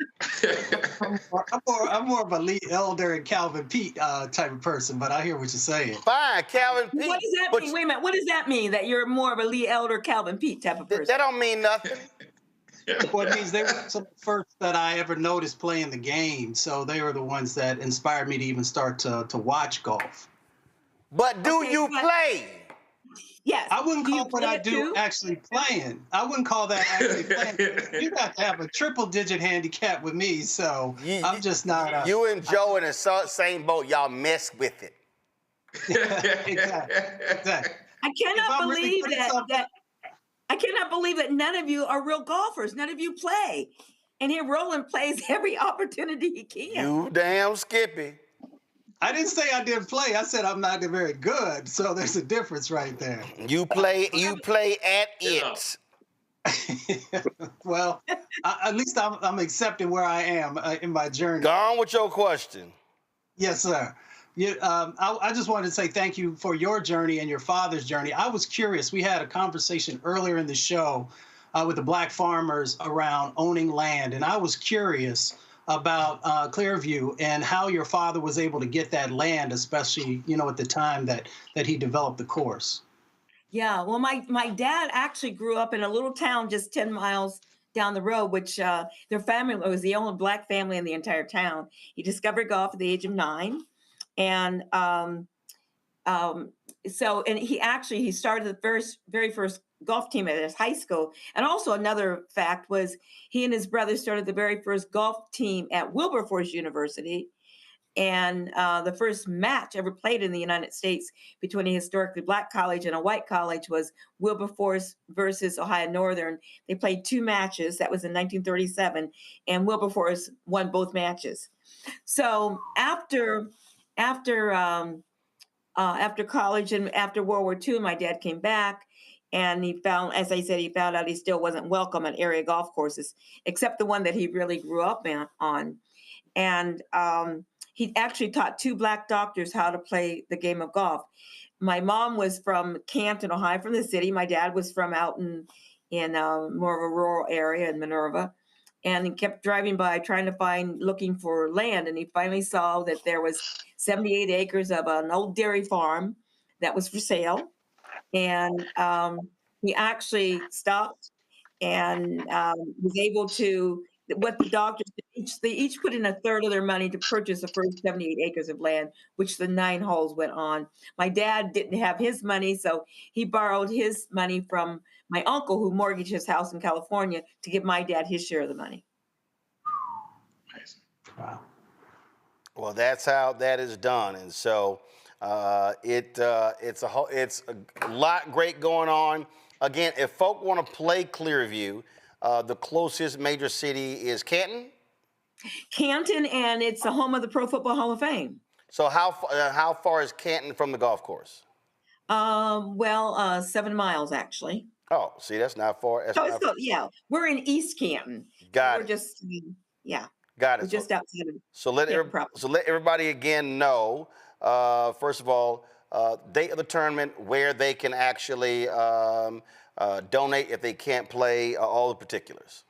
O: I'm more of a Lee Elder and Calvin Pete type of person, but I hear what you're saying.
B: Fine, Calvin Pete.
Y: What does that mean? Wait a minute. What does that mean, that you're more of a Lee Elder, Calvin Pete type of person?
B: That don't mean nothing.
O: Well, it means they were some of the first that I ever noticed playing the game, so they were the ones that inspired me to even start to watch golf.
B: But do you play?
Y: Yes.
O: I wouldn't call what I do
Y: too?
O: actually playing. I wouldn't call that actually playing. You got to have a triple-digit handicap with me, so I'm just not.
B: You and Joe in the same boat. Y'all mess with it.
O: Exactly.
Y: I cannot believe that I cannot believe that none of you are real golfers. None of you play. And here Roland plays every opportunity he can.
B: You damn Skippy.
O: I didn't say I didn't play. I said I'm not very good. So there's a difference right there.
B: You play at it.
O: Well, at least I'm accepting where I am in my journey.
B: Go on with your question.
O: Yes, sir. I just wanted to say thank you for your journey and your father's journey. I was curious. We had a conversation earlier in the show with the Black farmers around owning land, and I was curious about Clearview and how your father was able to get that land, especially at the time that he developed the course.
Y: Yeah, well, my dad actually grew up in a little town just 10 miles down the road, which their family was the only Black family in the entire town. He discovered golf at the age of 9. And he started the very first golf team at his high school. And also another fact was he and his brother started the very first golf team at Wilberforce University. And the first match ever played in the United States between a historically Black college and a white college was Wilberforce versus Ohio Northern. They played 2 matches. That was in 1937. And Wilberforce won both matches. So after college and after World War II, my dad came back and he found out he still wasn't welcome at area golf courses, except the one that he really grew up on. And he actually taught 2 Black doctors how to play the game of golf. My mom was from Canton, Ohio, from the city. My dad was from out in more of a rural area in Minerva. And he kept driving by looking for land. And he finally saw that there was 78 acres of an old dairy farm that was for sale. And he actually stopped and was able to, what the doctors, they each put in a third of their money to purchase the first 78 acres of land, which the 9 holes went on. My dad didn't have his money, so he borrowed his money from my uncle, who mortgaged his house in California, to give my dad his share of the money.
O: Wow.
B: Well, that's how that is done, and so it's a lot great going on. Again, if folk want to play Clearview, the closest major city is Canton.
Y: Canton, and it's the home of the Pro Football Hall of Fame.
B: So how far is Canton from the golf course?
Y: 7 miles actually.
B: Oh, see, that's not far.
Y: Yeah, we're in East Canton.
B: Got it.
Y: We're just, yeah.
B: Got it.
Y: We're just outside of.
B: So let everybody again know. First of all, date of the tournament, where they can actually donate if they can't play, all the particulars.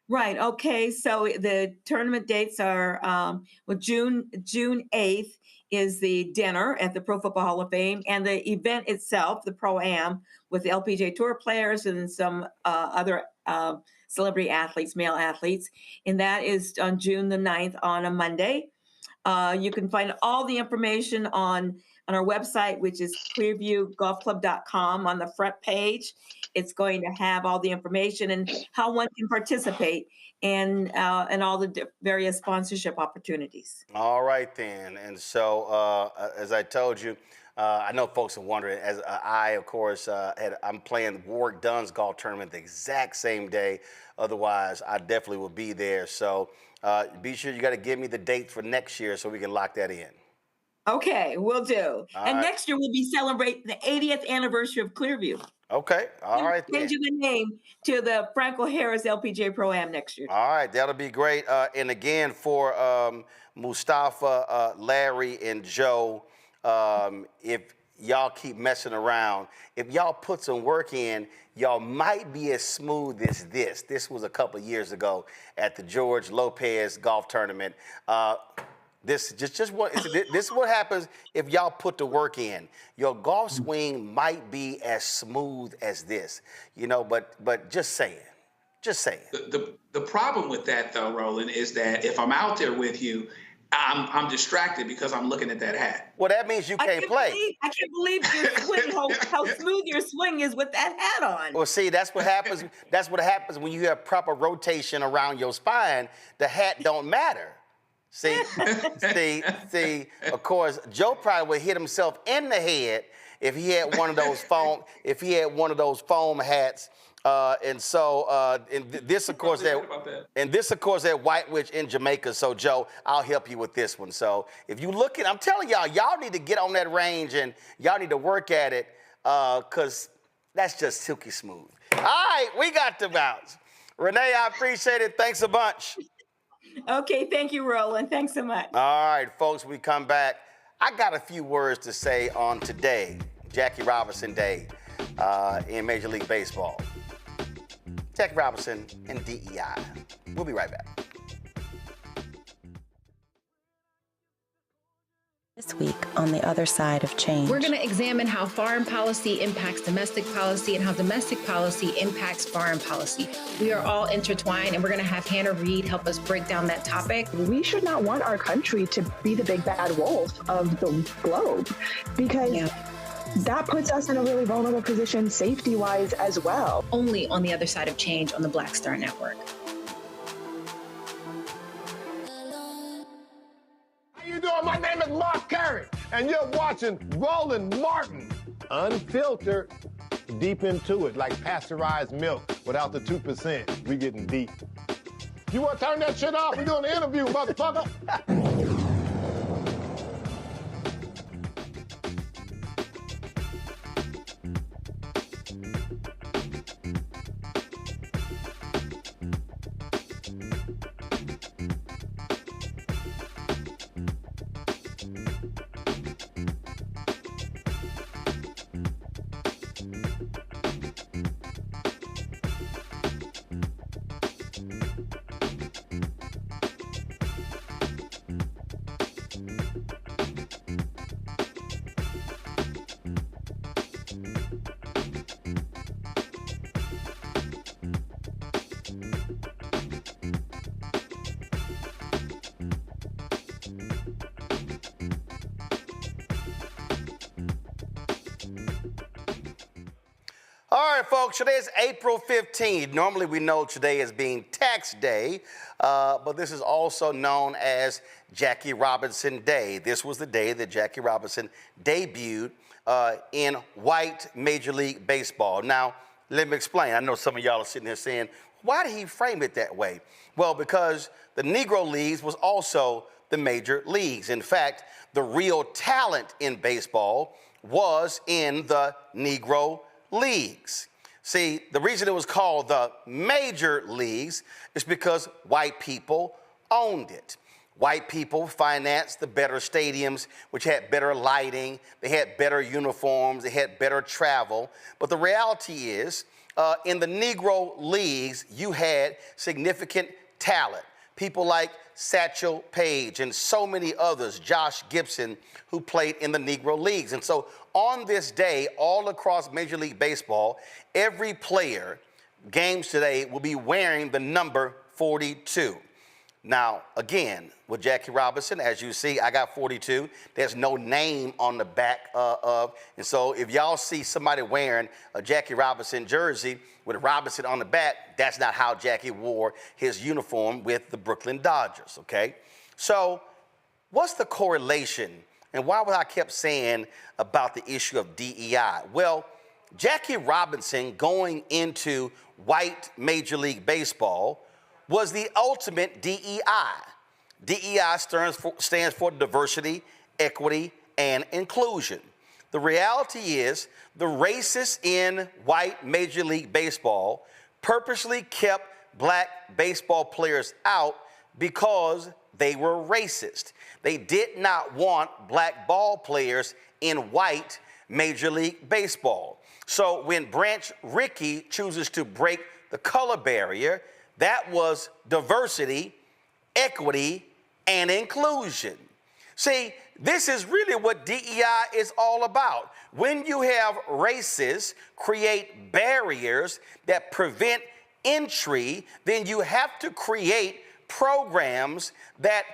Y: Right. Okay. So the tournament dates are June 8th is the dinner at the Pro Football Hall of Fame, and the event itself, the Pro-Am, with the LPGA Tour players and some other celebrity athletes, male athletes, and that is on June the 9th on a Monday. You can find all the information on our website, which is clearviewgolfclub.com. On the front page, it's going to have all the information and how one can participate and all the various sponsorship opportunities.
B: All right, then. And so, as I told you, I know folks are wondering, as I, of course, I'm playing Warwick Dunn's golf tournament the exact same day. Otherwise, I definitely will be there. So be sure you got to give me the date for next year so we can lock that in.
Y: Okay, we'll do.
B: All
Y: and
B: right.
Y: Next year, we'll be celebrating the 80th anniversary of Clearview.
B: Okay, all right.
Y: Changing the name to the Franco Harris LPGA Pro-Am next year.
B: All right, that'll be great. And again, for Mustafa, Larry, and Joe, if y'all keep messing around, if y'all put some work in, y'all might be as smooth as this. This was a couple of years ago at the George Lopez golf tournament. This is what happens if y'all put the work in. Your golf swing might be as smooth as this, but just saying. Just saying.
N: The problem with that, though, Roland, is that if I'm out there with you I'm distracted because I'm looking at that hat.
B: Well, that means you can't play.
Y: I can't believe your swing, how smooth your swing is with that hat on.
B: Well, see, that's what happens. That's what happens when you have proper rotation around your spine. The hat don't matter. See, see. Of course, Joe probably would hit himself in the head if he had one of those foam. If he had one of those foam hats. And this, of course, that White Witch in Jamaica. So, Joe, I'll help you with this one. So, if you look at, I'm telling y'all need to get on that range and y'all need to work at it, because that's just silky smooth. All right, we got to bounce. Renee, I appreciate it. Thanks a bunch.
Y: Okay, thank you, Roland. Thanks so much.
B: All right, folks, we come back. I got a few words to say on today, Jackie Robinson Day, in Major League Baseball. Jackie Robinson and DEI. We'll be right back.
Q: This week on the other side of change.
I: We're going to examine how foreign policy impacts domestic policy and how domestic policy impacts foreign policy. We are all intertwined, and we're going to have Hannah Reid help us break down that topic.
L: We should not want our country to be the big bad wolf of the globe, because that puts us in a really vulnerable position safety-wise as well.
I: Only on the other side of change on the Black Star Network.
R: How you doing? My name is Mark Carey, and you're watching Roland Martin Unfiltered. Deep into it, like pasteurized milk without the 2%. We getting deep. You want to turn that shit off? We're doing an interview, motherfucker.
B: All right, folks, today is April 15th. Normally we know today as being tax day, but this is also known as Jackie Robinson Day. This was the day that Jackie Robinson debuted in white Major League Baseball. Now, let me explain. I know some of y'all are sitting there saying, why did he frame it that way? Well, because the Negro Leagues was also the major leagues. In fact, the real talent in baseball was in the Negro Leagues. See, the reason it was called the major leagues is because white people owned it. White people financed the better stadiums, which had better lighting, they had better uniforms, they had better travel. But the reality is, in the Negro Leagues, you had significant talent. People like Satchel Paige and so many others, Josh Gibson, who played in the Negro Leagues. And so on this day, all across Major League Baseball, every player, games today, will be wearing the number 42. Now, again, with Jackie Robinson, as you see, I got 42. There's no name on the back of, and so if y'all see somebody wearing a Jackie Robinson jersey with Robinson on the back, that's not how Jackie wore his uniform with the Brooklyn Dodgers, okay? So what's the correlation, and why was I kept saying about the issue of DEI? Well, Jackie Robinson going into white Major League Baseball was the ultimate DEI. DEI stands for diversity, equity, and inclusion. The reality is the racists in white Major League Baseball purposely kept black baseball players out because they were racist. They did not want black ball players in white Major League Baseball. So when Branch Rickey chooses to break the color barrier, that was diversity, equity, and inclusion. See, this is really what DEI is all about. When you have racists create barriers that prevent entry, then you have to create programs that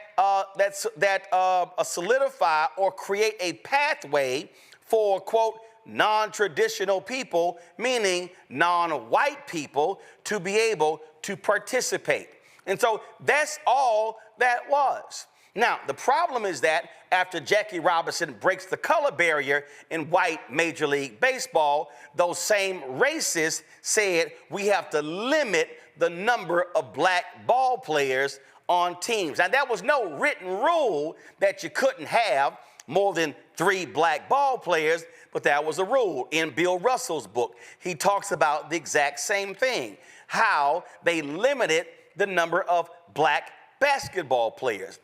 B: solidify or create a pathway for, quote, non-traditional people, meaning non-white people, to be able to participate. And so that's all that was. Now, the problem is that after Jackie Robinson breaks the color barrier in white Major League Baseball, those same racists said we have to limit the number of black ball players on teams. Now, there was no written rule that you couldn't have more than 3 black ball players, but that was a rule. In Bill Russell's book, he talks about the exact same thing, how they limited the number of black basketball players.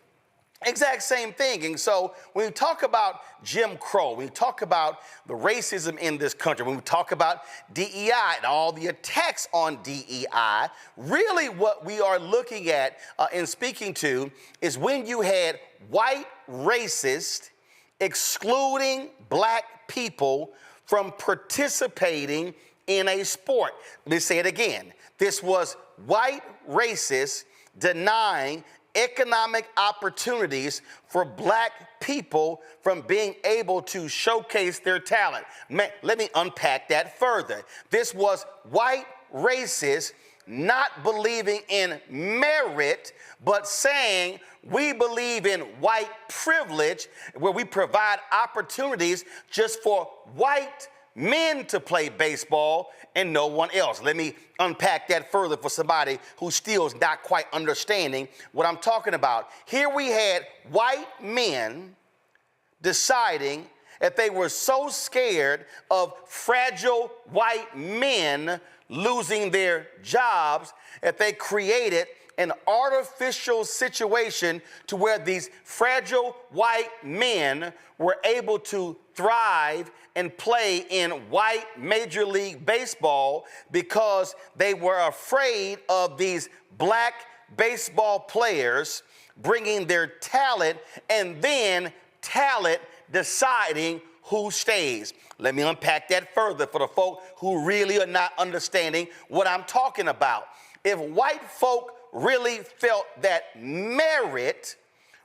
B: Exact same thing. And so when we talk about Jim Crow, when we talk about the racism in this country, when we talk about DEI and all the attacks on DEI, really what we are looking at and speaking to is when you had white racists excluding black people from participating in a sport. Let me say it again. This was white racists denying economic opportunities for black people from being able to showcase their talent. Let me unpack that further. This was white racists not believing in merit, but saying we believe in white privilege, where we provide opportunities just for white men to play baseball and no one else. Let me unpack that further for somebody who still is not quite understanding what I'm talking about. Here we had white men deciding that they were so scared of fragile white men losing their jobs that they created an artificial situation to where these fragile white men were able to thrive and play in white Major League Baseball because they were afraid of these black baseball players bringing their talent and then talent deciding who stays. Let me unpack that further for the folk who really are not understanding what I'm talking about. If white folk really felt that merit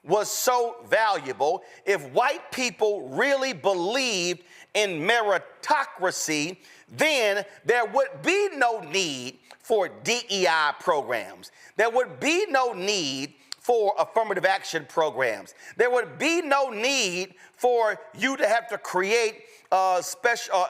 B: was so valuable, if white people really believed in meritocracy, then there would be no need for DEI programs. There would be no need for affirmative action programs. There would be no need for you to have to create special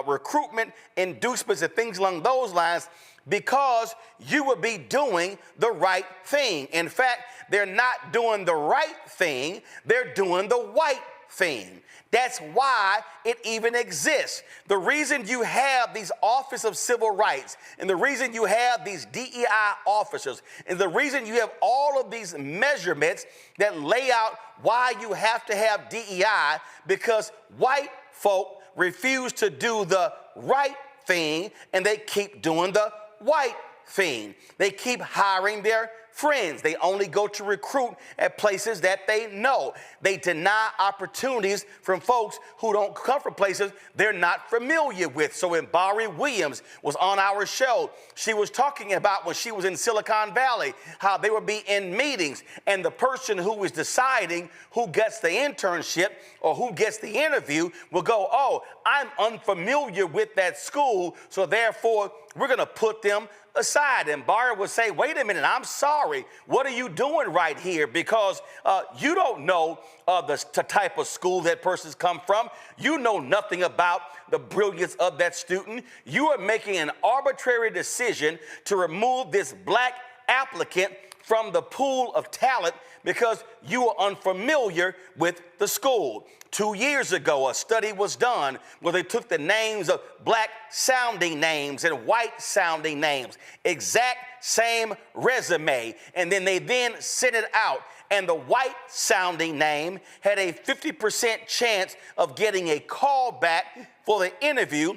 B: recruitment inducements and things along those lines, because you would be doing the right thing. In fact, they're not doing the right thing, they're doing the white thing. That's why it even exists. The reason you have these Office of Civil Rights, and the reason you have these DEI officers, and the reason you have all of these measurements that lay out why you have to have DEI, because white folk refuse to do the right thing, and they keep doing the white thing. They keep hiring their friends. They only go to recruit at places that they know. They deny opportunities from folks who don't come from places they're not familiar with. So when Barry Williams was on our show, she was talking about when she was in Silicon Valley, how they would be in meetings and the person who was deciding who gets the internship or who gets the interview will go, oh, I'm unfamiliar with that school, so therefore we're going to put them aside. And Barry would say, wait a minute, I'm sorry. What are you doing right here? Because you don't know the type of school that person's come from. You know nothing about the brilliance of that student. You are making an arbitrary decision to remove this black applicant from the pool of talent because you are unfamiliar with the school. 2 years ago, a study was done where they took the names of black-sounding names and white-sounding names, exact same resume, and then they sent it out, and the white-sounding name had a 50% chance of getting a call back for the interview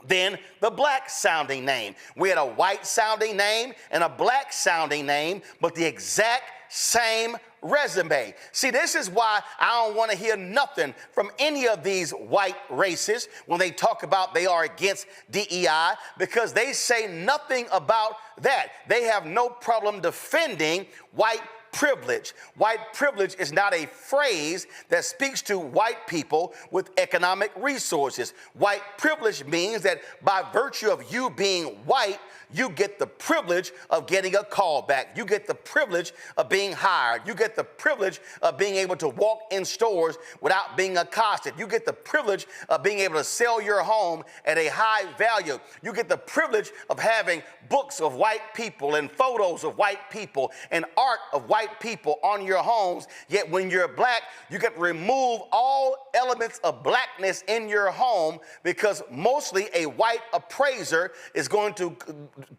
B: than the black sounding name. We had a white sounding name and a black sounding name, but the exact same resume. See, this is why I don't want to hear nothing from any of these white racists when they talk about they are against DEI, because they say nothing about that. They have no problem defending white privilege. White privilege is not a phrase that speaks to white people with economic resources. White privilege means that by virtue of you being white, you get the privilege of getting a call back. You get the privilege of being hired. You get the privilege of being able to walk in stores without being accosted. You get the privilege of being able to sell your home at a high value. You get the privilege of having books of white people and photos of white people and art of white people on your homes. Yet when you're black, you get to remove all elements of blackness in your home, because mostly a white appraiser is going to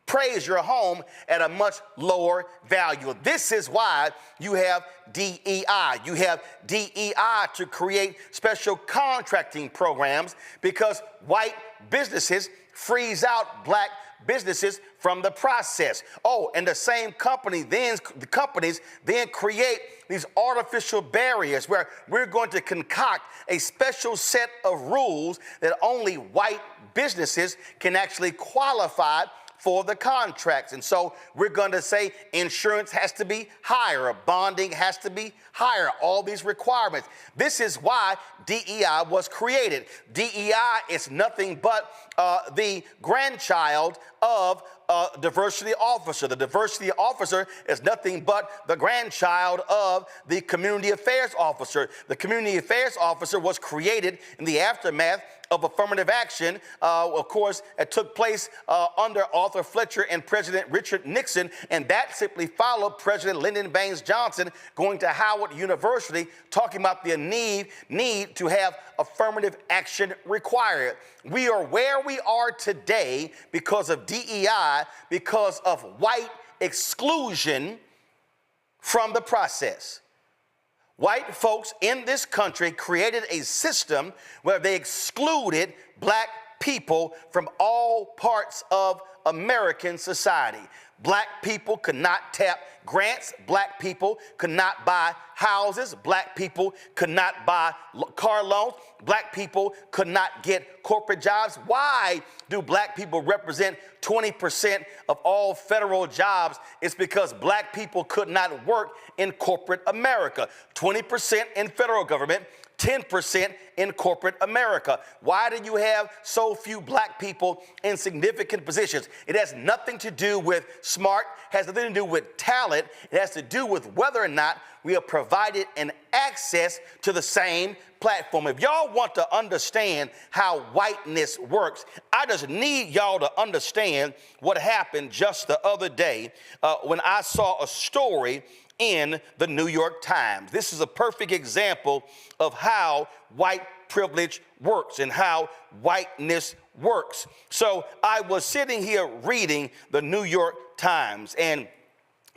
B: praise your home at a much lower value. This is why you have DEI. You have DEI to create special contracting programs, because white businesses freeze out black businesses from the process. Oh, and the same companies then create these artificial barriers where we're going to concoct a special set of rules that only white businesses can actually qualify for the contracts. And so we're going to say insurance has to be higher, bonding has to be higher, all these requirements. This is why DEI was created. DEI is nothing but the grandchild of diversity officer. The diversity officer is nothing but the grandchild of the community affairs officer. The community affairs officer was created in the aftermath of affirmative action. Of course, it took place under Arthur Fletcher and President Richard Nixon, and that simply followed President Lyndon Baines Johnson going to Howard University talking about the need to have affirmative action required. We are where we are today because of DEI, because of white exclusion from the process. White folks in this country created a system where they excluded black people from all parts of American society. Black people could not tap grants. Black people could not buy houses. Black people could not buy car loans. Black people could not get corporate jobs. Why do black people represent 20% of all federal jobs? It's because black people could not work in corporate America. 20% in federal government, 10% in corporate America. Why do you have so few black people in significant positions? It has nothing to do with smart, has nothing to do with talent. It has to do with whether or not we are provided an access to the same platform. If y'all want to understand how whiteness works, I just need y'all to understand what happened just the other day when I saw a story in the New York Times. This is a perfect example of how white privilege works and how whiteness works. So I was sitting here reading the New York Times, and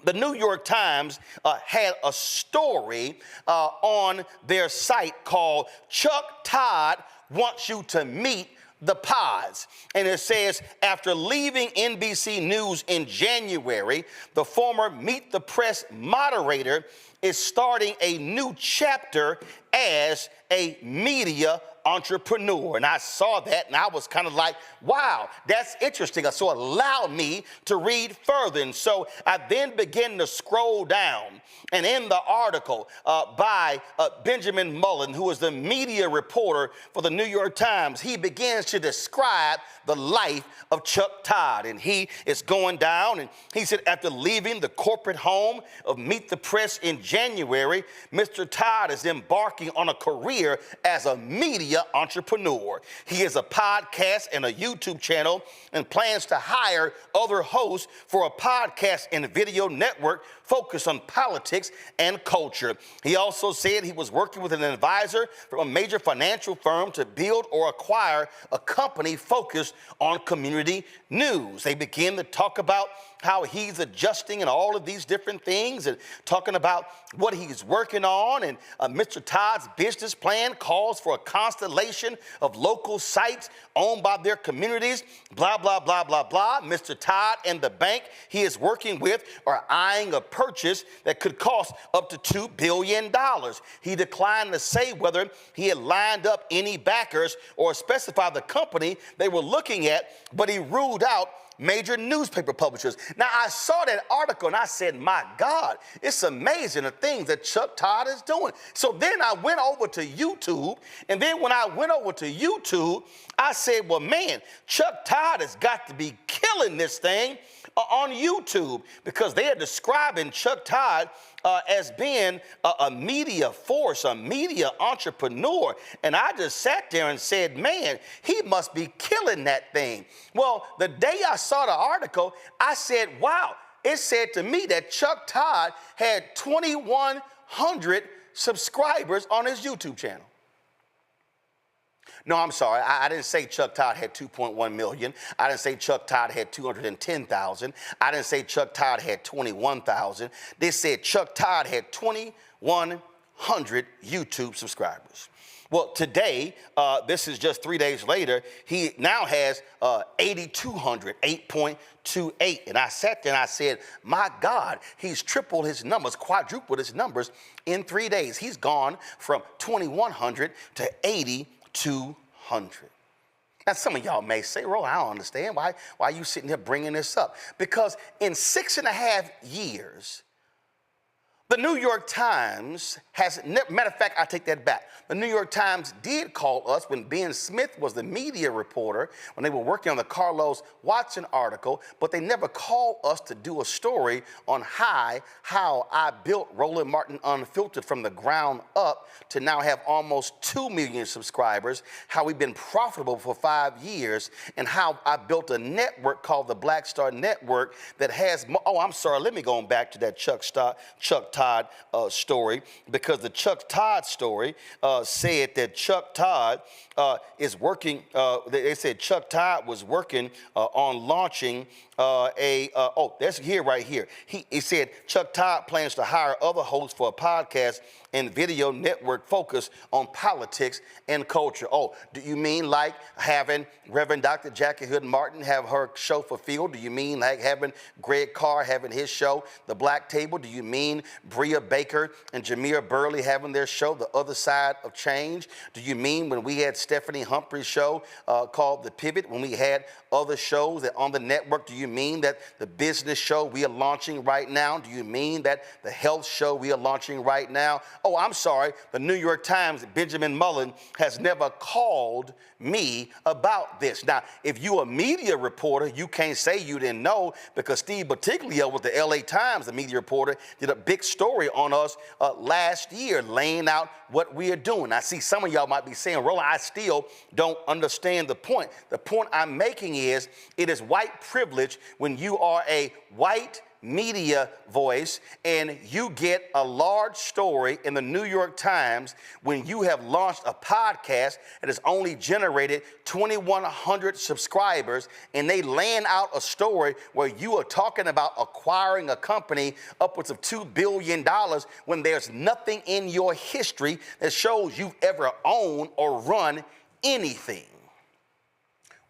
B: the New York Times had a story on their site called "Chuck Todd Wants You to Meet the Pods." And it says, after leaving NBC News in January, the former Meet the Press moderator is starting a new chapter as a media entrepreneur. And I saw that and I was kind of like, wow, that's interesting. So it allowed me to read further. And so I then began to scroll down. And in the article by Benjamin Mullen, who is the media reporter for the New York Times, he begins to describe the life of Chuck Todd. And he is going down, and he said, after leaving the corporate home of Meet the Press in January, Mr. Todd is embarking on a career as a media entrepreneur. He has a podcast and a YouTube channel and plans to hire other hosts for a podcast and video network focused on politics and culture. He also said he was working with an advisor from a major financial firm to build or acquire a company focused on community news. They begin to talk about how he's adjusting and all of these different things and talking about what he's working on. And Mr. Todd's business plan calls for a constellation of local sites owned by their communities, blah, blah, blah, blah, blah. Mr. Todd and the bank he is working with are eyeing a purchase that could cost up to $2 billion. He declined to say whether he had lined up any backers or specify the company they were looking at, but he ruled out major newspaper publishers. Now, I saw that article and I said, my God, it's amazing the things that Chuck Todd is doing. So then I went over to YouTube, and then when I went over to YouTube, I said, well, man, Chuck Todd has got to be killing this thing on YouTube, because they are describing Chuck Todd as being a media force, a media entrepreneur. And I just sat there and said, man, he must be killing that thing. Well, the day I saw the article, I said, wow, it said to me that Chuck Todd had 2,100 subscribers on his YouTube channel. No, I'm sorry. I didn't say Chuck Todd had 2.1 million. I didn't say Chuck Todd had 210,000. I didn't say Chuck Todd had 21,000. They said Chuck Todd had 2,100 YouTube subscribers. Well, today, this is just 3 days later, he now has 8,200, 8.28. And I sat there and I said, my God, he's tripled his numbers, quadrupled his numbers in 3 days. He's gone from 2,100 to 8,200. Now, some of y'all may say, Roland, I don't understand. Why are you sitting here bringing this up? Because in 6.5 years, the New York Times has, matter of fact, I take that back. The New York Times did call us when Ben Smith was the media reporter, when they were working on the Carlos Watson article, but they never called us to do a story on how I built Roland Martin Unfiltered from the ground up to now have almost 2 million subscribers, how we've been profitable for 5 years, and how I built a network called the Black Star Network that has, oh, I'm sorry, let me go back to that Chuck Todd story, because the Chuck Todd story said that Chuck Todd is working, they said Chuck Todd was working on launching that's here, right here. He said Chuck Todd plans to hire other hosts for a podcast and video network focused on politics and culture. Oh, do you mean like having Reverend Dr. Jackie Hood Martin have her show fulfilled? Do you mean like having Greg Carr having his show, The Black Table? Do you mean Bria Baker and Jameer Burley having their show, The Other Side of Change? Do you mean when we had Stephanie Humphrey's show called The Pivot, when we had other shows that on the network? Do you mean that the business show we are launching right now? Do you mean that the health show we are launching right now? Oh, I'm sorry, the New York Times, Benjamin Mullen, has never called me about this. Now, if you're a media reporter, you can't say you didn't know, because Steve Bottiglio with the LA Times, the media reporter, did a big story on us last year, laying out what we are doing. I see some of y'all might be saying, Roland, I still don't understand the point. The point I'm making is it is white privilege when you are a white media voice and you get a large story in the New York Times when you have launched a podcast that has only generated 2,100 subscribers, and they laying out a story where you are talking about acquiring a company upwards of $2 billion when there's nothing in your history that shows you've ever owned or run anything.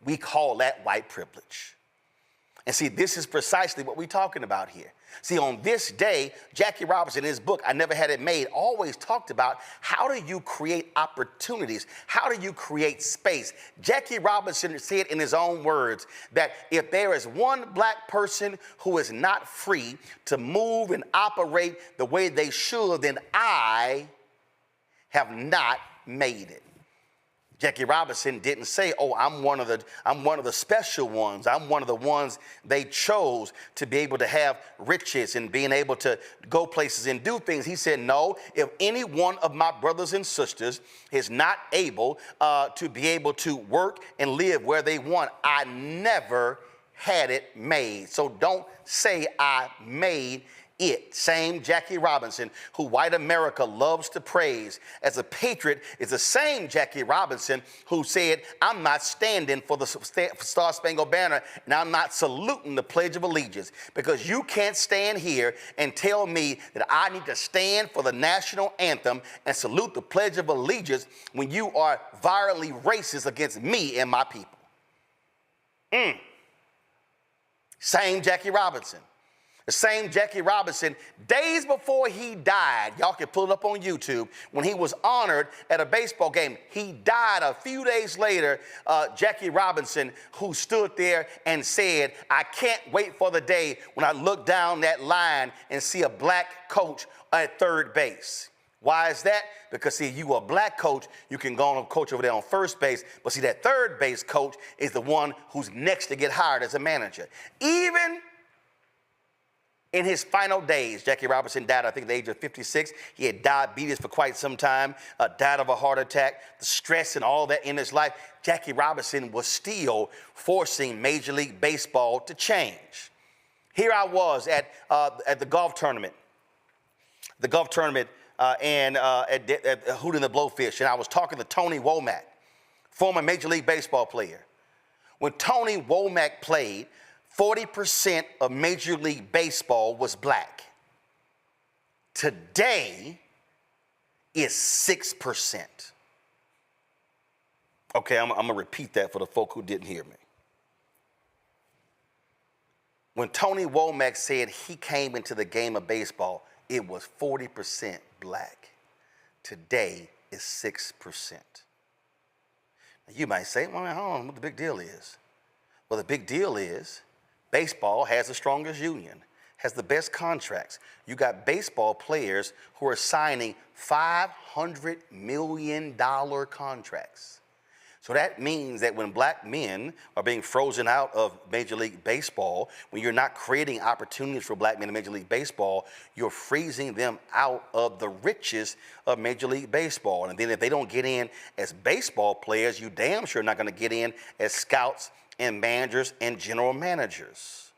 B: We call that white privilege. And see, this is precisely what we're talking about here. See, on this day, Jackie Robinson, in his book, I Never Had It Made, always talked about how do you create opportunities? How do you create space? Jackie Robinson said in his own words that if there is one black person who is not free to move and operate the way they should, then I have not made it. Jackie Robinson didn't say, oh, I'm one of the special ones. I'm one of the ones they chose to be able to have riches and being able to go places and do things. He said, no, if any one of my brothers and sisters is not able to be able to work and live where they want, I never had it made. So don't say I made Same Jackie Robinson, who white America loves to praise as a patriot, is the same Jackie Robinson who said, I'm not standing for the Star-Spangled Banner and I'm not saluting the Pledge of Allegiance, because you can't stand here and tell me that I need to stand for the national anthem and salute the Pledge of Allegiance when you are violently racist against me and my people. Same Jackie Robinson. The same Jackie Robinson, days before he died, y'all can pull it up on YouTube, when he was honored at a baseball game. He died a few days later, Jackie Robinson, who stood there and said, I can't wait for the day when I look down that line and see a black coach at third base. Why is that? Because, see, you are a black coach, you can go on and coach over there on first base, but see, that third base coach is the one who's next to get hired as a manager. Even in his final days, Jackie Robinson died, I think, at the age of 56. He had diabetes for quite some time, died of a heart attack, the stress and all that in his life. Jackie Robinson was still forcing Major League Baseball to change. Here I was at the golf tournament. At Hoot and the Blowfish, and I was talking to Tony Womack, former Major League Baseball player. When Tony Womack played, 40% of Major League Baseball was black. Today is 6%. Okay, I'm going to repeat that for the folk who didn't hear me. When Tony Womack said he came into the game of baseball, it was 40% black. Today is 6%. Now you might say, well, I don't know what the big deal is. Well, the big deal is baseball has the strongest union, has the best contracts. You got baseball players who are signing $500 million contracts. So that means that when black men are being frozen out of Major League Baseball, when you're not creating opportunities for black men in Major League Baseball, you're freezing them out of the riches of Major League Baseball. And then if they don't get in as baseball players, you damn sure not going to get in as scouts and managers and general managers.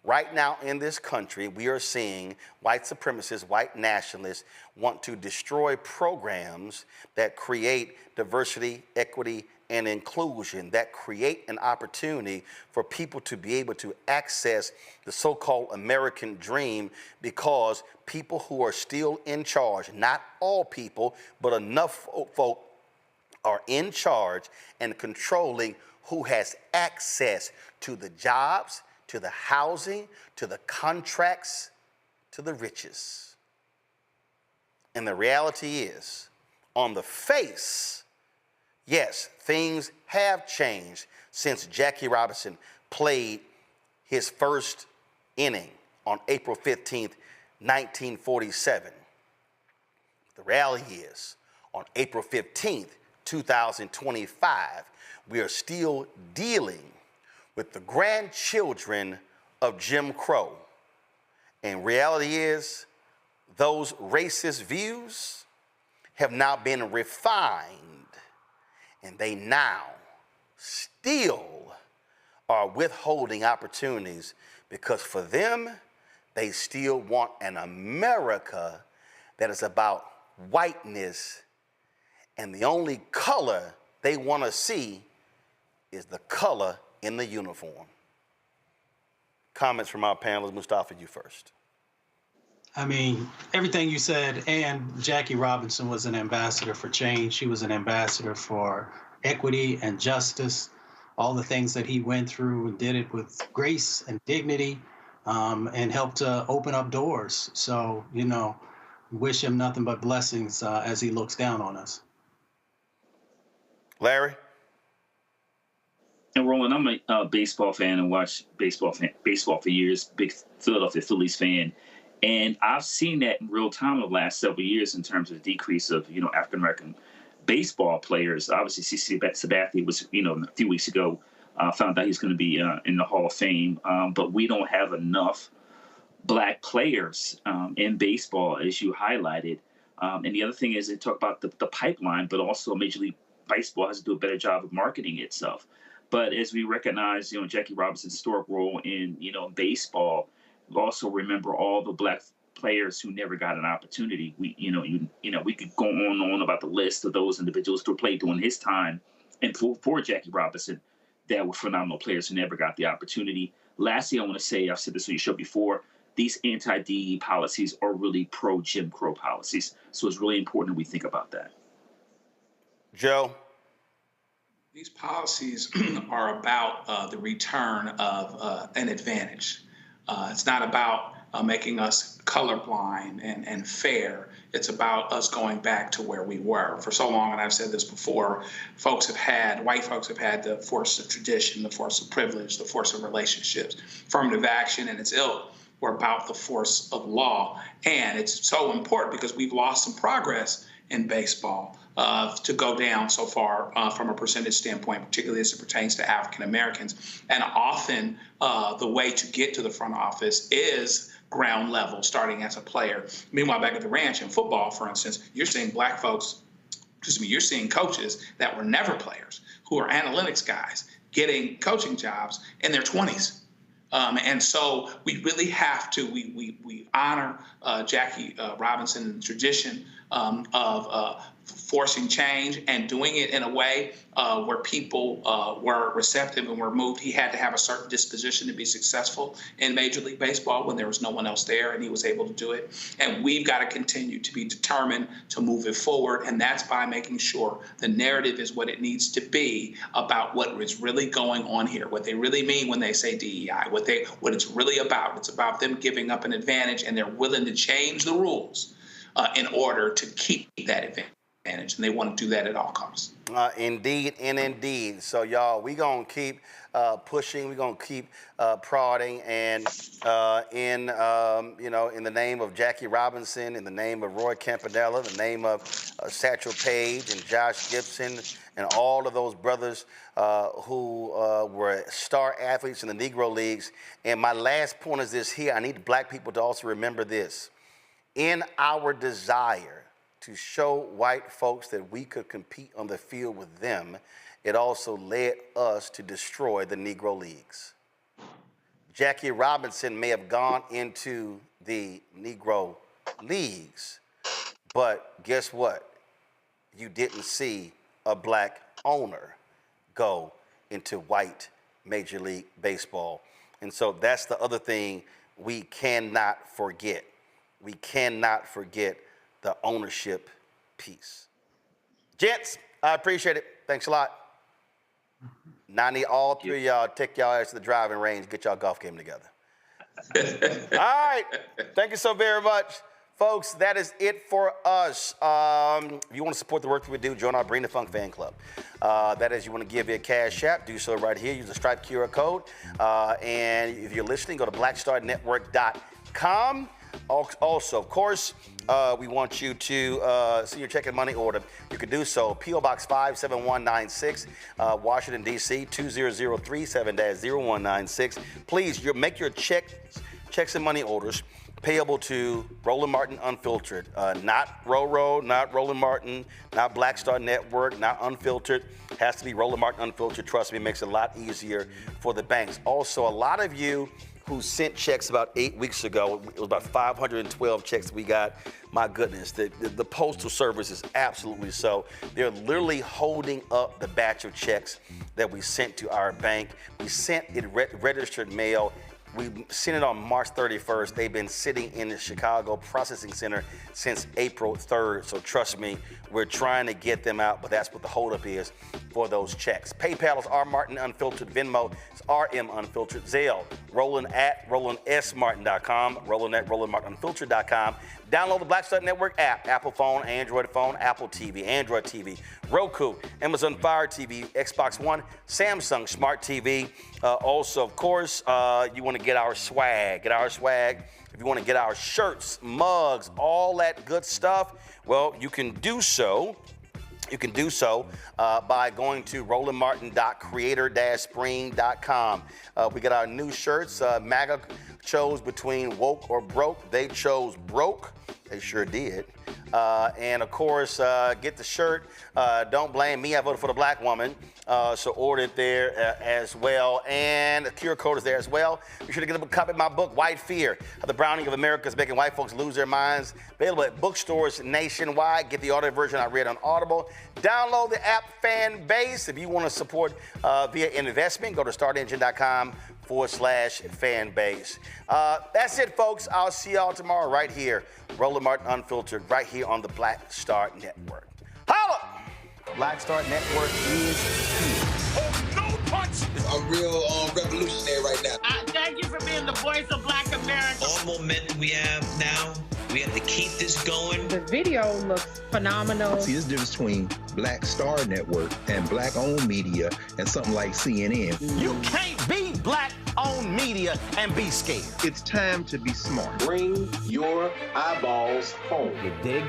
B: Right now in this country, we are seeing white supremacists, white nationalists want to destroy programs that create diversity, equity, and inclusion, that create an opportunity for people to be able to access the so-called American dream, because people who are still in charge, not all people, but enough folk are in charge and controlling who has access to the jobs, to the housing, to the contracts, to the riches. And the reality is, on the face, yes, things have changed since Jackie Robinson played his first inning on April 15th, 1947. The reality is, on April 15th, 2025, we are still dealing with the grandchildren of Jim Crow. And reality is, those racist views have now been refined, and they now still are withholding opportunities, because for them, they still want an America that is about whiteness, and the only color they want to see is the color in the uniform. Comments from our panelists. Mustafa, you first.
O: I mean, everything you said, and Jackie Robinson was an ambassador for change. She was an ambassador for equity and justice, all the things that he went through and did it with grace and dignity, and helped to open up doors. So, you know, wish him nothing but blessings as he looks down on us.
B: Larry?
M: And Roland, I'm a baseball fan and watched baseball for years, big Philadelphia Phillies fan. And I've seen that in real time in the last several years in terms of the decrease of, African-American baseball players. Obviously, CeCe Sabathia was, a few weeks ago, found out he's going to be in the Hall of Fame. But we don't have enough black players in baseball, as you highlighted. And the other thing is they talk about the pipeline, but also Major League Baseball has to do a better job of marketing itself. But as we recognize, Jackie Robinson's historic role in, baseball, also remember all the Black players who never got an opportunity. We could go on and on about the list of those individuals who played during his time, and for Jackie Robinson, that were phenomenal players who never got the opportunity. Lastly, I want to say, I've said this on your show before, these anti-DE policies are really pro-Jim Crow policies. So it's really important that we think about that.
B: Joe?
N: These policies are about the return of an advantage. It's not about making us colorblind and fair. It's about us going back to where we were. For so long, and I've said this before, white folks have had the force of tradition, the force of privilege, the force of relationships. Affirmative action and its ilk were about the force of law. And it's so important because we've lost some progress in baseball to go down so far from a percentage standpoint, particularly as it pertains to African Americans. And often the way to get to the front office is ground level, starting as a player. Meanwhile, back at the ranch in football, for instance, you're seeing black folks, you're seeing coaches that were never players, who are analytics guys, getting coaching jobs in their 20s. And so we really have to, we honor Jackie Robinson and the tradition of forcing change and doing it in a way where people were receptive and were moved. He had to have a certain disposition to be successful in Major League Baseball when there was no one else there, and he was able to do it. And we've got to continue to be determined to move it forward, and that's by making sure the narrative is what it needs to be about what is really going on here, what they really mean when they say DEI, what it's really about. It's about them giving up an advantage, and they're willing to change the rules in order to keep that advantage. And they want to do that at all costs.
B: Indeed and indeed. So, y'all, we're going to keep pushing. We're going to keep prodding. And in the name of Jackie Robinson, in the name of Roy Campanella, the name of Satchel Paige and Josh Gibson and all of those brothers who were star athletes in the Negro Leagues. And my last point is this here. I need black people to also remember this. In our desire to show white folks that we could compete on the field with them, it also led us to destroy the Negro Leagues. Jackie Robinson may have gone into the Negro Leagues, but guess what? You didn't see a black owner go into white Major League Baseball. And so that's the other thing we cannot forget. We cannot forget the ownership piece. Gents, I appreciate it. Thanks a lot. Now I need all three of y'all to take y'all ass to the driving range, get y'all golf game together. All right. Thank you so very much. Folks, that is it for us. If you want to support the work that we do, join our Bring the Funk fan club. That is, you want to give via Cash App, do so right here. Use the Stripe QR code. And if you're listening, go to blackstarnetwork.com. Also, of course, we want you to see your check and money order. You can do so. P.O. Box 57196, Washington, D.C., 20037-0196. Please, make your checks and money orders payable to Roland Martin Unfiltered. Not Roro, not Roland Martin, not Black Star Network, not Unfiltered. Has to be Roland Martin Unfiltered. Trust me, it makes it a lot easier for the banks. Also, a lot of you who sent checks about 8 weeks ago. It was about 512 checks we got. My goodness, the Postal Service is absolutely so. They're literally holding up the batch of checks that we sent to our bank. We sent it registered mail. We sent it on March 31st. They've been sitting in the Chicago processing center since April 3rd. So trust me, we're trying to get them out, but that's what the holdup is for those checks. PayPal is rmartin unfiltered. Venmo is RM unfiltered. Zelle, Roland at RolandSMartin.com. Roland at RolandMartinUnfiltered.com. Download the Black Star Network app. Apple phone, Android phone, Apple TV, Android TV, Roku, Amazon Fire TV, Xbox One, Samsung Smart TV. Also, of course, you want to get our swag. If you want to get our shirts, mugs, all that good stuff, well, you can do so. By going to rolandmartin.creator-spring.com. We got our new shirts. MAGA chose between woke or broke. They chose broke. They sure did. And of course, get the shirt. Don't blame me. I voted for the black woman. So order it there as well. And the QR code is there as well. Be sure to get a copy of my book, White Fear, How the Browning of America is Making White Folks Lose Their Minds. Available at bookstores nationwide. Get the audio version I read on Audible. Download the app Fanbase. If you want to support via investment, go to startengine.com/fanbase. That's it, folks. I'll see y'all tomorrow right here. Roland Martin Unfiltered, right here on the Black Star Network. Holla! Black Star Network is here.
S: Oh, no punch! A real revolutionary right now.
T: Thank you for being the voice of Black America.
S: All momentum we have now, we have to keep this going.
I: The video looks phenomenal.
U: See, there's a difference between Black Star Network and black-owned media and something like CNN.
V: You can't be black-owned media and be scared.
U: It's time to be smart.
W: Bring your eyeballs home.
V: You dig?